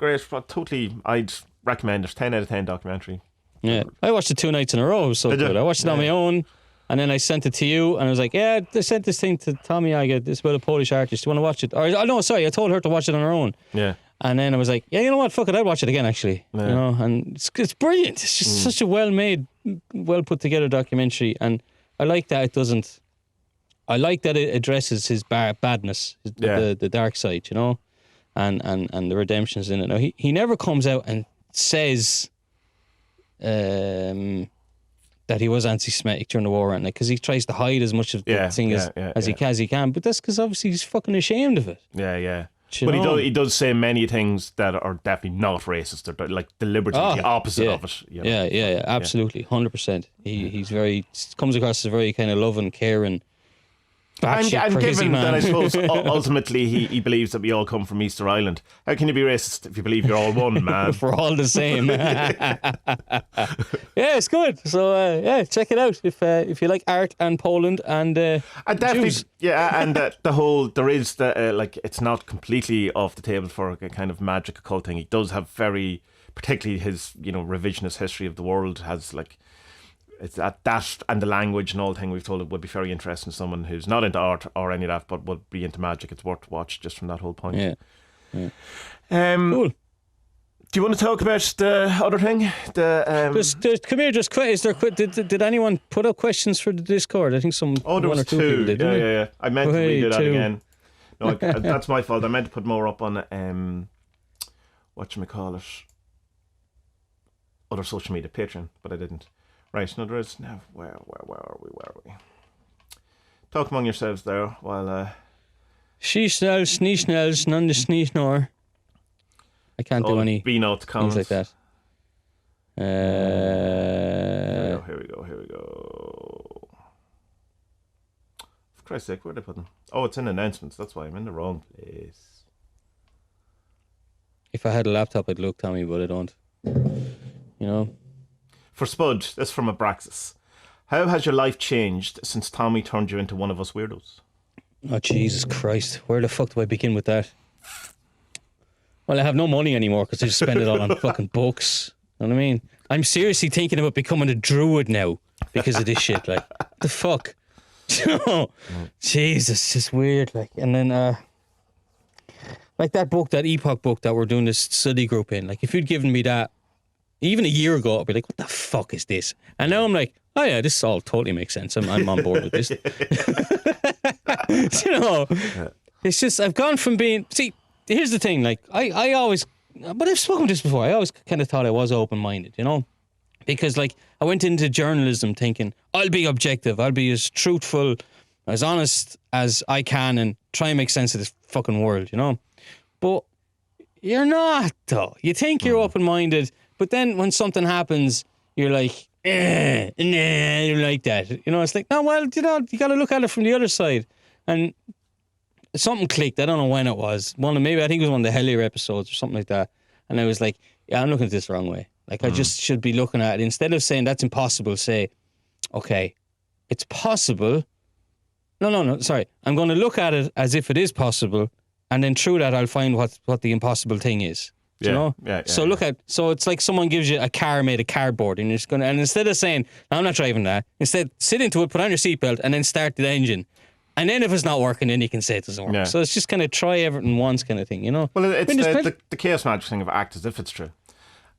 Speaker 2: Totally, I'd recommend it. 10 out of 10 documentary.
Speaker 1: Yeah, I watched it 2 nights in a row. It was so
Speaker 2: Did you?
Speaker 1: good. I watched it on my own, and then I sent it to you, and I was like, "Yeah, I sent this thing to Tommy Aga. It's about a Polish artist. Do you want to watch it?" Or no, sorry, I told her to watch it on her own.
Speaker 2: Yeah.
Speaker 1: And then I was like, "Yeah, you know what? Fuck it, I'd watch it again. Actually,
Speaker 2: Yeah.
Speaker 1: you know." And it's brilliant. It's just such a well-made, well put together documentary, and I like that it doesn't. I like that it addresses his badness, the dark side, you know, and the redemption's in it. Now he never comes out and says that he was anti-Semitic during the war, and because he tries to hide as much of the thing as he can. But that's because obviously he's fucking ashamed of it.
Speaker 2: Yeah, yeah.
Speaker 1: You
Speaker 2: But
Speaker 1: know?
Speaker 2: he does say many things that are definitely not racist. They're like deliberately the opposite of it. You know?
Speaker 1: Yeah, absolutely, 100%. He's very comes across as very kind of loving, caring.
Speaker 2: And given
Speaker 1: man.
Speaker 2: that I suppose ultimately he believes that we all come from Easter Island, how can you be racist if you believe you're all one, man?
Speaker 1: We're all the same. Yeah, it's good. So check it out if you like art and Poland and
Speaker 2: definitely,
Speaker 1: Jews.
Speaker 2: and the whole there is the like it's not completely off the table for a kind of magic occult thing. He does have particularly his revisionist history of the world has like. It's that and the language and all thing we've told it would be very interesting to someone who's not into art or any of that but would be into magic. It's worth to watch just from that whole point.
Speaker 1: Yeah.
Speaker 2: Cool. Do you want to talk about the other thing?
Speaker 1: Come here, just quick. Is there did anyone put up questions for the Discord? I think there
Speaker 2: was
Speaker 1: one or two
Speaker 2: 2.
Speaker 1: people did.
Speaker 2: Yeah. I meant to redo that
Speaker 1: 2.
Speaker 2: again. No, that's my fault. I meant to put more up on whatchamacallit, other social media, Patreon, but I didn't. Right, no, there is now. Where are we? Talk among yourselves there while.
Speaker 1: She smells, snee smells, none the snee snore. I can't do any
Speaker 2: B-note comments
Speaker 1: things like that.
Speaker 2: Here we go. For Christ's sake, where did I put them? Oh, it's in announcements. That's why I'm in the wrong place.
Speaker 1: If I had a laptop, I'd look, Tommy, but I don't. You know.
Speaker 2: For Spud, this from Abraxas. How has your life changed since Tommy turned you into one of us weirdos?
Speaker 1: Oh, Jesus Christ. Where the fuck do I begin with that? Well, I have no money anymore because I just spend it all on fucking books. You know what I mean? I'm seriously thinking about becoming a druid now because of this shit. Like, what the fuck? Jesus, it's just weird. Like, and then, like that book, that Epoch book that we're doing this study group in, like, if you'd given me that even a year ago, I'd be like, what the fuck is this? And now I'm like, oh yeah, this all totally makes sense. I'm on board with this. It's just, I've gone from being, see, here's the thing, like, I always, but I've spoken to this before, I always kind of thought I was open-minded, because like, I went into journalism thinking, I'll be objective, I'll be as truthful, as honest as I can and try and make sense of this fucking world, But you're not, though. You think you're open-minded, but then when something happens, you're like, nah, you're like that. It's like, no, well, you got to look at it from the other side. And something clicked. I don't know when it was. I think it was one of the Hellier episodes or something like that. And I was like, yeah, I'm looking at this the wrong way. Like, I just should be looking at it. Instead of saying that's impossible, say, okay, it's possible. No, sorry. I'm going to look at it as if it is possible. And then through that, I'll find what the impossible thing is. Yeah. So so it's like someone gives you a car made of cardboard and you're just and instead of saying, no, I'm not driving that, instead sit into it, put on your seatbelt and then start the engine. And then if it's not working, then you can say it doesn't work. Yeah. So it's just kind of try everything once kind of thing,
Speaker 2: Well, it's the chaos magic thing of act as if it's true.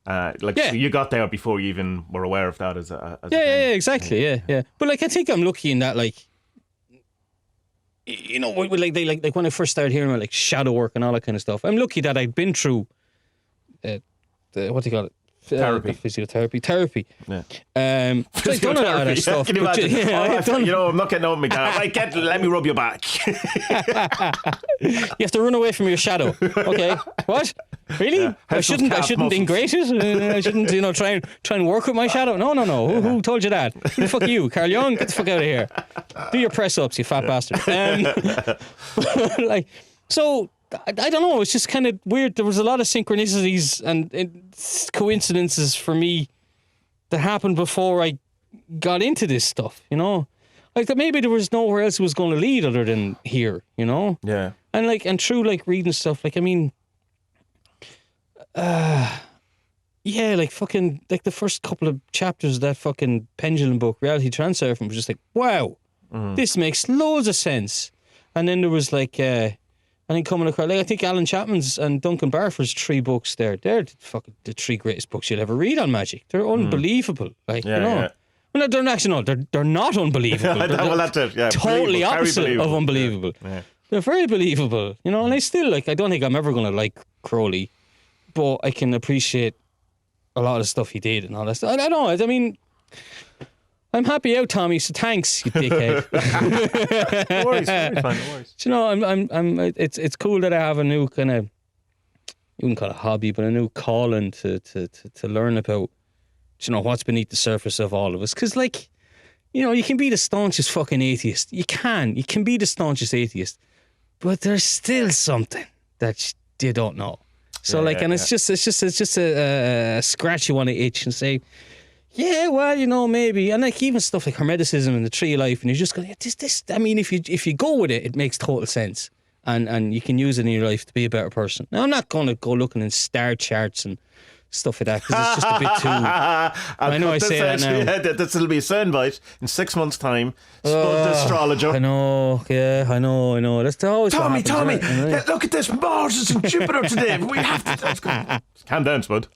Speaker 2: So you got there before you even were aware of that as a thing.
Speaker 1: Exactly, yeah. But like, I think I'm lucky in that, like, like when I first started hearing about like shadow work and all that kind of stuff, I'm lucky that I'd been through what do you call it? Therapy.
Speaker 2: Yeah.
Speaker 1: So I've done a lot of that stuff.
Speaker 2: Can you imagine? I'm not getting out of my dad. Right, let me rub your back.
Speaker 1: You have to run away from your shadow. Okay. What? Really?
Speaker 2: Yeah.
Speaker 1: I shouldn't ingrate it? I shouldn't, try and work with my shadow? No. Who told you that? Who the fuck are you? Carl Young? Get the fuck out of here. Do your press ups, you fat bastard. So I don't know, it's just kind of weird. There was a lot of synchronicities and coincidences for me that happened before I got into this stuff, Like that maybe there was nowhere else it was going to lead other than here,
Speaker 2: Yeah.
Speaker 1: And through like reading stuff, like, I mean, yeah, like fucking, like the first couple of chapters of that fucking Pendulum book, Reality Transurfing, was just like, wow, this makes loads of sense. And then there was like, and then coming across, like I think Alan Chapman's and Duncan Barford's 3 books there, they're the 3 greatest books you'll ever read on Magick. They're unbelievable. Like, you know. Yeah. Well, they're actually not. They're not unbelievable.
Speaker 2: Well, that's it. Yeah,
Speaker 1: totally opposite of unbelievable.
Speaker 2: Yeah.
Speaker 1: They're very believable, you know. And I still I don't think I'm ever going to like Crowley, but I can appreciate a lot of the stuff he did and all that stuff. I don't know. I mean, I'm happy out, Tommy. So thanks, you dickhead.
Speaker 2: No worries, fine, no worries.
Speaker 1: You know, it's cool that I have a new kind of, you wouldn't call it hobby, but a new calling to learn about, you know, what's beneath the surface of all of us. Because, like, you know, you can be the staunchest fucking atheist. You can be the staunchest atheist, but there's still something that you don't know. So, it's just a scratch you want to itch and say, yeah, well, you know, maybe. And like even stuff like Hermeticism and the Tree of Life, and you just go, yeah, this. I mean, if you go with it, it makes total sense, and you can use it in your life to be a better person. Now, I'm not going to go looking in star charts and stuff like that because it's just a bit too. I know I say that now.
Speaker 2: Yeah, that'll be a soundbite in 6 months' time. Spud the astrologer.
Speaker 1: I know. Yeah, I know. That's always
Speaker 2: Tommy.
Speaker 1: what happens,
Speaker 2: Look at this. Mars is in Jupiter today. We have to. Calm down, Spud.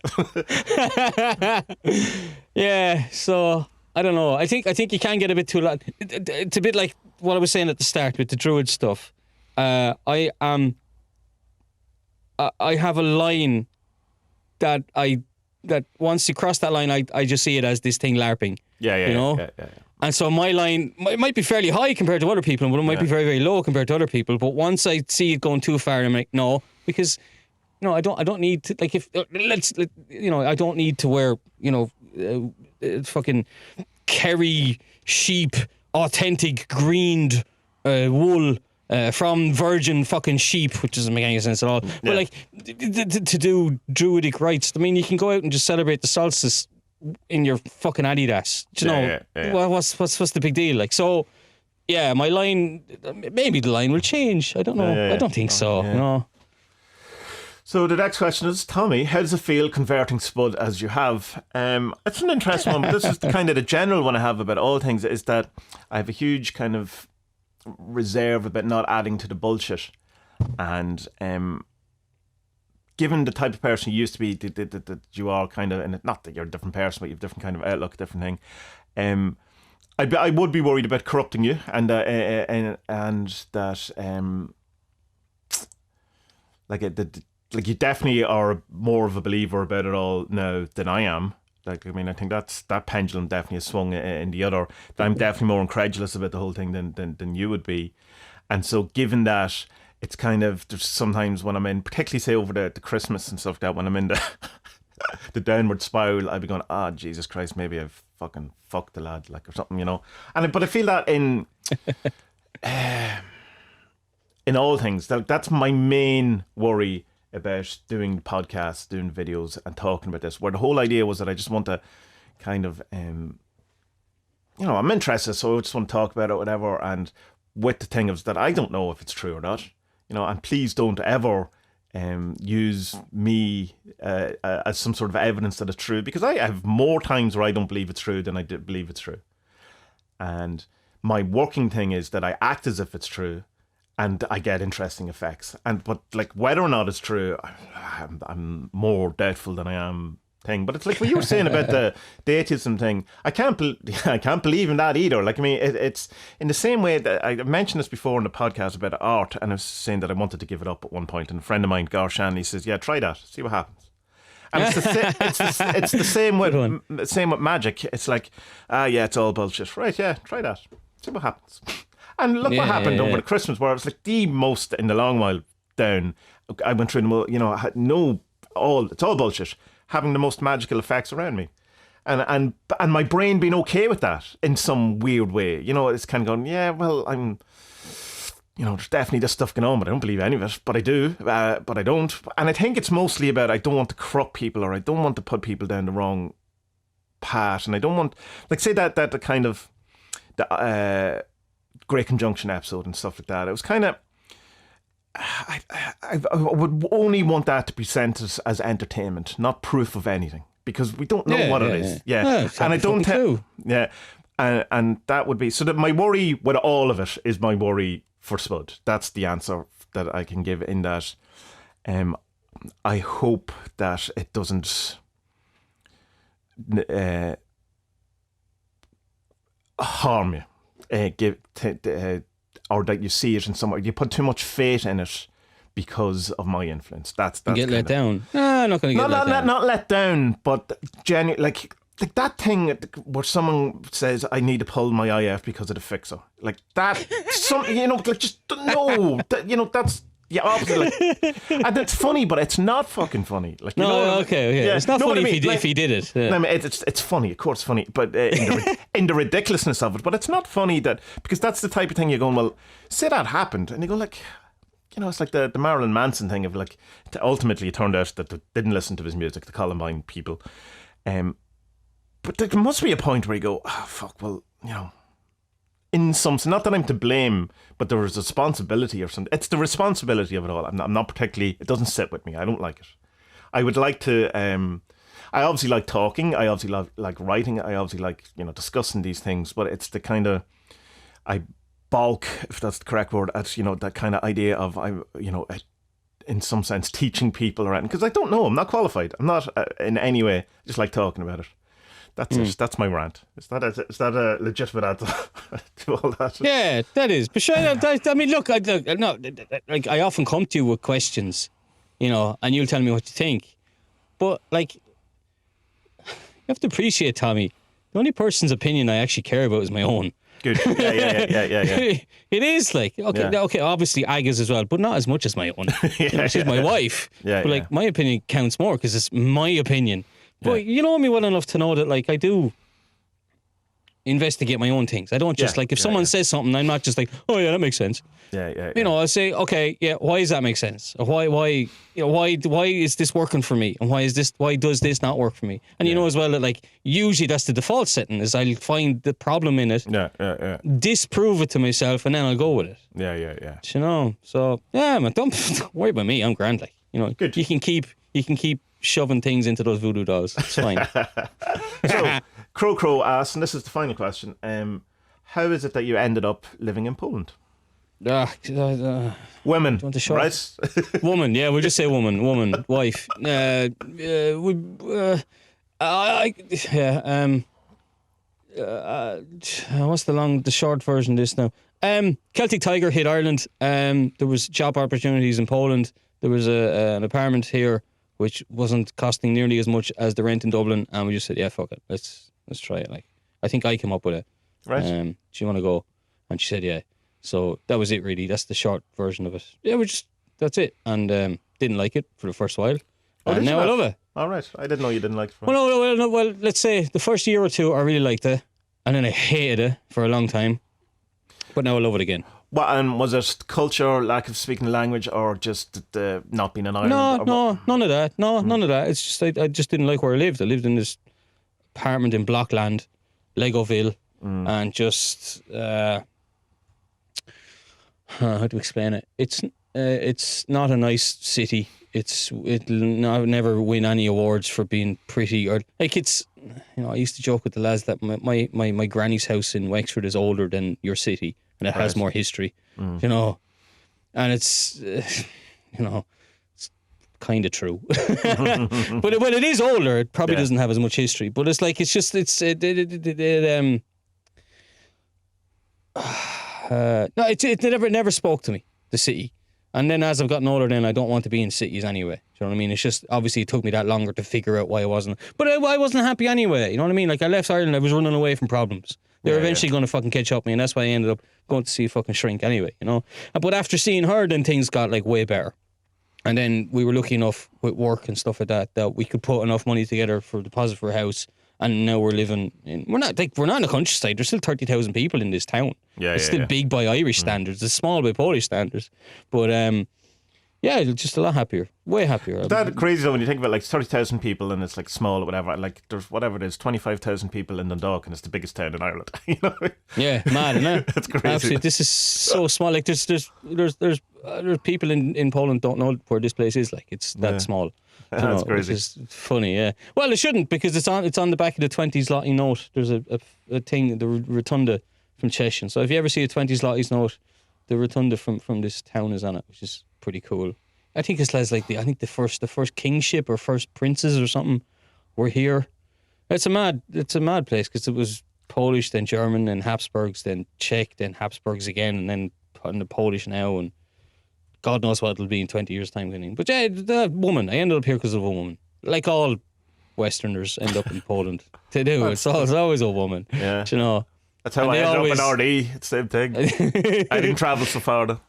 Speaker 1: Yeah. So I don't know. I think you can get a bit too loud. It's a bit like what I was saying at the start with the Druid stuff. I have a line that once you cross that line, I just see it as this thing LARPing.
Speaker 2: Yeah.
Speaker 1: You know?
Speaker 2: Yeah.
Speaker 1: And so my line might be fairly high compared to other people, but it might be very, very low compared to other people. But once I see it going too far, I'm like, no, because, you know, I don't need to, like, I don't need to wear, you know, fucking Kerry sheep, authentic greened wool from virgin fucking sheep, which doesn't make any sense at all. Yeah. But like to do druidic rites, I mean, you can go out and just celebrate the solstice in your fucking Adidas. Do you know? Yeah. Well, what's the big deal? Like, so yeah, my line, maybe the line will change. I don't know. I don't think so. Yeah. No.
Speaker 2: So the next question is, Tommy, how does it feel converting Spud as you have? It's an interesting one, but this is kind of the general one I have about all things, is that I have a huge kind of reserve about not adding to the bullshit. And given the type of person you used to be, that you are kind of, and not that you're a different person, but you have a different kind of outlook, different thing. I would be worried about corrupting you, and that like you definitely are more of a believer about it all now than I am. Like, I mean, I think that pendulum definitely has swung in the other. That I'm definitely more incredulous about the whole thing than you would be. And so given that, it's kind of, there's sometimes when I'm in, particularly say over the Christmas and stuff like that, when I'm in the downward spiral, I'd be going, Jesus Christ, maybe I've fucking fucked the lad, like, or something, you know. But I feel that in all things, that's my main worry about doing podcasts, doing videos and talking about this, where the whole idea was that I just want to kind of, you know, I'm interested, so I just want to talk about it, whatever, and with the thing of that I don't know if it's true or not, you know, and please don't ever use me as some sort of evidence that it's true, because I have more times where I don't believe it's true than I believe it's true. And my working thing is that I act as if it's true, and I get interesting effects. But like whether or not it's true, I'm more doubtful than I am thing. But it's like what you were saying about the atheism thing. I can't believe in that either. Like, I mean, it's in the same way that I mentioned this before in the podcast about art, and I was saying that I wanted to give it up at one point. And a friend of mine, Gar Shanley, says, "Yeah, try that, see what happens." And it's the same with Magick. It's like, yeah, it's all bullshit. Right? Yeah, try that, see what happens. And look what happened over the Christmas, where it was like the most, in the long while down, I went through the, you know, it's all bullshit, having the most magical effects around me. And my brain being okay with that in some weird way. You know, it's kind of going, yeah, well, I'm, you know, there's definitely this stuff going on, but I don't believe any of it. But I do, but I don't. And I think it's mostly about, I don't want to corrupt people, or I don't want to put people down the wrong path. And I don't want, like, say that the kind of, the Great Conjunction episode and stuff like that. It was kind of, I would only want that to be sent as entertainment, not proof of anything. because we don't know what it is. Yeah,
Speaker 1: it's
Speaker 2: and I don't
Speaker 1: true.
Speaker 2: Yeah, and that would be so. That my worry with all of it is my worry for Spud. That's the answer that I can give. In that, I hope that it doesn't harm you. Or that you see it in somewhere. You put too much faith in it because of my influence. That's
Speaker 1: get let down. No, I'm not going to get let down.
Speaker 2: Not let down, but genuinely, like that thing where someone says, I need to pull my eye out because of the fixer. Like that, like just no. That's... Yeah, obviously, and it's funny, but it's not fucking funny. Like,
Speaker 1: okay. Yeah. It's not funny if he did it. Yeah.
Speaker 2: No, I mean, it's funny, of course, it's funny, but in the ridiculousness of it. But it's not funny because that's the type of thing you're going. Well, say that happened, and you go like, it's like the Marilyn Manson thing of like. Ultimately, it turned out that they didn't listen to his music, the Columbine people. But there must be a point where you go, oh, fuck. Well, in some sense, not that I'm to blame, but there was responsibility or something. It's the responsibility of it all. I'm not particularly, it doesn't sit with me. I don't like it. I would like to, I obviously like talking. I obviously like writing. I obviously like, discussing these things, but it's the kind of, I balk, if that's the correct word, at, that kind of idea of, in some sense, teaching people around. Because I don't know. I'm not qualified. I'm not in any way. I just like talking about it. That's it. That's my rant. Is that a legitimate answer to all that?
Speaker 1: Yeah, that is. But sure, I mean, look, I often come to you with questions, and you'll tell me what you think. But like, you have to appreciate, Tommy, the only person's opinion I actually care about is my own.
Speaker 2: Good. Yeah.
Speaker 1: It is like okay. Obviously, Aga's as well, but not as much as my own. She's my wife. But like, my opinion counts more because it's my opinion. But you know me well enough to know that, like, I do investigate my own things. I don't just if someone says something, I'm not just like, oh yeah, that makes sense. I'll say, okay, why does that make sense? Or why is this working for me? And why does this not work for me? And you know as well that, like, usually that's the default setting, is I'll find the problem in it, disprove it to myself, and then I'll go with it.
Speaker 2: Yeah.
Speaker 1: So man, don't worry about me. I'm grand. Like, good. You can keep shoving things into those voodoo dolls. It's fine.
Speaker 2: So, Crow asks, and this is the final question, how is it that you ended up living in Poland? Women, right?
Speaker 1: Woman, yeah, we'll just say woman, wife. What's the short version of this now? Celtic Tiger hit Ireland. There was job opportunities in Poland. There was an apartment here which wasn't costing nearly as much as the rent in Dublin, and we just said, yeah, fuck it, let's try it. Like, I think I came up with it.
Speaker 2: Right.
Speaker 1: Do you want to go? And she said, yeah. So that was it, really. That's the short version of it. Yeah, that's it. And didn't like it for the first while. And now I love it.
Speaker 2: All right. I didn't know you didn't like it.
Speaker 1: Well, let's say the first year or two I really liked it, and then I hated it for a long time. But now I love it again.
Speaker 2: What, and was it culture, lack of speaking the language, or just not being in Ireland?
Speaker 1: No, none of that. None of that. It's just I just didn't like where I lived. I lived in this apartment in Blockland, Legoville, and just how to explain it? It's not a nice city. It'll never win any awards for being pretty, or like it's. I used to joke with the lads that my granny's house in Wexford is older than your city, and it has more history. And it's it's kind of true. but when it is older, it probably doesn't have as much history. But it's like it never spoke to me, the city. And then as I've gotten older, then I don't want to be in cities anyway. Do you know what I mean? It's just, obviously it took me that longer to figure out why I wasn't. But I wasn't happy anyway. You know what I mean? Like, I left Ireland, I was running away from problems. They were eventually going to fucking catch up with me, and that's why I ended up going to see a fucking shrink anyway, But after seeing her, then things got like way better. And then we were lucky enough with work and stuff like that we could put enough money together for a deposit for a house. And now we're living in, we're not in the countryside. There's still 30,000 people in this town. It's still big by Irish standards. It's small by Polish standards. But Yeah, just a lot happier. Way happier.
Speaker 2: That crazy though when you think about like 30,000 people and it's like small or whatever. Like there's whatever it is, 25,000 people in Dundalk and it's the biggest town in Ireland. You know?
Speaker 1: Yeah, mad, isn't it?
Speaker 2: It's crazy.
Speaker 1: Absolutely, this is so small. Like there's people in Poland don't know where this place is. Like it's that small.
Speaker 2: That's crazy.
Speaker 1: Which is funny, yeah. Well, it shouldn't because it's on the back of the 20s lottie note. There's a thing, the rotunda from Cheshire. So if you ever see a 20s lotties note, the rotunda from this town is on it, which is pretty cool. I think it's like the first kingship or first princes or something were here. It's a mad place because it was Polish, then German, then Habsburgs, then Czech, then Habsburgs again, and then the Polish now, and God knows what it'll be in 20 years' time. But yeah, the woman. I ended up here because of a woman. Like all Westerners end up in Poland. They do. It's always a woman.
Speaker 2: Yeah.
Speaker 1: You know.
Speaker 2: That's how I ended up in RD. It's the same thing. I didn't travel so far though.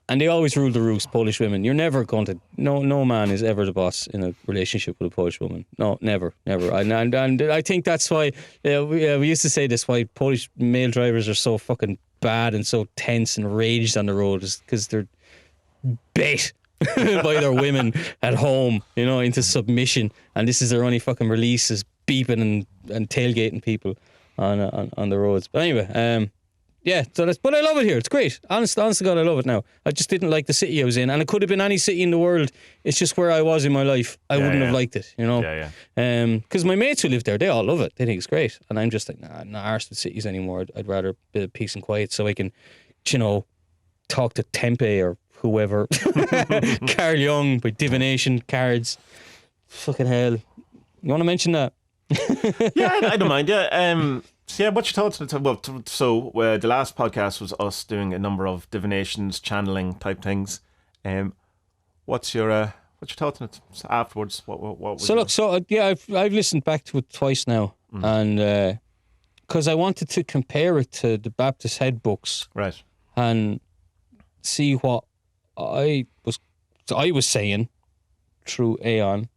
Speaker 1: And they always rule the roost, Polish women. You're never going to... No man is ever the boss in a relationship with a Polish woman. No, never. And I think that's why... we used to say this, why Polish male drivers are so fucking bad and so tense and raged on the road, is because they're bait by their women at home, into submission. And this is their only fucking release, is beeping and tailgating people on the roads. But anyway... yeah, but I love it here. It's great. Honest to God, I love it now. I just didn't like the city I was in, and it could have been any city in the world. It's just where I was in my life. I wouldn't have liked it,
Speaker 2: Yeah.
Speaker 1: Because my mates who live there, they all love it. They think it's great, and I'm just like, nah, I'm not arsed with cities anymore. I'd rather a bit of peace and quiet, so I can, talk to Tempe or whoever, Carl Jung by divination cards. Fucking hell. You want to mention that?
Speaker 2: Yeah, I don't mind. Yeah. So yeah, what's your thoughts? Well, the last podcast was us doing a number of divinations, channeling type things. What's your thoughts on it afterwards? What was
Speaker 1: so? Look, I've listened back to it twice now, and because I wanted to compare it to the Baptist Head books,
Speaker 2: right,
Speaker 1: and see what I was saying through Aeon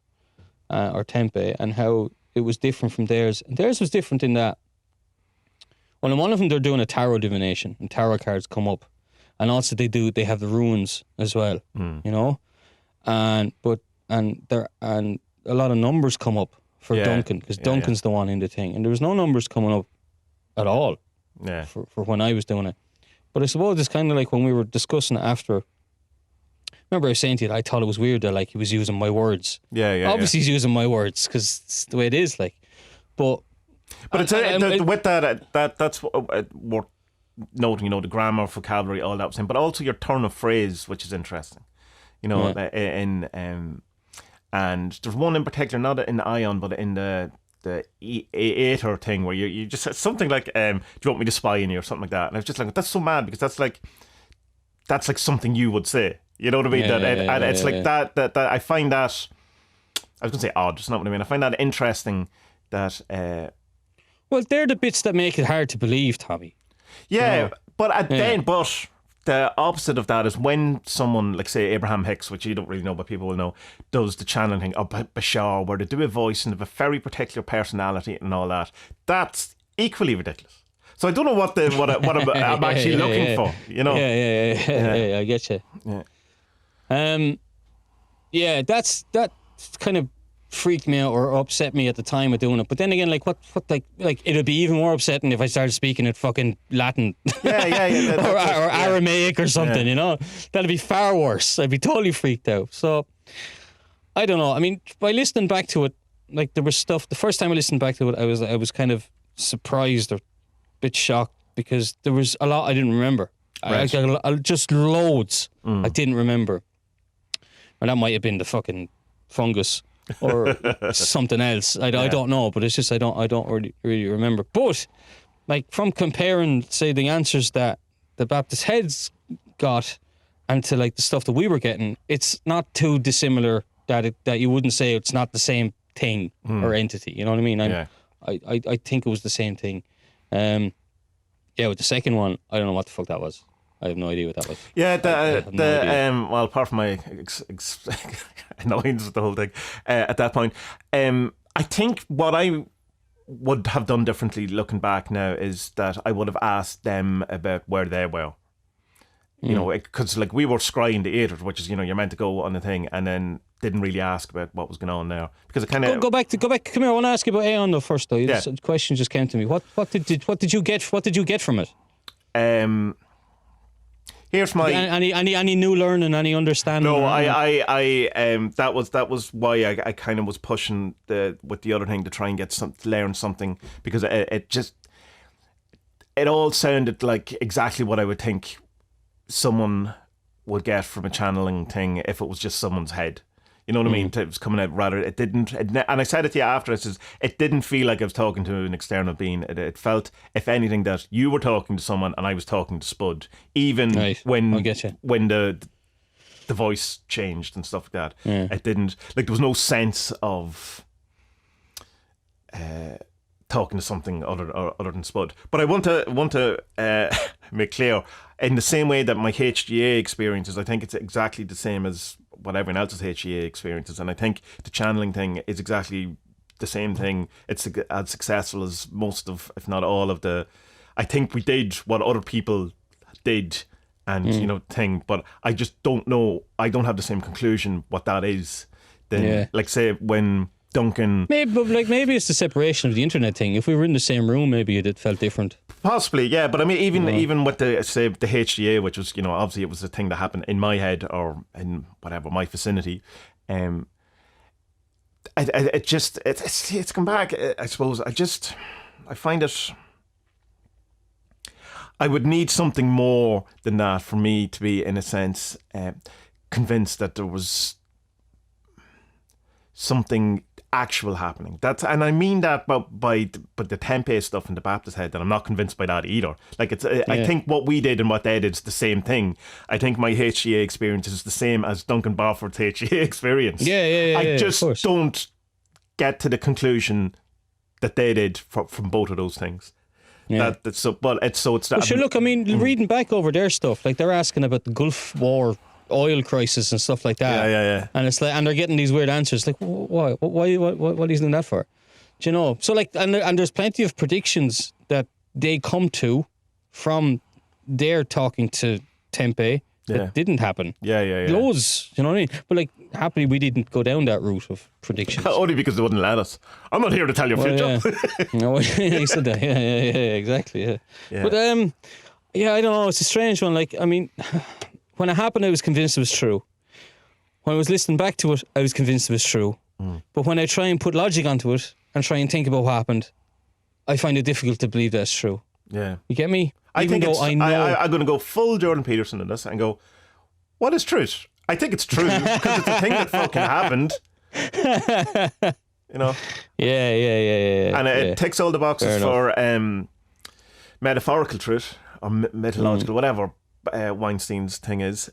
Speaker 1: or Tempe, and how it was different from theirs. And theirs was different in that. Well, in one of them, they're doing a tarot divination, and tarot cards come up, and also they have the runes as well, and a lot of numbers come up for Duncan, because Duncan's the one in the thing, and there was no numbers coming up at all, for when I was doing it. But I suppose it's kind of like when we were discussing it after. Remember I was saying to you that I thought it was weird that like he was using my words. Obviously he's using my words because it's the way it is, like, but. But
Speaker 2: it's with that's worth noting, the grammar, vocabulary, all that thing, but also your turn of phrase, which is interesting, and there's one in particular, not in the Ion, but in the Aether thing, where you just said something like, do you want me to spy on you, or something like that, and I was just like, that's so mad, because that's like something you would say, you know what I mean? It's like that I find that, I was going to say odd, it's not what I mean, I find that interesting that...
Speaker 1: well, they're the bits that make it hard to believe, Tommy.
Speaker 2: Yeah, but the opposite of that is when someone, like say Abraham Hicks, which you don't really know but people will know, does the channeling thing, or Bashar, where they do a voice and have a very particular personality and all that, that's equally ridiculous. So I don't know what I'm actually looking for,
Speaker 1: Yeah, I get you. Yeah, that kind of freaked me out or upset me at the time of doing it. But then again, like what like it'd be even more upsetting if I started speaking in fucking Latin, or Aramaic or something. That'd be far worse. I'd be totally freaked out. So I don't know. I mean, by listening back to it, like there was stuff. The first time I listened back to it, I was kind of surprised or a bit shocked because there was a lot I didn't remember.
Speaker 2: Right.
Speaker 1: Just loads I didn't remember. And that might have been the fucking fungus. Or something else. I don't know, but it's just I don't really remember. But like from comparing, say, the answers that the Baptist Heads got and to like the stuff that we were getting, it's not too dissimilar that you wouldn't say it's not the same thing or entity. You know what I mean? I think it was the same thing. With the second one, I don't know what the fuck that was. I have no idea what that was.
Speaker 2: Yeah, well, apart from my annoyance with the whole thing, at that point, I think what I would have done differently looking back now is that I would have asked them about where they were. You know, because like we were scrying the theatre, which is, you know, you're meant to go on the thing, and then didn't really ask about what was going on there because it kind of
Speaker 1: Go back. Come here. I want to ask you about Aeon though first though.
Speaker 2: Yeah.
Speaker 1: The question just came to me. What did you get from it?
Speaker 2: Here's my
Speaker 1: any new learning, any understanding.
Speaker 2: No, that was why I kind of was pushing with the other thing to try and to learn something, because it all sounded like exactly what I would think someone would get from a channeling thing if it was just someone's head. You know what I mean? It was coming out rather. It didn't, and I said it to you after. It didn't feel like I was talking to an external being. It felt, if anything, that you were talking to someone and I was talking to Spud. Even when the voice changed and stuff like that, it didn't. Like there was no sense of talking to something other than Spud. But I want to make clear, in the same way that my HGA experiences, I think it's exactly the same as what everyone else's HGA experiences, and I think the channeling thing is exactly the same thing. It's as successful as most of, if not all of the. I think we did what other people did, and you know, thing. But I just don't know. I don't have the same conclusion what that is. Then, like say when Duncan.
Speaker 1: Maybe it's the separation of the internet thing. If we were in the same room, maybe it felt different.
Speaker 2: Possibly, yeah. But I mean, even with the HGA, which was, you know, obviously it was a thing that happened in my head or in whatever my vicinity. It's come back. I suppose I find it. I would need something more than that for me to be, in a sense, convinced that there was something actual happening. And I mean that by the tempeh stuff in the Baptist head, that I'm not convinced by that either. Like I think what we did and what they did is the same thing. I think my HGA experience is the same as Duncan Barford's HGA experience. I just don't get to the conclusion that they did from both of those things. It's that.
Speaker 1: Sure, look, I mean, reading back over their stuff, like they're asking about the Gulf War oil crisis and stuff like that.
Speaker 2: Yeah.
Speaker 1: And it's like, and they're getting these weird answers. Like, why? What are you doing that for? Do you know? So like, and there's plenty of predictions that they come to from their talking to Tempe that didn't happen.
Speaker 2: Yeah.
Speaker 1: Loads. You know what I mean? But like, happily we didn't go down that route of predictions.
Speaker 2: Only because they wouldn't let us. I'm not here to tell your future.
Speaker 1: No, he said that. Yeah, exactly. Yeah. But I don't know. It's a strange one. Like, I mean. When it happened, I was convinced it was true. When I was listening back to it, I was convinced it was true. But when I try and put logic onto it and try and think about what happened, I find it difficult to believe that's true.
Speaker 2: Yeah.
Speaker 1: You get me?
Speaker 2: I'm going to go full Jordan Peterson in this and go, what is truth? I think it's true because it's a thing that fucking happened. You know?
Speaker 1: Yeah.
Speaker 2: And it ticks all the boxes for metaphorical truth or mythological, whatever Weinstein's thing is.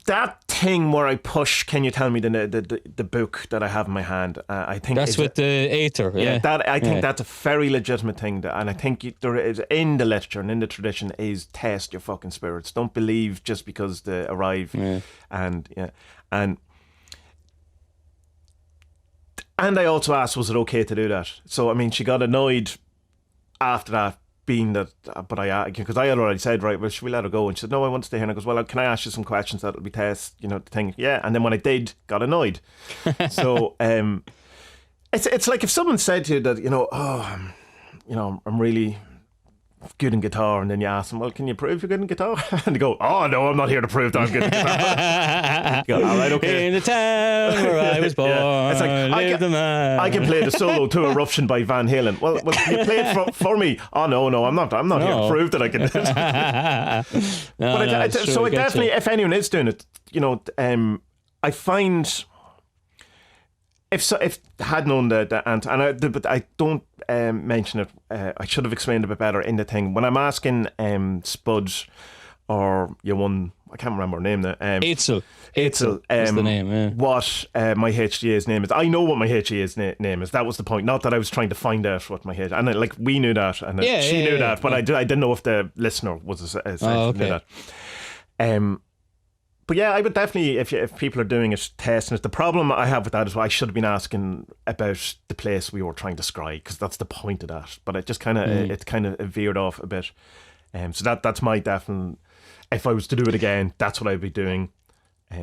Speaker 2: That thing where I push, can you tell me the book that I have in my hand? I think
Speaker 1: that's with the Aether. Yeah,
Speaker 2: I think that's a very legitimate thing, and I think there is in the literature and in the tradition is test your fucking spirits. Don't believe just because they arrive, and I also asked, was it okay to do that? So I mean, she got annoyed after that. Being that, but because I had already said, right, well, should we let her go? And she said, no, I want to stay here. And I goes, well, can I ask you some questions that'll be test, you know, the thing. Yeah. And then when I did, got annoyed. So it's like if someone said to you that, you know, I'm really good in guitar, and then you ask them, well, can you prove you're good in guitar? And they go, oh no, I'm not here to prove that I'm good in guitar. Go, all right, okay.
Speaker 1: In the town where I was born,
Speaker 2: It's like, I can play the solo to Eruption by Van Halen. Well, can you play it for me? Oh no, I'm not here to prove that I can do it. So I definitely, if anyone is doing it, you know, I find if I had known the answer, but I don't mention it. I should have explained it a bit better in the thing. When I'm asking Spud or one, I can't remember her name now.
Speaker 1: Eitzel is the name. Yeah.
Speaker 2: What my HGA's name is. I know what my HGA's name is. That was the point. Not that I was trying to find out what my HGA. And like we knew that, and she knew that, but I didn't know if the listener was knew that. But yeah, I would definitely, if people are doing it, testing it. The problem I have with that is I should have been asking about the place we were trying to scry, because that's the point of that. But it just kind of it kind of veered off a bit. So that's my definite. If I was to do it again, that's what I'd be doing.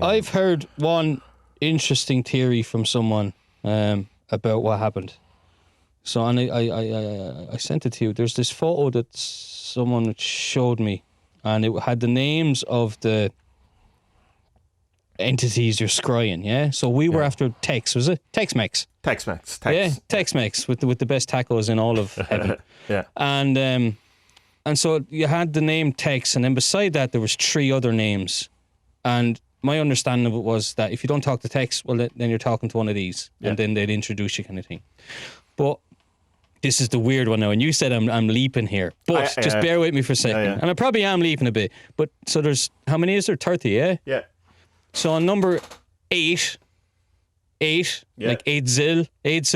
Speaker 1: I've heard one interesting theory from someone about what happened. So, and I sent it to you. There's this photo that someone showed me, and it had the names of the entities you're scrying. Yeah. So we were after Tex. Was it Tex-Mex?
Speaker 2: Tex-Mex.
Speaker 1: Yeah, Tex-Mex with the best tacos in all of heaven.
Speaker 2: Yeah.
Speaker 1: And so you had the name Tex, and then beside that there was 3 other names, and my understanding of it was that if you don't talk to Tex, well, then you're talking to one of these, and then they'd introduce you, kind of thing. But this is the weird one now, and you said I'm leaping here, but just bear with me for a second, and I probably am leaping a bit. But so there's, how many is there? 30, yeah.
Speaker 2: Yeah.
Speaker 1: So on number 8, like 8 Zil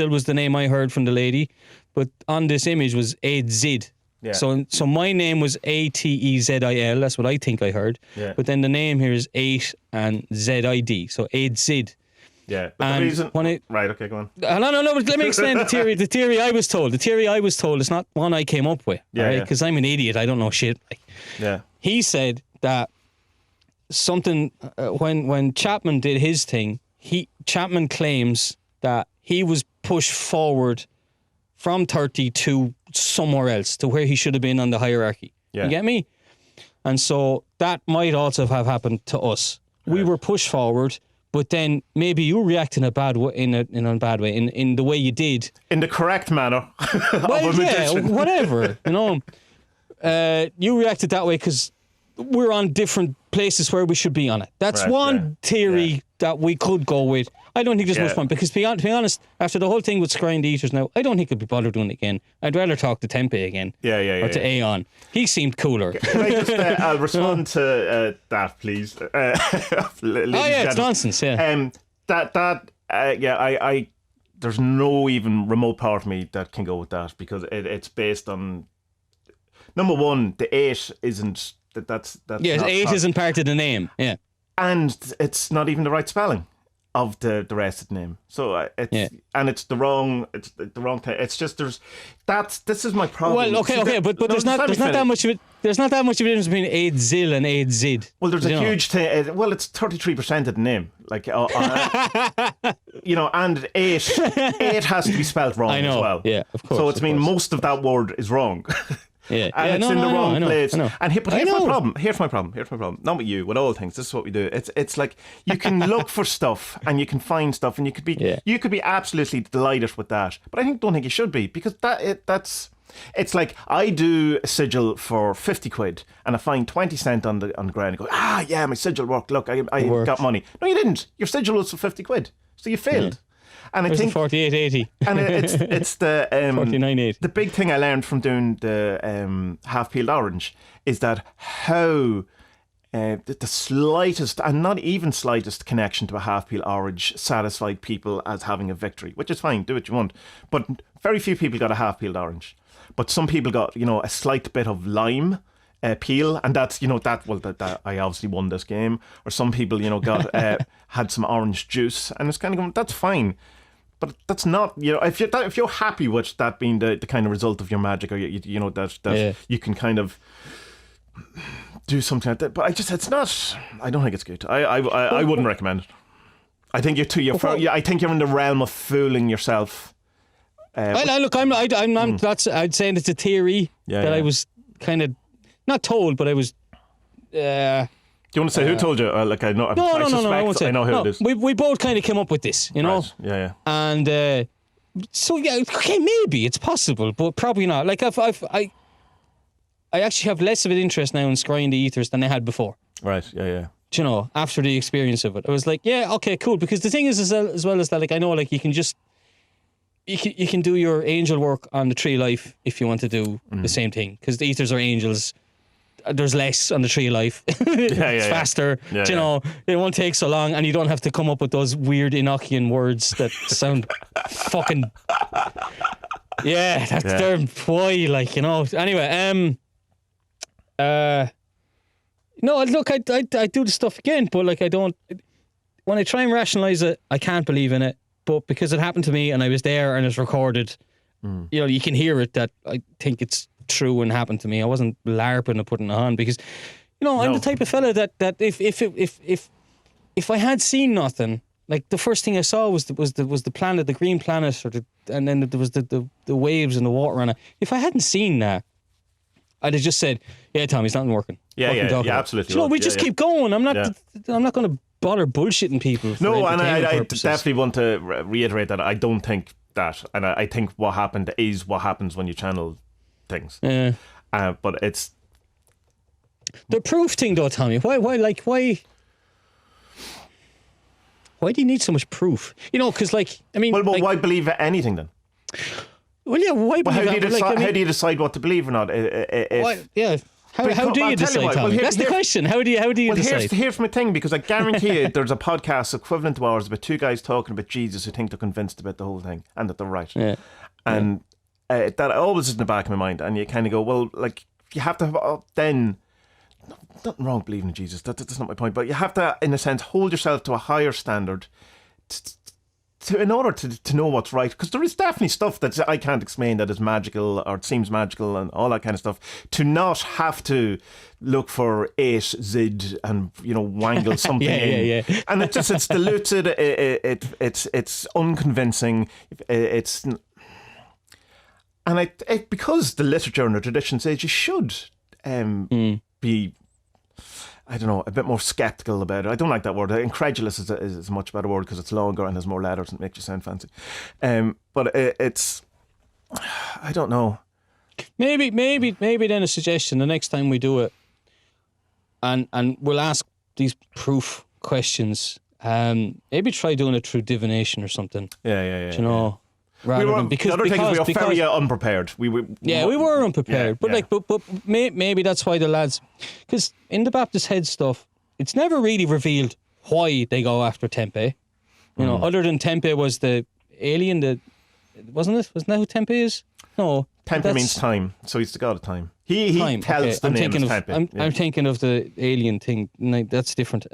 Speaker 1: was the name I heard from the lady, but on this image was 8 Zid. Yeah. So my name was Atezil. That's what I think I heard. Yeah. But then the name here is 8 and ZID. So 8 Zid.
Speaker 2: Yeah. But the reason. Right. Okay. Go on.
Speaker 1: No. But let me explain the theory. The theory I was told. Is not one I came up with. Yeah. Because I'm an idiot. I don't know shit.
Speaker 2: Yeah.
Speaker 1: He said that something when Chapman did his thing. Chapman claims that he was pushed forward from 30 to somewhere else, to where he should have been on the hierarchy. Yeah. You get me? And so that might also have happened to us. Right. We were pushed forward, but then maybe you react in a bad way, in a bad way, in the way you did,
Speaker 2: in the correct manner.
Speaker 1: Well, yeah, whatever. You reacted that way because we're on different places where we should be on it. That's one theory that we could go with. I don't think there's much point, because to be honest, after the whole thing with Scrying the Eaters now, I don't think I'd be bothered doing it again. I'd rather talk to Tempe again. Or to Aeon. He seemed cooler.
Speaker 2: Can I just I'll respond to that, please.
Speaker 1: It's nonsense, yeah.
Speaker 2: I there's no even remote part of me that can go with that, because it's based on, number one, the 8 isn't that's
Speaker 1: yeah, 8 isn't part of the name. Yeah.
Speaker 2: And it's not even the right spelling of the rest of the name. So it's the wrong thing. It's just this is my problem.
Speaker 1: Well, okay, but there's not that much of it. There's not that much of a difference between 8 Zil and 8 Zid.
Speaker 2: Well, there's a huge thing. Well, it's 33% of the name. Like, and 8 has to be spelled wrong as well.
Speaker 1: Yeah, of course.
Speaker 2: So it's most of that word is wrong.
Speaker 1: Yeah,
Speaker 2: and it's in the wrong place. And here's my problem. Here's my problem. Not with you, with all things. This is what we do. It's like you can look for stuff and you can find stuff, and you could be absolutely delighted with that. But I don't think you should be, because that's. It's like I do a sigil for 50 quid and I find 20 cent on the ground and go, yeah, my sigil worked. Look, I got money. No, you didn't. Your sigil was for 50 quid, so you failed. Yeah. And I think
Speaker 1: 48.80.
Speaker 2: And it's the
Speaker 1: 49.80.
Speaker 2: The big thing I learned from doing the half peeled orange is that how the slightest, and not even slightest, connection to a half peeled orange satisfied people as having a victory, which is fine. Do what you want, but very few people got a half peeled orange. But some people got a slight bit of lime peel, and that's that I obviously won this game. Or some people got had some orange juice, and it's kind of going, that's fine. But that's not, if you're happy with that being the kind of result of your magic, or you can kind of do something like that. But it's not. I don't think it's good. I wouldn't recommend it. I think I think you're in the realm of fooling yourself.
Speaker 1: Look, I'd say it's a theory that I was kind of not told, but I was.
Speaker 2: Do you want to say who told you? I know.
Speaker 1: No,
Speaker 2: I
Speaker 1: won't say.
Speaker 2: I know who it is.
Speaker 1: We both kind of came up with this,
Speaker 2: Right. Yeah.
Speaker 1: And so okay, maybe it's possible, but probably not. Like I actually have less of an interest now in Scrying the Ethers than I had before.
Speaker 2: Right. Yeah.
Speaker 1: After the experience of it, I was like, yeah, okay, cool. Because the thing is, as well as that, like, I know, like, you can just. You can do your angel work on the Tree of Life if you want to do the same thing, because the Ethers are angels. There's less on the Tree of Life. It's faster. It won't take so long, and you don't have to come up with those weird Enochian words that sound fucking. Yeah, they're why, like, Anyway, no, look, I do the stuff again, but like I don't. When I try and rationalize it, I can't believe in it. But because it happened to me and I was there and it's recorded, you can hear it that I think it's true and happened to me. I wasn't LARPing or putting it on because, I'm the type of fella that if I had seen nothing, like the first thing I saw was the planet, the green planet, and then there was the waves and the water on it. If I hadn't seen that, I'd have just said, "Yeah, Tom, it's not working."
Speaker 2: Yeah, absolutely.
Speaker 1: We just keep going. I'm not going to bother bullshitting people.
Speaker 2: No, and I definitely want to reiterate that I don't think that, and I think what happened is what happens when you channel things.
Speaker 1: Yeah.
Speaker 2: But it's
Speaker 1: the proof thing, though, Tommy. Why do you need so much proof? Because,
Speaker 2: why believe anything then?
Speaker 1: Well, yeah. Why believe
Speaker 2: how do you decide what to believe or not?
Speaker 1: How do you decide, Tommy? That's the question. How do you decide?
Speaker 2: Here's my thing, because I guarantee you there's a podcast equivalent to ours about two guys talking about Jesus who think they're convinced about the whole thing and that they're right.
Speaker 1: Yeah.
Speaker 2: And that always is in the back of my mind. And you kind of go, well, like, you have to have, then, nothing wrong with believing in Jesus. That's not my point. But you have to, in a sense, hold yourself to a higher standard in order to know what's right, because there is definitely stuff that I can't explain that is magical or it seems magical and all that kind of stuff. To not have to look for A-Z and wangle something in, and it's diluted. It's unconvincing. Because the literature and the tradition says you should be, I don't know, a bit more sceptical about it. I don't like that word. Incredulous is a much better word because it's longer and has more letters and makes you sound fancy. But it's, I don't know.
Speaker 1: Maybe then a suggestion the next time we do it, and we'll ask these proof questions. Maybe try doing it through divination or something.
Speaker 2: Yeah.
Speaker 1: Rather than because
Speaker 2: we were very unprepared. We were
Speaker 1: unprepared. But maybe that's why the lads, because in the Baptist Head stuff, it's never really revealed why they go after Tempe. Other than Tempe was the alien. Wasn't it? Wasn't that who Tempe is? No.
Speaker 2: Tempe means time, so he's the god of time. He time. Tells the name of Tempe.
Speaker 1: I'm thinking of the alien thing. That's different.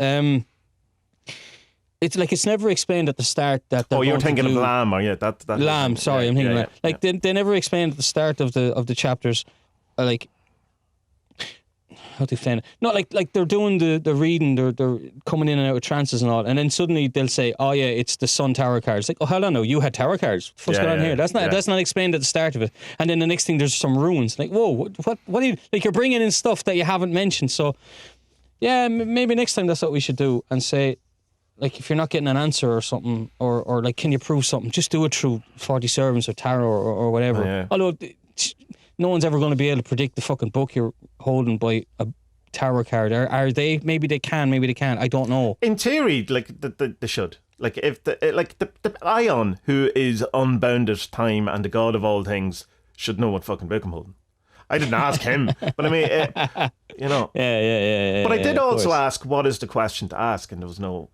Speaker 1: It's like it's never explained at the start that.
Speaker 2: You're thinking of Lamb, or that
Speaker 1: Lamb. Sorry, I'm thinking of that. They never explained at the start of the chapters, like how to explain it. Not like they're doing the reading, they're coming in and out of trances and all, and then suddenly they'll say, "Oh yeah, it's the Sun Tower cards." Like, oh, hold on, no, you had Tower cards. What's going on here? That's not explained at the start of it. And then the next thing, there's some ruins. Like, whoa, what are you like? You're bringing in stuff that you haven't mentioned. So, yeah, maybe next time that's what we should do and say. Like, if you're not getting an answer or something, or like, can you prove something? Just do it through 40 servants or tarot or whatever.
Speaker 2: Yeah.
Speaker 1: Although, no one's ever going to be able to predict the fucking book you're holding by a tarot card. Are they? Maybe they can, maybe they can't. I don't know.
Speaker 2: In theory, like, they should. Like, if the Ion, who is unbounded time and the god of all things, should know what fucking book I'm holding. I didn't ask him, but I mean,
Speaker 1: Yeah.
Speaker 2: But I did also ask, what is the question to ask? And there was no,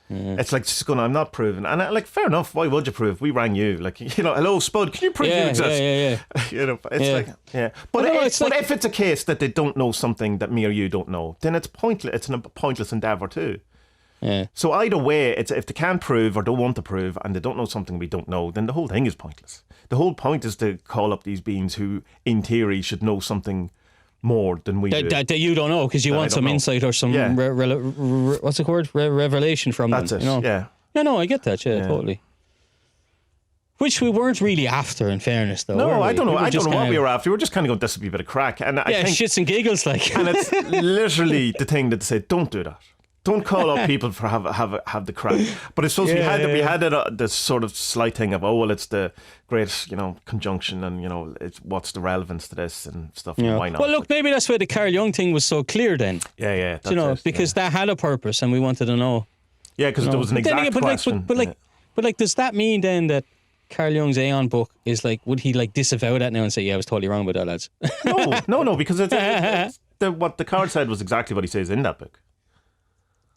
Speaker 2: it's like just going, I'm not proving. And fair enough, why would you prove? We rang you, hello, Spud, can you prove you exist?
Speaker 1: Yeah.
Speaker 2: But if it's a case that they don't know something that me or you don't know, then it's pointless. It's a pointless endeavour too.
Speaker 1: Yeah.
Speaker 2: So either way, it's if they can't prove or don't want to prove and they don't know something we don't know, then the whole thing is pointless. The whole point is to call up these beings who, in theory, should know something more than we do.
Speaker 1: That you don't know because you want some insight or some what's the word? Revelation from
Speaker 2: That's
Speaker 1: them.
Speaker 2: That's it. Yeah.
Speaker 1: Yeah, no, I get that. Yeah, totally. Which we weren't really after, in fairness, though.
Speaker 2: No, I don't know. I don't know what we were after. We were just kind of going, this would be a bit of crack. And I think,
Speaker 1: shits and giggles, like.
Speaker 2: And it's literally the thing that they say, don't do that. Don't call up people for have the crack. But I suppose we had this sort of slight thing of, it's the great, conjunction and, it's what's the relevance to this and stuff.
Speaker 1: Yeah.
Speaker 2: And why not?
Speaker 1: Well, look, maybe that's why the Carl Jung thing was so clear then.
Speaker 2: Yeah. That's
Speaker 1: because that had a purpose and we wanted to know.
Speaker 2: Yeah, because there was an exact question.
Speaker 1: But does that mean then that Carl Jung's Aeon book is like, would he like disavow that now and say, yeah, I was totally wrong about that, lads?
Speaker 2: No, because what the card said was exactly what he says in that book.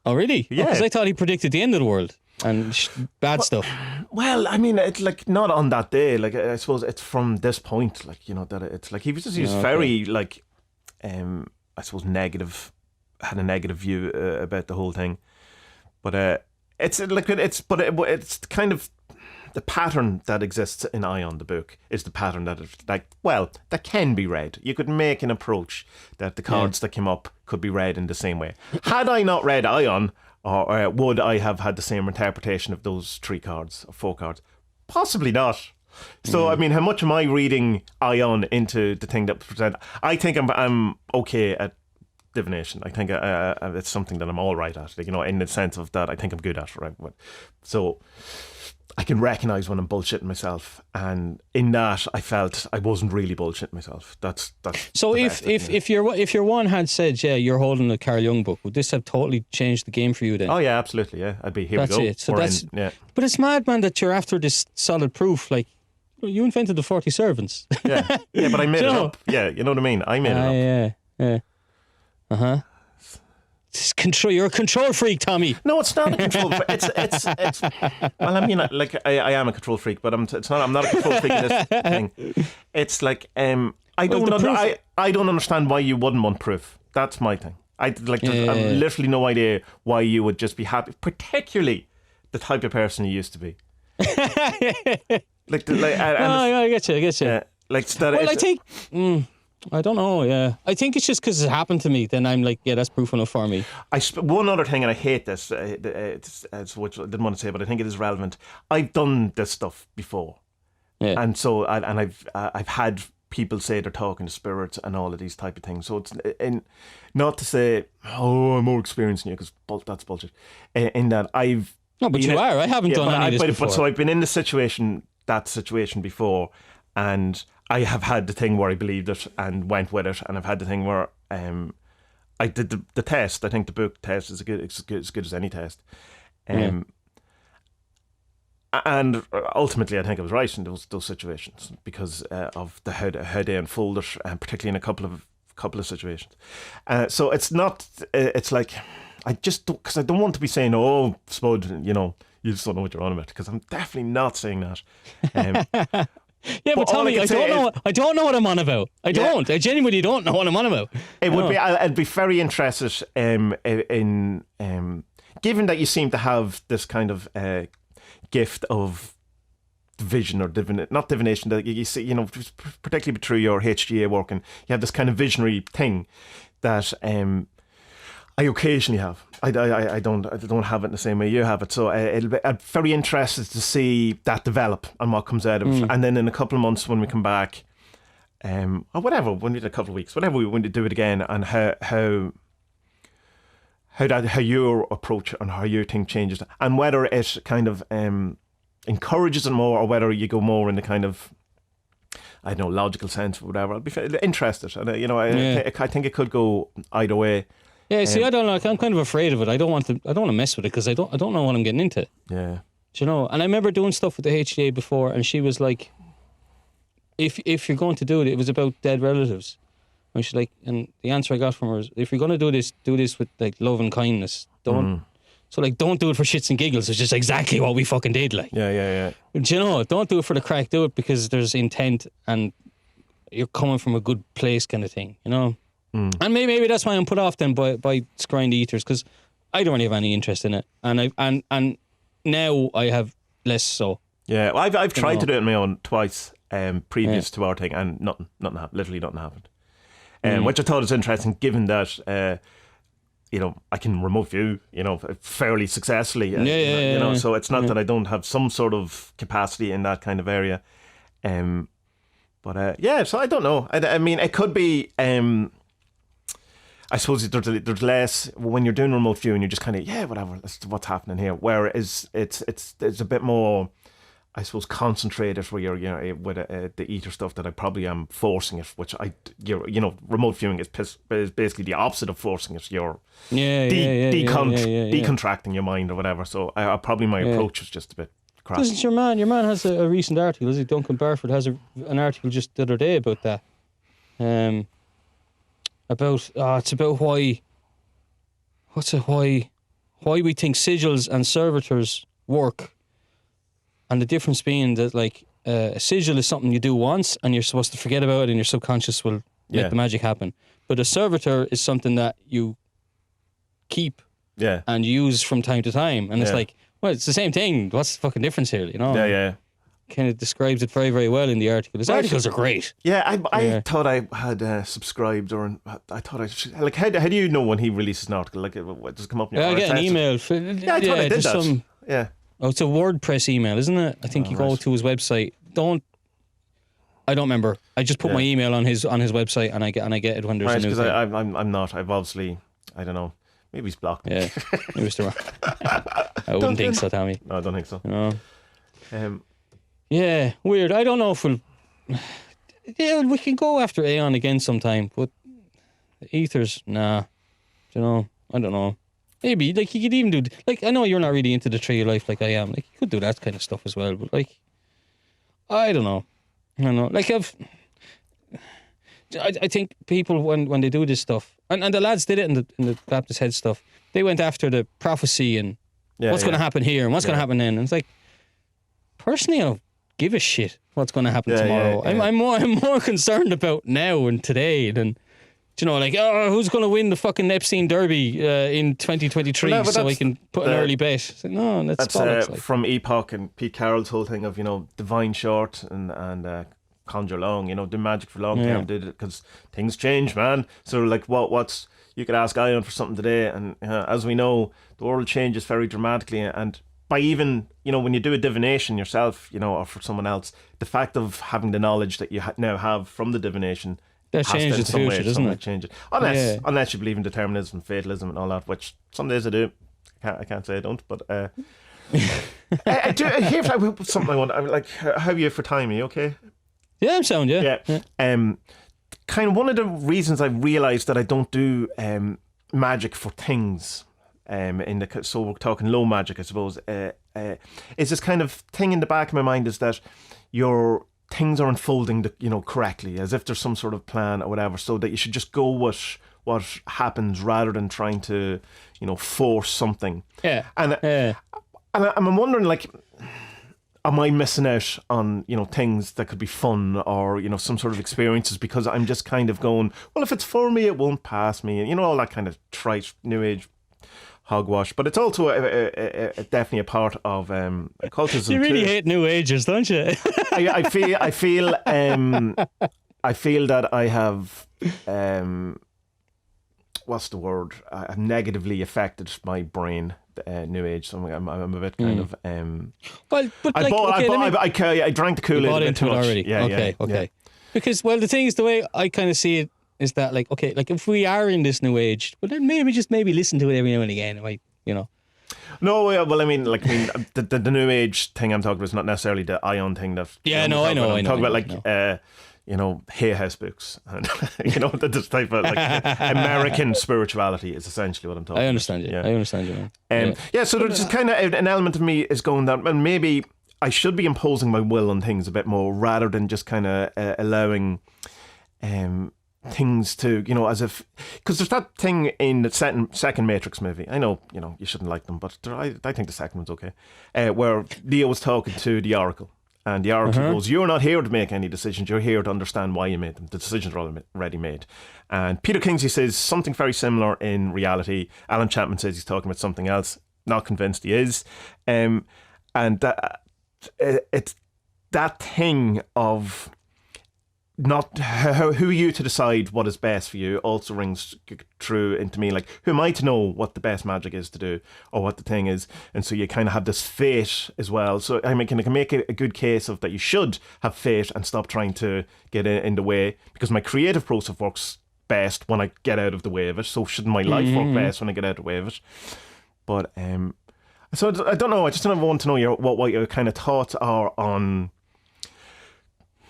Speaker 1: Oh, really?
Speaker 2: Yeah.
Speaker 1: Because I thought he predicted the end of the world and bad stuff.
Speaker 2: Well, I mean, it's like not on that day. Like, I suppose it's from this point, that it's like he was very, I suppose, negative, had a negative view about the whole thing. But it's kind of the pattern that exists in Ion, the book, is the pattern that that can be read. You could make an approach that the cards that came up could be read in the same way. Had I not read Ion, or would I have had the same interpretation of those 3 cards or 4 cards? Possibly not. So I mean, how much am I reading Ion into the thing that present? I think I'm okay at divination. I think it's something that I'm all right at. Like, in the sense of that, I think I'm good at. Right, so I can recognize when I'm bullshitting myself, and in that, I felt I wasn't really bullshitting myself. That's
Speaker 1: so. If your one had said, yeah, you're holding a Carl Jung book, would this have totally changed the game for you then?
Speaker 2: Oh yeah, absolutely. Yeah, I'd be here.
Speaker 1: That's
Speaker 2: we go.
Speaker 1: it. So that's
Speaker 2: yeah.
Speaker 1: But it's mad, man, that you're after this solid proof. Like, you invented the 40 servants.
Speaker 2: Yeah, but I made it up. Yeah, you know what I mean. I made it up.
Speaker 1: Yeah. You're a control freak, Tommy.
Speaker 2: No, it's not a control freak. It's well, I mean, like I am a control freak, but I'm not a control freak in this thing. It's like I don't understand why you wouldn't want proof. That's my thing. I've literally no idea why you would just be happy, particularly the type of person you used to be. I
Speaker 1: get you.
Speaker 2: Yeah, like that.
Speaker 1: Well, I think. I don't know, yeah. I think it's just because it happened to me, then I'm like, yeah, that's proof enough for me.
Speaker 2: One other thing, and I hate this, which I didn't want to say, but I think it is relevant. I've done this stuff before.
Speaker 1: Yeah.
Speaker 2: And so, I've had people say they're talking to spirits and all of these type of things. So it's not to say, oh, I'm more experienced than you, because that's bullshit. In that I've...
Speaker 1: No, but you are. I haven't done any of this before.
Speaker 2: But so I've been in that situation before, and I have had the thing where I believed it and went with it, and I've had the thing where I did the test. I think the book test is as good as any test. And ultimately, I think I was right in those situations because of how they unfolded, and particularly in a couple of situations. So it's not. It's like I just don't, because I don't want to be saying, "Oh, Spud, you just don't know what you're on about," because I'm definitely not saying that.
Speaker 1: Yeah, but Tommy, I don't know what I'm on about. I genuinely don't know what I'm on about.
Speaker 2: I'd be very interested in given that you seem to have this kind of gift of vision or not divination, that you see, particularly through your HGA work, and you have this kind of visionary thing that I occasionally have. I don't have it in the same way you have it. So I'm very interested to see that develop and what comes out of it. And then in a couple of months when we come back, or whatever, when we did a couple of weeks, whatever we want to do it again, and how your approach and how your thing changes, and whether it kind of encourages it more, or whether you go more in the kind of, I don't know, logical sense or whatever. I'd be interested, and I think it could go either way.
Speaker 1: Yeah, see, I don't know. I'm kind of afraid of it. I don't want to mess with it because I don't know what I'm getting into.
Speaker 2: Yeah.
Speaker 1: Do you know? And I remember doing stuff with the HGA before, and she was like, "If you're going to do it was about dead relatives." And she's like, and the answer I got from her is, "If you're going to do this with like love and kindness. Don't do it for shits and giggles." It's just exactly what we fucking did. Like,
Speaker 2: yeah.
Speaker 1: Do you know? Don't do it for the crack. Do it because there's intent and you're coming from a good place, kind of thing. You know. And maybe that's why I'm put off then by scrying the ethers, because I don't really have any interest in it, and now I have less so.
Speaker 2: Yeah, well, I've tried to do it on my own twice previous to our thing, and nothing happened. Literally nothing happened. Which I thought was interesting, given that I can remote view fairly successfully. So it's not that I don't have some sort of capacity in that kind of area. So I don't know. I mean, it could be. I suppose there's less when you're doing remote viewing. You're just kind of whatever. That's what's happening here. Whereas it's a bit more, I suppose, concentrated where you're with the ether stuff that I probably am forcing it. Which remote viewing is basically the opposite of forcing it. You're decontracting your mind or whatever. So I probably my approach is just a bit crap.
Speaker 1: Doesn't your man has a recent article? Is it Duncan Barford has an article just the other day about that? It's about why we think sigils and servitors work, and the difference being that like a sigil is something you do once and you're supposed to forget about it, and your subconscious will make the magic happen. But a servitor is something that you keep and use from time to time, and it's like, Well, it's the same thing. What's the fucking difference here? You know?
Speaker 2: Yeah.
Speaker 1: Kind of describes it very, very well in the article. His articles are great.
Speaker 2: Yeah, I thought I had subscribed, or I thought I should, like, how do you know when he releases an article? Like, what does it come up in your
Speaker 1: I get an email.
Speaker 2: I thought I did that. Yeah.
Speaker 1: Oh, it's a WordPress email, isn't it? I think you go to his website. I don't remember. I just put my email on his website, and I get it when there's a new thing.
Speaker 2: Because I'm not. I've obviously, I don't know. Maybe he's blocked me.
Speaker 1: Yeah, maybe it's the wrong. I wouldn't think so, Tommy.
Speaker 2: No, I don't think so.
Speaker 1: No. Yeah, weird. I don't know if we'll. Yeah, we can go after Aeon again sometime, but Ethers, nah. You know, I don't know. Maybe like you could even do like I know you're not really into the Tree of Life like I am. Like you could do that kind of stuff as well, but like I don't know. Like I think people when they do this stuff, and the lads did it in the Baptist Head stuff. They went after the prophecy and what's going to happen here and what's going to happen then. And it's like personally, I don't give a shit what's going to happen tomorrow. I'm more concerned about now and today than. You know, like, who's going to win the fucking Epstein Derby in 2023 so I can put an early bet? It's like, no, that's bollocks, like.
Speaker 2: From Epoch and Pete Carroll's whole thing of, divine short and conjure long, do magic for long term, did it because things change, man. So, like, what's you could ask Ion for something today, and as we know, the world changes very dramatically, and by even, when you do a divination yourself, or for someone else, the fact of having the knowledge that you now have from the divination.
Speaker 1: That changes the future, doesn't it?
Speaker 2: Change it. Unless you believe in determinism, fatalism, and all that, which some days I do. I can't say I don't, but here's something I want. I'm like, how are you for time? Are you okay?
Speaker 1: Yeah, I'm sound. Yeah.
Speaker 2: Kind of one of the reasons I realised that I don't do magic for things. So we're talking low magic, I suppose. Is this kind of thing in the back of my mind is that things are unfolding, correctly, as if there's some sort of plan or whatever, so that you should just go with what happens rather than trying to, force something.
Speaker 1: Yeah.
Speaker 2: And I'm wondering, like, am I missing out on, things that could be fun or, some sort of experiences because I'm just kind of going, well, if it's for me, it won't pass me. And, all that kind of trite New Age hogwash, but it's also definitely a part of occultism.
Speaker 1: You really
Speaker 2: too.
Speaker 1: hate New Agers, don't you?
Speaker 2: I feel that I have what's the word? I've negatively affected my brain. New Age, so I'm a bit kind of.
Speaker 1: Well, but I
Speaker 2: drank the Kool-Aid.
Speaker 1: You bought into it already.
Speaker 2: Yeah,
Speaker 1: okay.
Speaker 2: Yeah.
Speaker 1: Because the thing is, the way I kind of see it is that like if we are in this New Age, well then maybe listen to it every now and again, right?
Speaker 2: No, well, I mean, the New Age thing I'm talking about is not necessarily the Ion thing that.
Speaker 1: Yeah, no, I know.
Speaker 2: I'm talking about Hay House books and this type of American spirituality is essentially what I'm talking.
Speaker 1: I understand
Speaker 2: about.
Speaker 1: you. I understand you.
Speaker 2: So there's kind of an element of me is going down, and maybe I should be imposing my will on things a bit more rather than just kind of allowing things to, as if, because there's that thing in the second Matrix movie. I know, you shouldn't like them, but I think the second one's okay. Where Neo was talking to the Oracle, and the Oracle goes, "You're not here to make any decisions. You're here to understand why you made them. The decisions are already made." And Peter Kingsley says something very similar in reality. Alan Chapman says he's talking about something else. Not convinced he is, and that it's that thing of. Not who are you to decide what is best for you also rings true into me. Like, who am I to know what the best magic is to do or what the thing is? And so you kind of have this fate as well. So I mean, can make a good case of that you should have fate and stop trying to get in the way, because my creative process works best when I get out of the way of it. So shouldn't my life work best when I get out of the way of it? But so I don't know. I just want to know what your kind of thoughts are on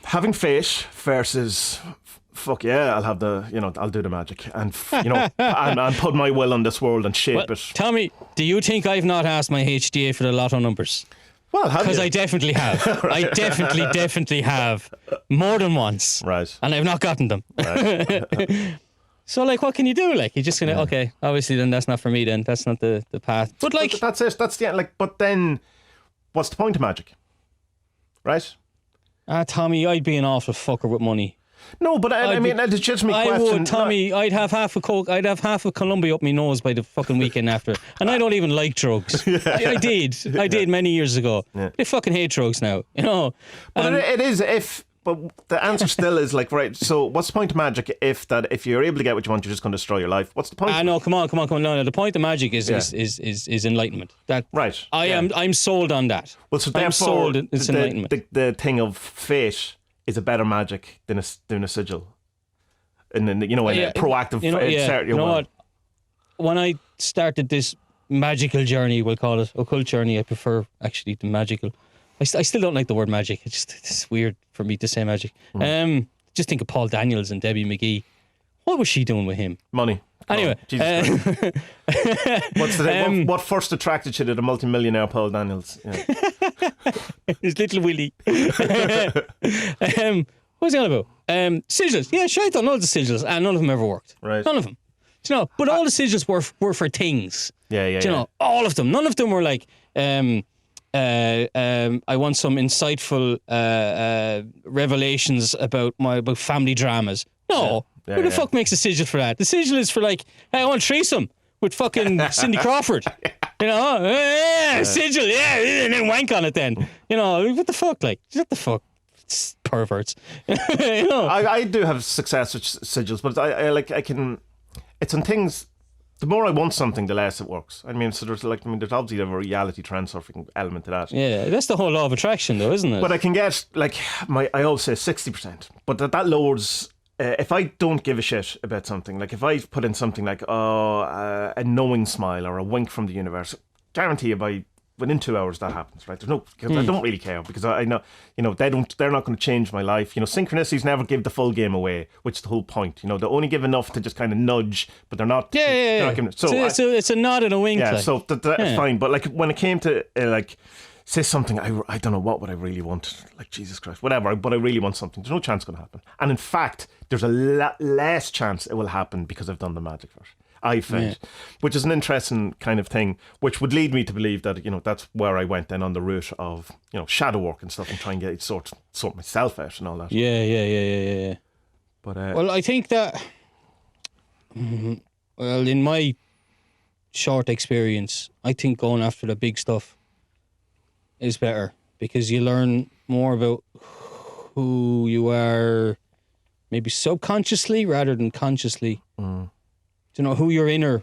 Speaker 2: having fate versus fuck yeah, I'll have I'll do the magic and and put my will on this world and shape it.
Speaker 1: Tommy, do you think I've not asked my HDA for the lotto numbers?
Speaker 2: Well,
Speaker 1: because I definitely have. Right. I definitely have more than once.
Speaker 2: Right.
Speaker 1: And I've not gotten them. Right. So what can you do? You're just gonna okay, obviously then that's not for me. Then that's not the path. But
Speaker 2: that's it. That's the But then, what's the point of magic? Right.
Speaker 1: Tommy, I'd be an awful fucker with money.
Speaker 2: No, but I mean, a legitimate
Speaker 1: I
Speaker 2: question.
Speaker 1: would, Tommy. I'd have half a Coke. I'd have half a Columbia up my nose by the fucking weekend after. And I don't even like drugs. I did many years ago.
Speaker 2: Yeah.
Speaker 1: I fucking hate drugs now. You know.
Speaker 2: But it is if. But the answer still is like, right, so what's the point of Magick if you're able to get what you want, you're just going to destroy your life? What's the point?
Speaker 1: No, come on. No, the point of Magick is enlightenment. That
Speaker 2: right.
Speaker 1: I'm sold on that.
Speaker 2: Well, so
Speaker 1: I'm
Speaker 2: therefore,
Speaker 1: sold it's enlightenment.
Speaker 2: The thing of fate is a better magic than a sigil. And then, you know, a proactive
Speaker 1: you know what? When I started this magical journey, we'll call it, occult journey, I prefer actually the magical. I still don't like the word magic. It's weird for me to say magic. Just think of Paul Daniels and Debbie McGee. What was she doing with him?
Speaker 2: Money.
Speaker 1: Anyway,
Speaker 2: what's the what first attracted you to the multimillionaire Paul Daniels? Yeah.
Speaker 1: His little Willie. What's he on about? Sigils. Yeah, sure, I thought loads of sigils, and none of them ever worked.
Speaker 2: Right.
Speaker 1: None of them. Do you know? But all the sigils were for things.
Speaker 2: Yeah.
Speaker 1: Do you know? All of them. None of them were like. I want some insightful revelations about family dramas. No. Who the fuck makes a sigil for that? The sigil is for like, hey, I want a threesome with fucking Cindy Crawford. You know, sigil, and then wank on it then. You know, what the fuck? Like, what the fuck? It's perverts. You know?
Speaker 2: I do have success with sigils, but I can. It's on things. The more I want something, the less it works. I mean, so there's obviously a reality transferring element to that.
Speaker 1: Yeah, that's the whole law of attraction, though, isn't it?
Speaker 2: But I can get I always say 60%, but that lowers. If I don't give a shit about something, like if I put in something like a knowing smile or a wink from the universe, guarantee you within 2 hours that happens, right? Because I don't really care, because I know, you know, they're not going to change my life. You know, synchronicities never give the full game away, which is the whole point. You know, they only give enough to just kind of nudge, but they're not. They're not giving, so
Speaker 1: it's a nod and a wink.
Speaker 2: Yeah, so that's fine. But like when it came to say something, I don't know what would I really want. Like, Jesus Christ, whatever. But I really want something. There's no chance it's going to happen. And in fact, there's a lot less chance it will happen because I've done the magic first. I found, which is an interesting kind of thing, which would lead me to believe that, you know, that's where I went then on the route of, you know, shadow work and stuff and try and get sort myself out and all that.
Speaker 1: Yeah. But well, I think that, well, in my short experience, I think going after the big stuff is better, because you learn more about who you are, maybe subconsciously rather than consciously. You know, who your inner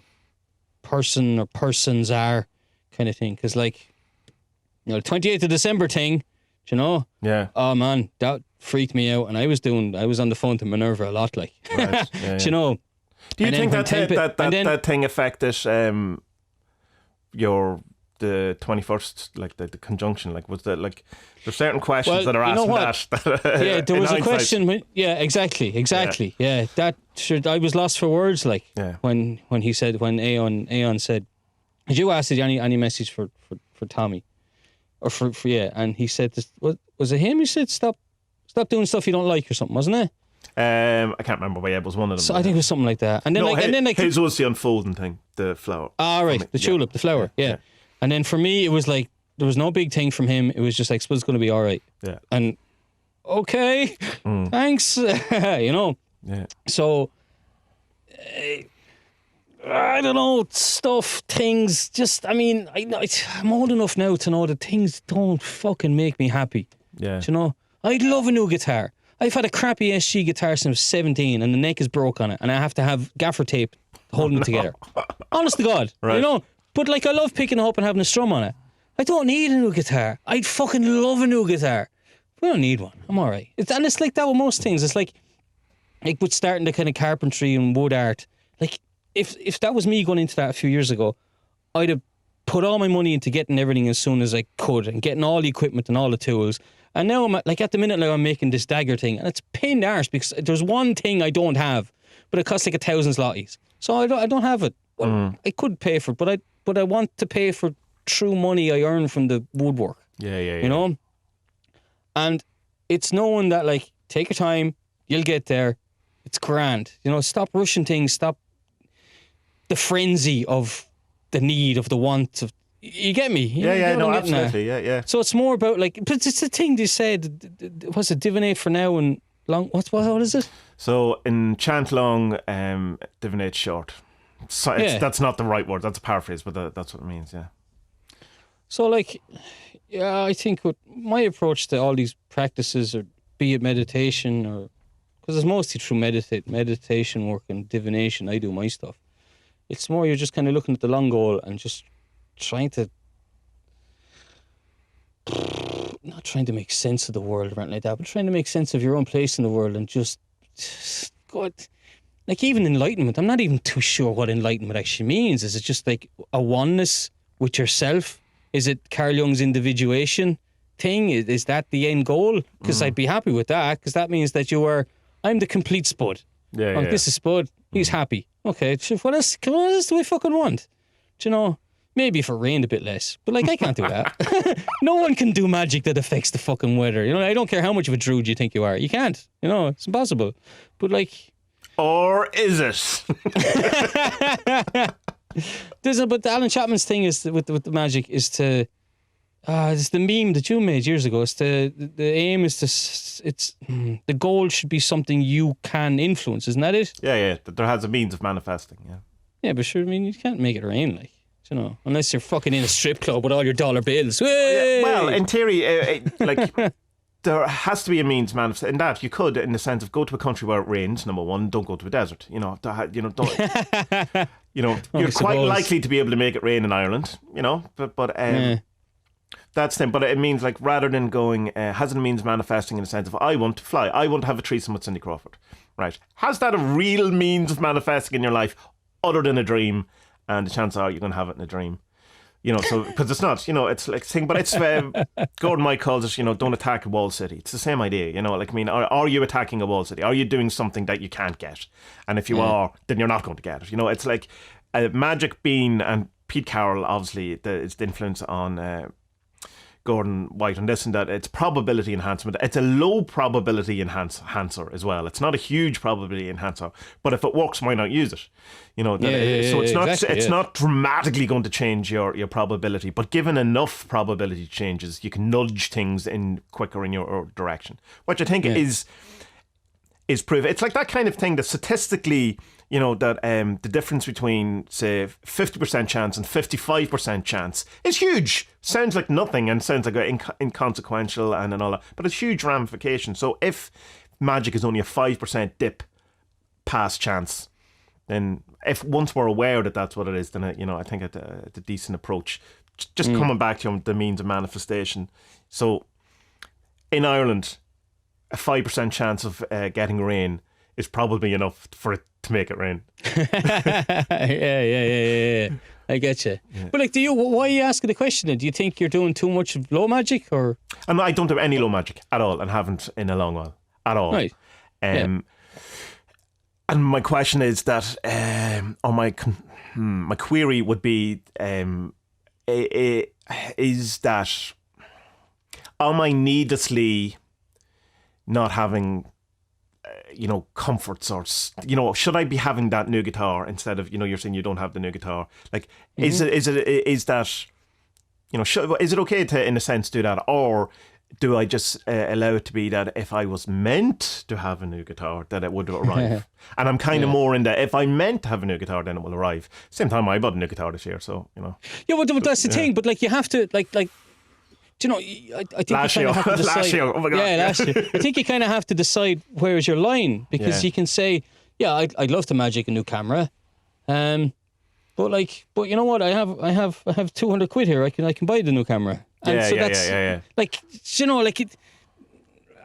Speaker 1: person or persons are, kind of thing. Because, like, you know, the 28th of December thing, you know?
Speaker 2: Yeah.
Speaker 1: Oh, man, that freaked me out. And I was on the phone to Minerva a lot, like.
Speaker 2: Right. Yeah.
Speaker 1: You know?
Speaker 2: Do you think that thing affected the 21st, like the conjunction? Like, was that, like, there's certain questions that are asked that.
Speaker 1: Yeah, there was a question. Exactly. Yeah, that I was lost for words. Like, when he said, when Aeon said, "Did you ask any message for Tommy, or for and he said, was it him? He said, stop doing stuff you don't like or something, wasn't it?
Speaker 2: I can't remember, but it was one of them.
Speaker 1: So I think it was something like that. And then
Speaker 2: his was the unfolding thing, the flower.
Speaker 1: Ah, right, the tulip, the flower. Yeah. And then for me, it was like, there was no big thing from him. It was just like, suppose it's going to be all right.
Speaker 2: Yeah.
Speaker 1: And okay, thanks. You know.
Speaker 2: Yeah.
Speaker 1: So I don't know, things. Just, I mean, I'm old enough now to know that things don't fucking make me happy.
Speaker 2: Yeah.
Speaker 1: Do you know? I'd love a new guitar. I've had a crappy SG guitar since I was 17, and the neck is broke on it, and I have to have gaffer tape holding it together. Honest to God,
Speaker 2: right.
Speaker 1: You know. But like, I love picking it up and having a strum on it. I don't need a new guitar. I'd fucking love a new guitar. We don't need one. I'm all right. And it's like that with most things. It's like with starting the kind of carpentry and wood art. Like, if that was me going into that a few years ago, I'd have put all my money into getting everything as soon as I could and getting all the equipment and all the tools. And now I'm at the minute now I'm making this dagger thing, and it's a pain in the arse because there's one thing I don't have, but it costs like 1,000 zlotys. So I don't have it. Well, I could pay for it, but I want to pay for true money I earn from the woodwork.
Speaker 2: Yeah.
Speaker 1: You know? And it's knowing that, like, take your time, you'll get there. It's grand. You know, stop rushing things, stop the frenzy of the need, of the want of. You get me?
Speaker 2: No, absolutely. Yeah.
Speaker 1: So it's more about, like, but it's the thing they said, was it divinate for now and Long. What is it?
Speaker 2: So enchant long, divinate short. So that's not the right word. That's a paraphrase, but that's what it means. Yeah.
Speaker 1: So like, yeah, I think what my approach to all these practices, or be it meditation, or because it's mostly through meditation work and divination, I do my stuff. It's more you're just kind of looking at the long goal and just trying to, not trying to make sense of the world or anything like that, but trying to make sense of your own place in the world and just God, like even enlightenment. I'm not even too sure what enlightenment actually means. Is it just like a oneness with yourself? Is it Carl Jung's individuation thing? Is that the end goal? Because I'd be happy with that, because that means that I'm the complete Spud.
Speaker 2: Yeah,
Speaker 1: This is Spud. He's happy. Okay, so what else do I fucking want? Do you know? Maybe if it rained a bit less. But like, I can't do that. No one can do magic that affects the fucking weather. You know, I don't care how much of a druid you think you are. You can't. You know, it's impossible. But like...
Speaker 2: Or is it?
Speaker 1: But Alan Chapman's thing is with the magic is to... it's the meme that you made years ago. It's the aim is the goal should be something you can influence. Isn't that it?
Speaker 2: Yeah. There has a means of manifesting, yeah.
Speaker 1: Yeah, but sure, I mean, you can't make it rain, like... You know, unless you're fucking in a strip club with all your dollar bills.
Speaker 2: Yeah, well, in theory, like there has to be a means manifest. In that, you could, in the sense of, go to a country where it rains. Number one, don't go to a desert. You know, don't. You're quite likely to be able to make it rain in Ireland. You know, but that's the thing. But it means, like, rather than going, has it a means manifesting in the sense of, I want to fly, I want to have a threesome with Cindy Crawford, right? Has that a real means of manifesting in your life other than a dream? And the chances are you're going to have it in a dream. You know, so, because it's not, you know, it's like thing, but it's, Gordon Mike calls it, you know, don't attack a walled city. It's the same idea, you know, like, I mean, are you attacking a walled city? Are you doing something that you can't get? And if you are, then you're not going to get it. You know, it's like Magick Bean and Pete Carroll, obviously, it's the influence on Gordon White and this and that. It's probability enhancement. It's a low probability enhancer as well. It's not a huge probability enhancer, but if it works, why not use it? You know, so it's not dramatically going to change your probability, but given enough probability changes, you can nudge things in quicker in your direction, which I think is proof. It's like that kind of thing that statistically, you know, that the difference between, say, 50% chance and 55% chance is huge. Sounds like nothing and sounds like inconsequential and all that, but it's huge ramification. So if magic is only a 5% dip past chance, then if once we're aware that that's what it is, then I think it's a decent approach. Just coming back to the means of manifestation. So in Ireland, a 5% chance of getting rain is probably enough for it to make it rain.
Speaker 1: Yeah. I get you. Yeah. But like, why are you asking the question then? Do you think you're doing too much of low magic, or?
Speaker 2: I don't do any low magic at all, and haven't in a long while at all.
Speaker 1: Right.
Speaker 2: And my question is that, or my query would be, is that, am I needlessly not having, comforts, or, should I be having that new guitar instead of, you're saying you don't have the new guitar? Like, is that, is it okay to, in a sense, do that? Or do I just allow it to be that if I was meant to have a new guitar, that it would arrive? And I'm kind of more in that if I meant to have a new guitar, then it will arrive. Same time I bought a new guitar this year, so,
Speaker 1: Yeah, well, that's the thing. But, like, you have to, like, do you know, I think
Speaker 2: last
Speaker 1: you kind of have to decide.
Speaker 2: Last year, oh my God.
Speaker 1: Yeah, last year. I think you kind of have to decide where's your line, because you can say, yeah, I'd love to magic a new camera, but you know what? I have 200 quid here. I can buy the new camera. And
Speaker 2: yeah.
Speaker 1: Like, you know, like it.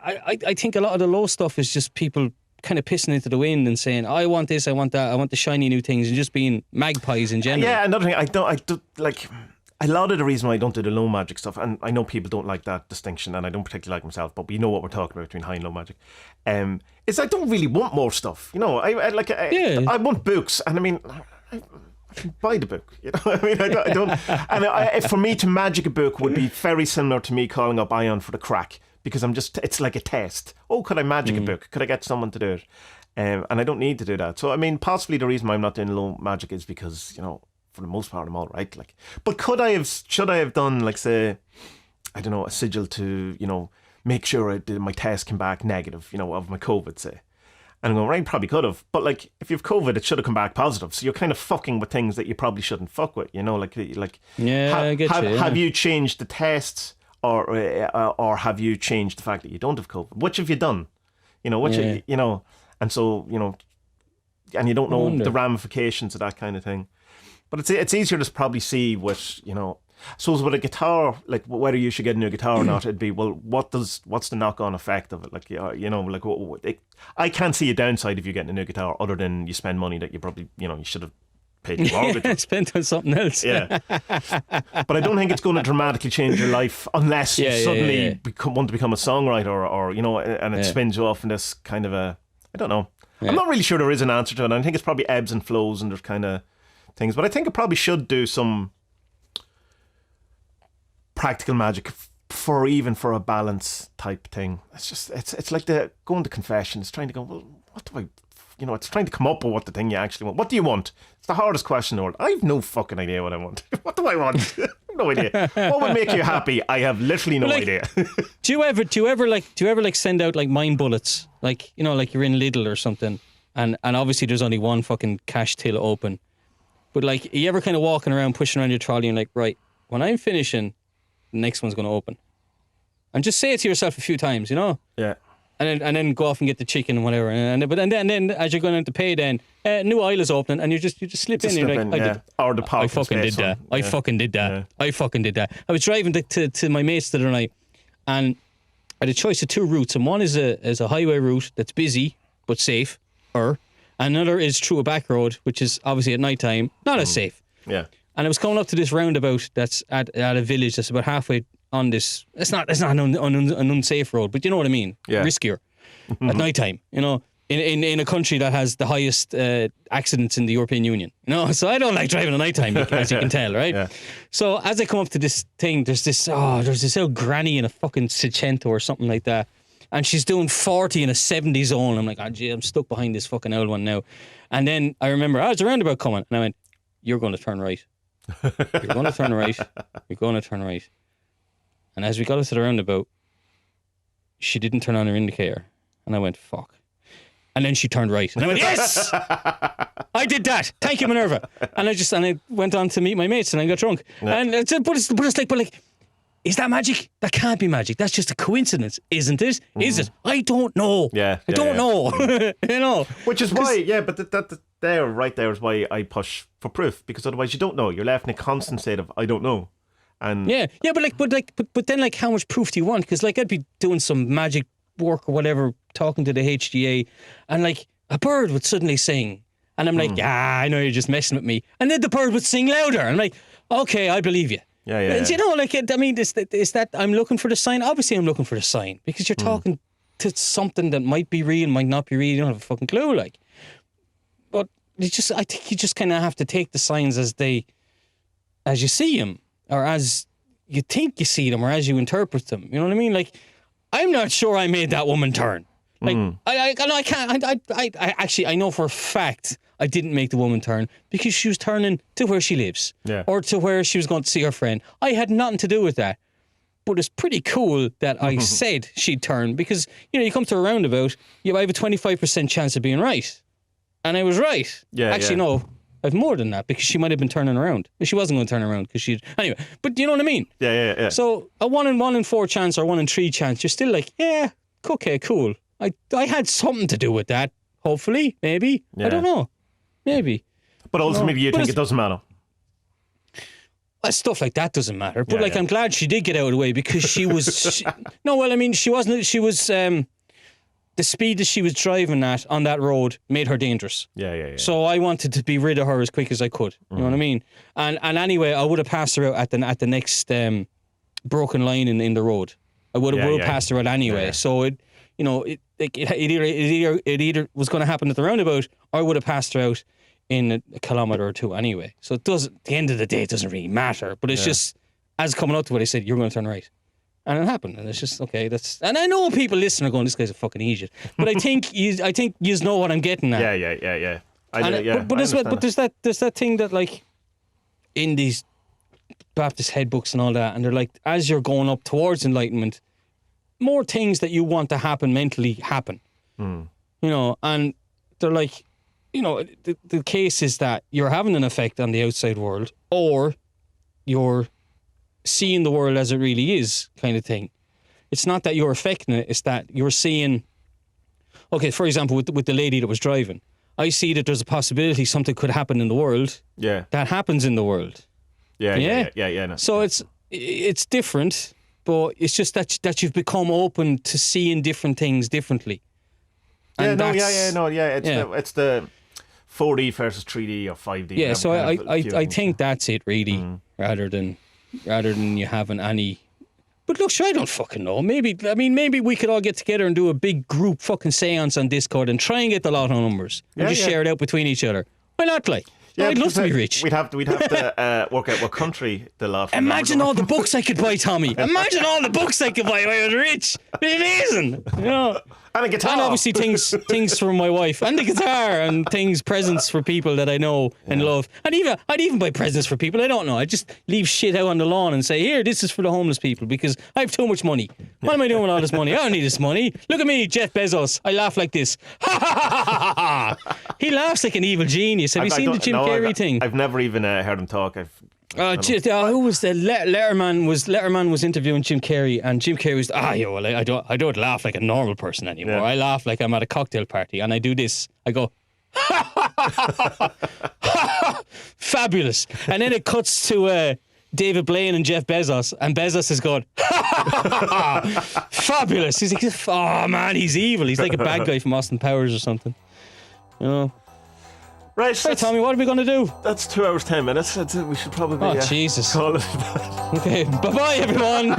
Speaker 1: I think a lot of the low stuff is just people kind of pissing into the wind and saying, I want this, I want that, I want the shiny new things, and just being magpies in general.
Speaker 2: Yeah, another thing, I don't like. A lot of the reason why I don't do the low magic stuff, and I know people don't like that distinction, and I don't particularly like myself, but we know what we're talking about between high and low magic, is I don't really want more stuff. You know, I want books, and I mean, I can buy the book. You know, I mean, I don't. And for me to magic a book would be very similar to me calling up Ion for the crack, because it's like a test. Oh, could I magic a book? Could I get someone to do it? And I don't need to do that. So I mean, possibly the reason why I'm not doing low magic is because, for the most part, I'm all right. Like, but should I have done, like, say, I don't know, a sigil to, make sure my test came back negative, of my COVID, say. And I'm going, right, probably could have. But, like, if you've COVID, it should have come back positive. So you're kind of fucking with things that you probably shouldn't fuck with,
Speaker 1: I get you.
Speaker 2: Have you changed the tests or have you changed the fact that you don't have COVID? Which have you done? And so, and you don't know the ramifications of that kind of thing. But it's easier to probably see with, I suppose with a guitar, like whether you should get a new guitar or not, it'd be, well, what's the knock-on effect of it? Like, I can't see a downside if you're getting a new guitar other than you spend money that you probably, you should have paid your mortgage.
Speaker 1: Spent on something else.
Speaker 2: Yeah. But I don't think it's going to dramatically change your life unless you suddenly want to become a songwriter or and it spins you off in this kind of I don't know. Yeah. I'm not really sure there is an answer to it. I think it's probably ebbs and flows and there's kind of things. But I think it probably should do some practical magic for a balance type thing. It's just it's like going to confession. It's trying to go, well, what do I, it's trying to come up with what the thing you actually want. What do you want? It's the hardest question in the world. I have no fucking idea what I want. What do I want? No idea. What would make you happy? I have literally no idea.
Speaker 1: do you ever send out like mind bullets, like like you're in Lidl or something, and obviously there's only one fucking cash till open, but like you ever kind of walking around pushing around your trolley and like, right, when I'm finishing, the next one's going to open, and just say it to yourself a few times,
Speaker 2: Yeah.
Speaker 1: And then go off and get the chicken and whatever, and then as you're going out to pay, then new aisle is opening, and you just slip in. You're like,
Speaker 2: or the
Speaker 1: I fucking did that. I fucking did that. Yeah. I fucking did that. I was driving to my mates the other night, and I had a choice of two routes, and one is a highway route that's busy but safe, and another is through a back road, which is obviously at night time not as safe.
Speaker 2: Yeah. And
Speaker 1: I was coming up to this roundabout that's at a village that's about halfway on this. It's not an unsafe road, but you know what I mean.
Speaker 2: Yeah.
Speaker 1: Riskier at night time. In a country that has the highest accidents in the European Union. So I don't like driving at night time, as you can tell, right? Yeah. So as I come up to this thing, there's this old granny in a fucking Seicento or something like that, and she's doing 40 in a 70 zone. I'm like, oh gee, I'm stuck behind this fucking old one now. And then I remember, there's a roundabout coming, and I went, you're going to turn right. You're going to turn right. You're going to turn right. And as we got up to the roundabout, she didn't turn on her indicator. And I went, fuck. And then she turned right. And I went, yes! I did that. Thank you, Minerva. And I went on to meet my mates and I got drunk. Yeah. And but it's like, is that magic? That can't be magic. That's just a coincidence, isn't it? Is it? I don't know.
Speaker 2: Yeah.
Speaker 1: I don't know.
Speaker 2: Which is why, but that right there is why I push for proof, because otherwise you don't know. You're left in a constant state of I don't know. And but then how much proof do you want? Because I'd be doing some magic work or whatever, talking to the HDA, and a bird would suddenly sing, and I'm like, yeah, I know you're just messing with me, and then the bird would sing louder, and I'm like, okay, I believe you. Yeah.
Speaker 1: And, is that I'm looking for the sign? Obviously, I'm looking for the sign because you're talking to something that might be real, might not be real. You don't have a fucking clue, But I think you just kind of have to take the signs as you see them, or as you think you see them, or as you interpret them. You know what I mean? I'm not sure I made that woman turn. I can't. I know for a fact I didn't make the woman turn because she was turning to where she lives, or to where she was going to see her friend. I had nothing to do with that. But it's pretty cool that I said she'd turn, because you come to a roundabout, I have a 25% chance of being right, and I was right. No, I have more than that, because she might have been turning around. She wasn't going to turn around anyway. But you know what I mean?
Speaker 2: Yeah.
Speaker 1: So a 1 in 4 chance or 1 in 3 chance, you're still like, yeah, okay, cool. I had something to do with that. Hopefully, maybe. Yeah. I don't know. Maybe.
Speaker 2: But ultimately, you think it doesn't matter.
Speaker 1: Stuff like that doesn't matter. But I'm glad she did get out of the way, because she was. She wasn't. She was. The speed that she was driving at on that road made her dangerous.
Speaker 2: Yeah.
Speaker 1: So I wanted to be rid of her as quick as I could. You know what I mean? And anyway, I would have passed her out at the next broken line in the road. I would have passed her out anyway. Yeah. So it either was going to happen at the roundabout, or I would have passed her out in a kilometre or two anyway. So it does. At the end of the day, it doesn't really matter. But it's just, as coming up to it, I said, you're going to turn right. And it happened, and it's just okay. And I know people listening are going, "This guy's a fucking idiot." But I think you know what I'm getting at.
Speaker 2: Yeah.
Speaker 1: But there's that thing that in these Baptist head books and all that, and they're like, as you're going up towards enlightenment, more things that you want to happen mentally happen. You know, and they're like, you know, the case is that you're having an effect on the outside world, or you're seeing the world as it really is, kind of thing. It's not that you're affecting it, it's that you're seeing, okay, for example, with the lady that was driving, I see that there's a possibility something could happen in the world.
Speaker 2: Yeah.
Speaker 1: That happens in the world.
Speaker 2: Yeah. No.
Speaker 1: So it's different, but it's just that you've become open to seeing different things differently. And
Speaker 2: It's the 4D versus 3D or 5D.
Speaker 1: Yeah, so I think that's it really, rather than you having any. But look, sure, I don't fucking know. Maybe we could all get together and do a big group fucking seance on Discord and try and get the lotto numbers and just share it out between each other. Why not, like? Yeah, I'd love to be rich.
Speaker 2: We'd have to work out what country the lottery.
Speaker 1: Imagine all the books I could buy, Tommy. Imagine all the books I could buy if I was rich. It'd be amazing. You know.
Speaker 2: And a guitar.
Speaker 1: And obviously things for my wife. And the guitar and presents for people that I know and love. And I'd even buy presents for people I don't know. I'd just leave shit out on the lawn and say, here, this is for the homeless people because I have too much money. What am I doing with all this money? I don't need this money. Look at me, Jeff Bezos. I laugh like this. He laughs like an evil genius. Have you seen the Jim Carrey thing?
Speaker 2: I've never even heard him talk.
Speaker 1: Who was the Letterman was interviewing Jim Carrey, and Jim Carrey was I don't laugh like a normal person anymore. I laugh like I'm at a cocktail party, and I do this. I go, fabulous, and then it cuts to David Blaine and Jeff Bezos, and Bezos is going, fabulous. He's like, oh man, he's evil. He's like a bad guy from Austin Powers or something. You know.
Speaker 2: Right,
Speaker 1: hey Tommy, what are we going to do?
Speaker 2: That's 2 hours 10 minutes. We should probably
Speaker 1: Jesus.
Speaker 2: call it.
Speaker 1: Okay, bye bye everyone.